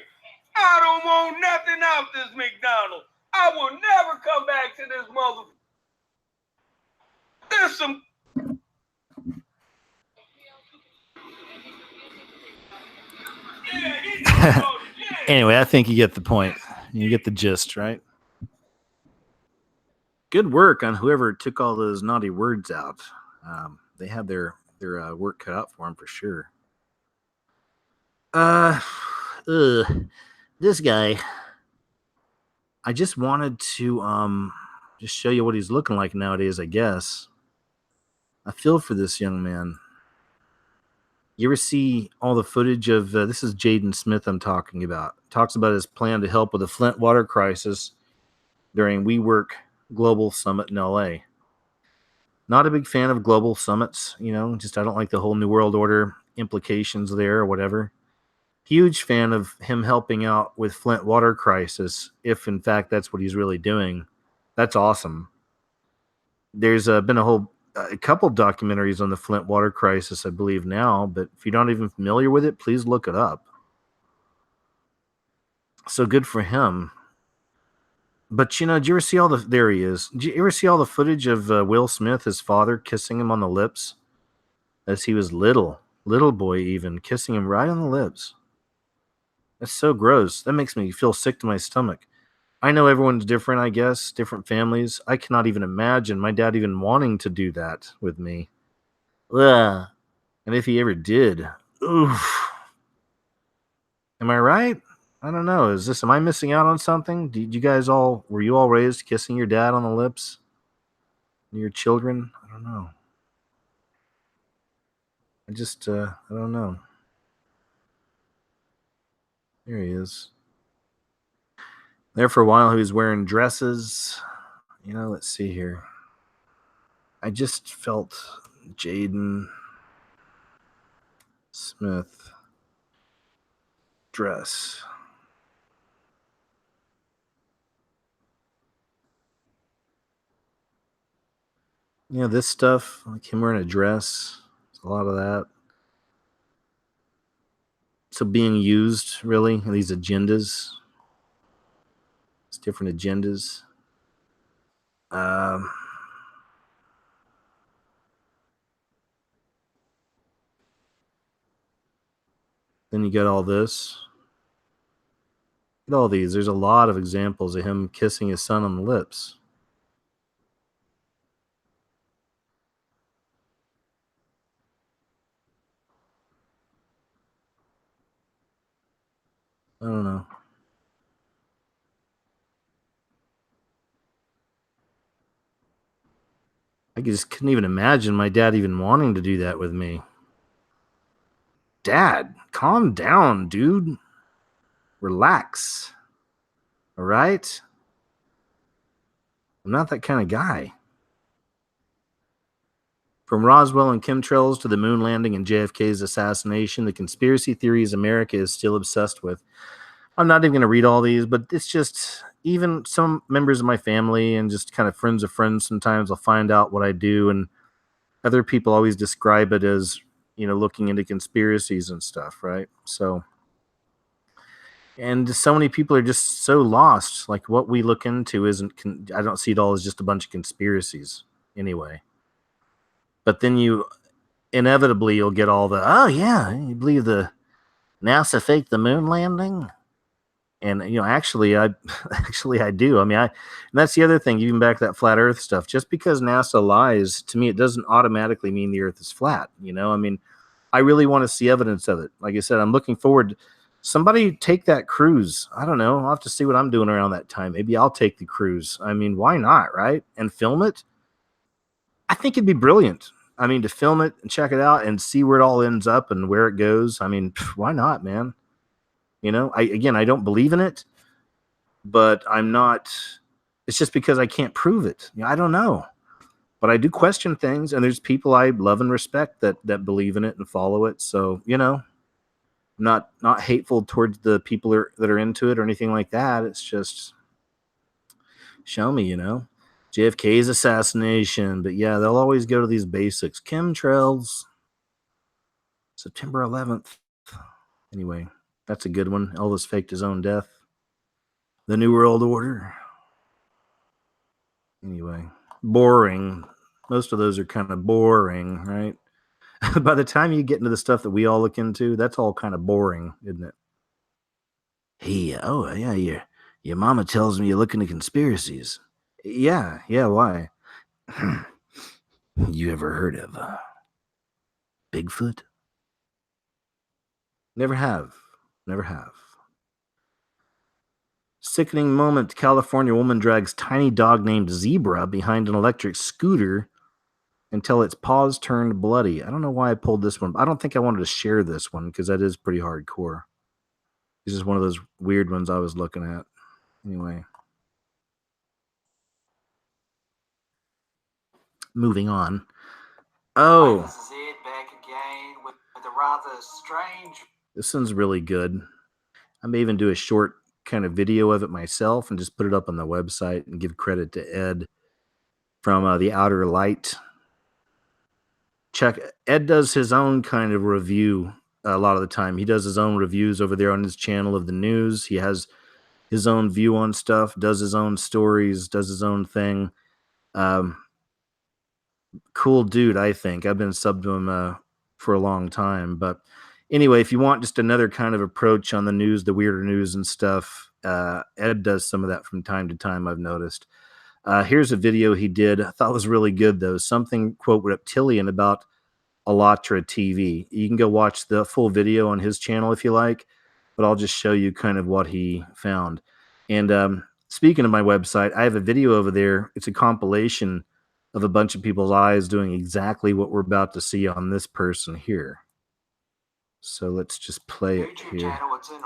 I don't want nothing out this McDonald's. I will never come back to this motherfucker. There's some. Anyway, I think you get the point. You get the gist, right? Good work on whoever took all those naughty words out. They had their work cut out for them for sure. This guy. I just wanted to just show you what he's looking like nowadays, I guess. I feel for this young man. You ever see all the footage of this is Jaden Smith I'm talking about. Talks about his plan to help with the Flint water crisis during WeWork Global Summit in LA. Not a big fan of global summits, just I don't like the whole New World Order implications there or whatever. Huge fan of him helping out with Flint water crisis, if in fact that's what he's really doing. That's awesome. There's been a couple documentaries on the Flint water crisis, I believe now, but if you're not even familiar with it, please look it up. So good for him. But did you ever see there he is. Did you ever see all the footage of Will Smith, his father, kissing him on the lips as he was little boy, even kissing him right on the lips? That's so gross. That makes me feel sick to my stomach. I know everyone's different, I guess, different families. I cannot even imagine my dad even wanting to do that with me. Ugh. And if he ever did, oof. Am I right? I don't know. Am I missing out on something? Were you all raised kissing your dad on the lips? your children? I don't know. I don't know. There he is. There for a while, he was wearing dresses. Let's see here. I just felt Jaden Smith dress. This stuff, like him wearing a dress, a lot of that. So being used, really, these agendas. It's different agendas. Then you get all this. Look at all these. There's a lot of examples of him kissing his son on the lips. I don't know. I just couldn't even imagine my dad even wanting to do that with me. Dad, calm down, dude. Relax. All right? I'm not that kind of guy. From Roswell and chemtrails to the moon landing and JFK's assassination, the conspiracy theories America is still obsessed with. I'm not even going to read all these, but it's just, even some members of my family and just kind of friends of friends, sometimes I'll find out what I do, and other people always describe it as, looking into conspiracies and stuff, right? So, and so many people are just so lost. Like, what we look into I don't see it all as just a bunch of conspiracies anyway. But then inevitably you'll get all the, oh yeah, you believe the NASA faked the moon landing? And actually I do. I mean, and that's the other thing, even back to that flat earth stuff. Just because NASA lies, to me, it doesn't automatically mean the earth is flat. I mean, I really want to see evidence of it. Like I said, I'm looking forward. Somebody take that cruise. I don't know. I'll have to see what I'm doing around that time. Maybe I'll take the cruise. I mean, why not, right? And film it. I think it'd be brilliant. I mean, to film it and check it out and see where it all ends up and where it goes. I mean, why not, man? I don't believe in it, but I'm not. It's just because I can't prove it. I don't know, but I do question things, and there's people I love and respect that believe in it and follow it. So not hateful towards the people that are into it or anything like that. It's just show me, JFK's assassination. But yeah, they'll always go to these basics. Chemtrails. September 11th. Anyway, that's a good one. Elvis faked his own death. The New World Order. Anyway, boring. Most of those are kind of boring, right? By the time you get into the stuff that we all look into, that's all kind of boring, isn't it? Hey, oh yeah, your mama tells me you look into conspiracies. Yeah, why? You ever heard of Bigfoot? Never have. Sickening moment. California woman drags tiny dog named Zebra behind an electric scooter until its paws turned bloody. I don't know why I pulled this one. I don't think I wanted to share this one because that is pretty hardcore. This is one of those weird ones I was looking at. Anyway. Moving on. Oh. This is it, back again with a rather strange. This one's really good. I may even do a short kind of video of it myself and just put it up on the website and give credit to Ed from The Outer Light. Ed does his own kind of review a lot of the time. He does his own reviews over there on his channel of the news. He has his own view on stuff, does his own stories, does his own thing. Cool dude, I think. I've been subbed to him for a long time. But anyway, if you want just another kind of approach on the news, the weirder news and stuff, Ed does some of that from time to time, I've noticed. Here's a video he did. I thought was really good, though. Something, quote, reptilian about Alatra TV. You can go watch the full video on his channel if you like, but I'll just show you kind of what he found. And speaking of my website, I have a video over there. It's a compilation of a bunch of people's eyes doing exactly what we're about to see on this person here. So let's just play it here. Let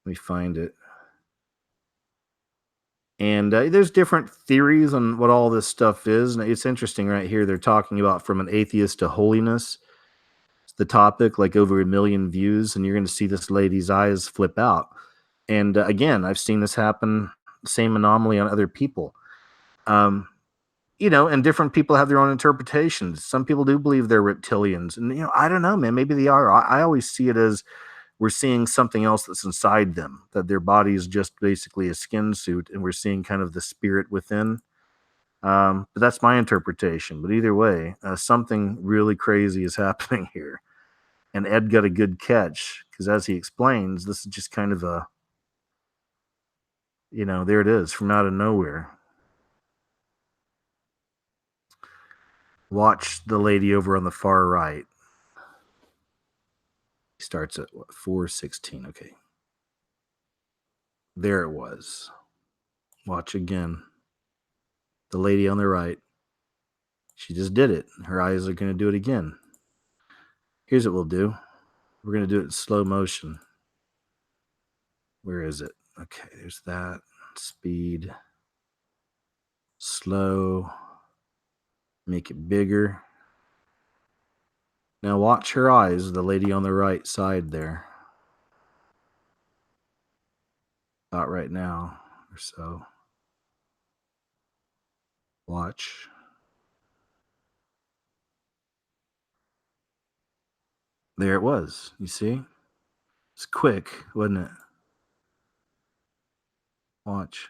me find it. And there's different theories on what all this stuff is. And it's interesting right here. They're talking about from an atheist to holiness. It's the topic, like over 1 million views. And you're going to see this lady's eyes flip out. And again, I've seen this happen, same anomaly on other people. And different people have their own interpretations. Some people do believe they're reptilians. And, I don't know, man. Maybe they are. I always see it as we're seeing something else that's inside them, that their body is just basically a skin suit, and we're seeing kind of the spirit within. But that's my interpretation. But either way, something really crazy is happening here. And Ed got a good catch, because as he explains, this is just kind of a, there it is from out of nowhere. Watch the lady over on the far right. He starts at 4:16. Okay. There it was. Watch again. The lady on the right. She just did it. Her eyes are going to do it again. Here's what we'll do. We're going to do it in slow motion. Where is it? Okay, there's that. Speed. Slow. Make it bigger. Now watch her eyes, the lady on the right side there. About right now or so. Watch. There it was. You see? It's quick, wasn't it? Watch.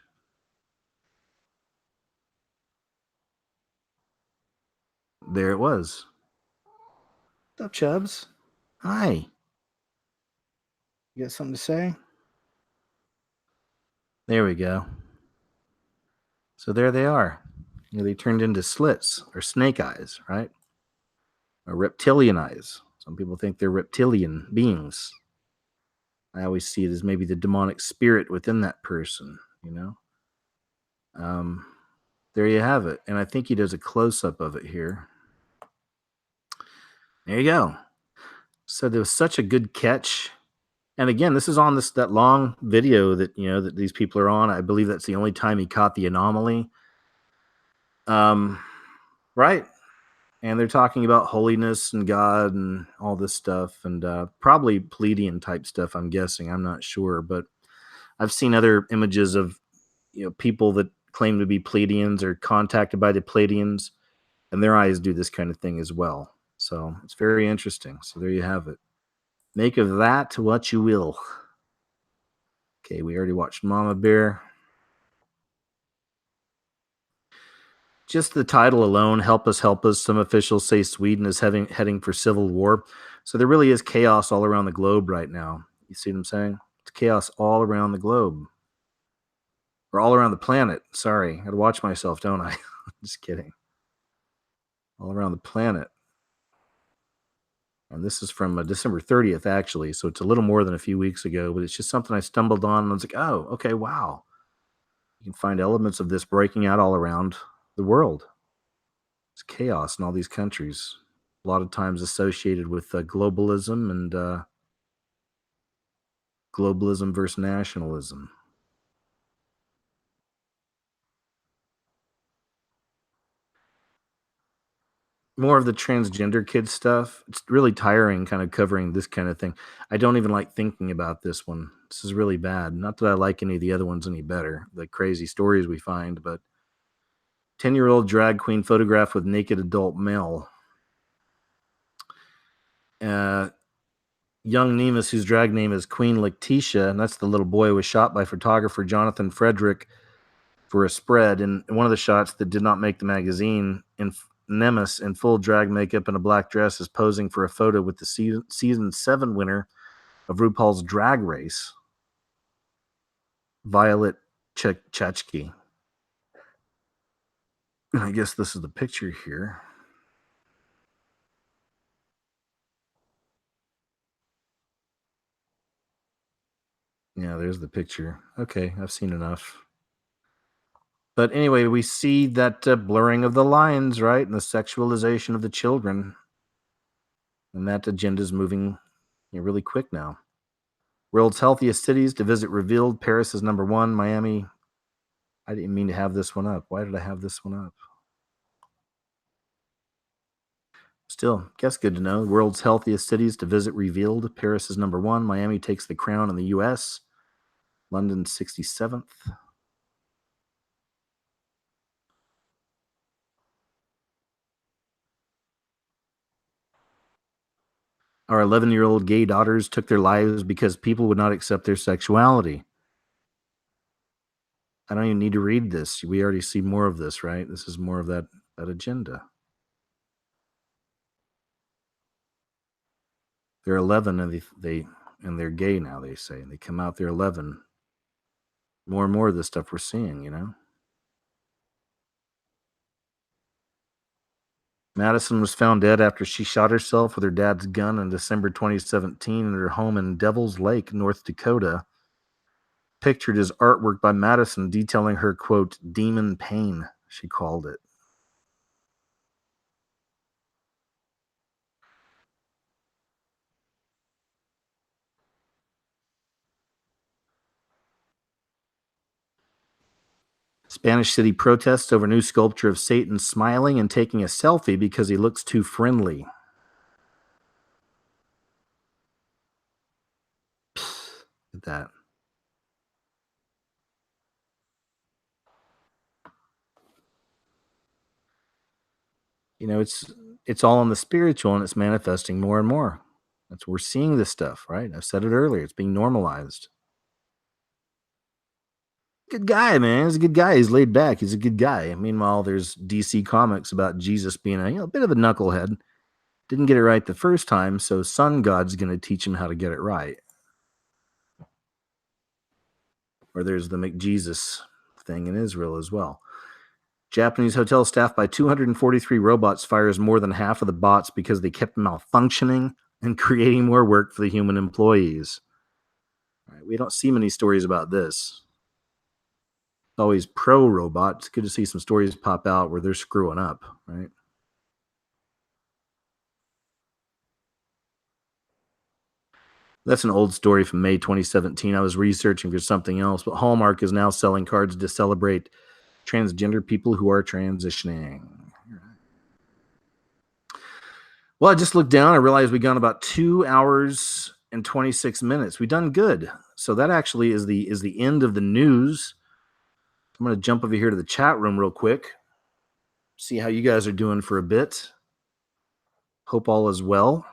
There it was. What's up, Chubbs? Hi. You got something to say? There we go. So there they are. They turned into slits or snake eyes, right? Or reptilian eyes. Some people think they're reptilian beings. I always see it as maybe the demonic spirit within that person, There you have it. And I think he does a close-up of it here. There you go. So there was such a good catch. And again, this is on that long video that, that these people are on. I believe that's the only time he caught the anomaly. Right. And they're talking about holiness and God and all this stuff, and probably Pleiadian type stuff, I'm guessing. I'm not sure. But I've seen other images of, people that claim to be Pleiadians or contacted by the Pleiadians, and their eyes do this kind of thing as well. So it's very interesting. So there you have it. Make of that what you will. Okay, we already watched Mama Bear. Just the title alone, Help Us, Help Us. Some officials say Sweden is heading for civil war. So there really is chaos all around the globe right now. You see what I'm saying? It's chaos all around the globe. Or all around the planet. Sorry, I gotta watch myself, don't I? Just kidding. All around the planet. And this is from December 30th, actually. So it's a little more than a few weeks ago, but it's just something I stumbled on and I was like, oh, okay, wow. You can find elements of this breaking out all around the world. It's chaos in all these countries. A lot of times associated with globalism and globalism versus nationalism. More of the transgender kid stuff. It's really tiring kind of covering this kind of thing. I don't even like thinking about this one. This is really bad. Not that I like any of the other ones any better, the crazy stories we find, but 10-year-old drag queen photographed with naked adult male. Young Nemus, whose drag name is Queen Letitia, and that's the little boy, was shot by photographer Jonathan Frederick for a spread. And one of the shots that did not make the magazine, Nemus in full drag makeup and a black dress is posing for a photo with the season 7 winner of RuPaul's Drag Race, Violet Chachki. And I guess this is the picture here. Yeah, there's the picture. Okay, I've seen enough. But anyway, we see that blurring of the lines, right? And the sexualization of the children. And that agenda is moving really quick now. World's healthiest cities to visit revealed. Paris is number 1. Miami. I didn't mean to have this one up. Why did I have this one up? Still, guess good to know. World's healthiest cities to visit revealed. Paris is number 1. Miami takes the crown in the U.S. London 67th. Our 11-year-old gay daughters took their lives because people would not accept their sexuality. I don't even need to read this. We already see more of this, right? This is more of that agenda. They're 11 and they're gay now, they say. They come out, they're 11. More and more of this stuff we're seeing, you know? Madison was found dead after she shot herself with her dad's gun in December 2017 in her home in Devil's Lake, North Dakota. Pictured as artwork by Madison detailing her, quote, demon pain, she called it. Spanish City protests over new sculpture of Satan smiling and taking a selfie because he looks too friendly. Psst, look at that. You know, it's all in the spiritual and it's manifesting more and more. That's we're seeing this stuff, right? I've said it earlier. It's being normalized. Good guy, man. He's a good guy. He's laid back. He's a good guy. Meanwhile, there's DC Comics about Jesus being a bit of a knucklehead. Didn't get it right the first time, so Sun God's going to teach him how to get it right. Or there's the McJesus thing in Israel as well. Japanese hotel staffed by 243 robots fires more than half of the bots because they kept malfunctioning and creating more work for the human employees. All right, we don't see many stories about this. Always pro robot. It's good to see some stories pop out where they're screwing up, right? That's an old story from May 2017. I was researching for something else, but Hallmark is now selling cards to celebrate transgender people who are transitioning. Well, I just looked down. I realized we've gone about 2 hours and 26 minutes. We've done good. So that actually is the end of the news. I'm going to jump over here to the chat room real quick. See how you guys are doing for a bit. Hope all is well.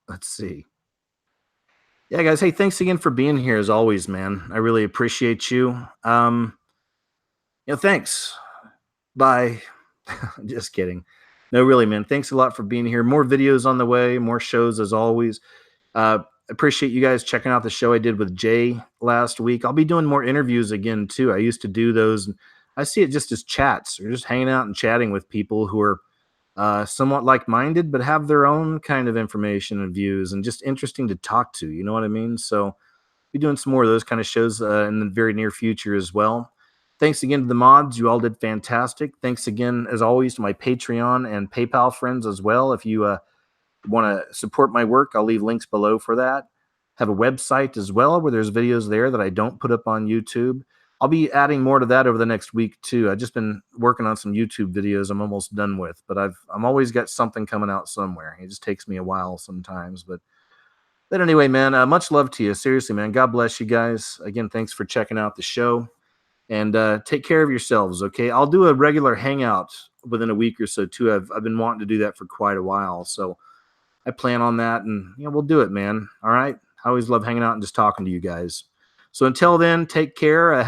Let's see. Yeah, guys. Hey, thanks again for being here as always, man. I really appreciate you. Thanks. Bye. Just kidding. No, really, man. Thanks a lot for being here. More videos on the way, more shows as always. Appreciate you guys checking out the show I did with Jay last week. I'll be doing more interviews again, too. I used to do those. I see it just as chats. Or just hanging out and chatting with people who are somewhat like-minded, but have their own kind of information and views and just interesting to talk to. You know what I mean? So I'll be doing some more of those kind of shows in the very near future as well. Thanks again to the mods. You all did fantastic. Thanks again, as always, to my Patreon and PayPal friends as well. If you want to support my work, I'll leave links below for that. Have a website as well where there's videos there that I don't put up on YouTube. I'll be adding more to that over the next week too. I've just been working on some YouTube videos I'm almost done with, but I'm always got something coming out somewhere. It just takes me a while sometimes, but anyway, man, much love to you. Seriously, man. God bless you guys. Again, thanks for checking out the show. And take care of yourselves, okay? I'll do a regular hangout within a week or so, too. I've been wanting to do that for quite a while, so I plan on that, and we'll do it, man. All right? I always love hanging out and just talking to you guys. So until then, take care. Have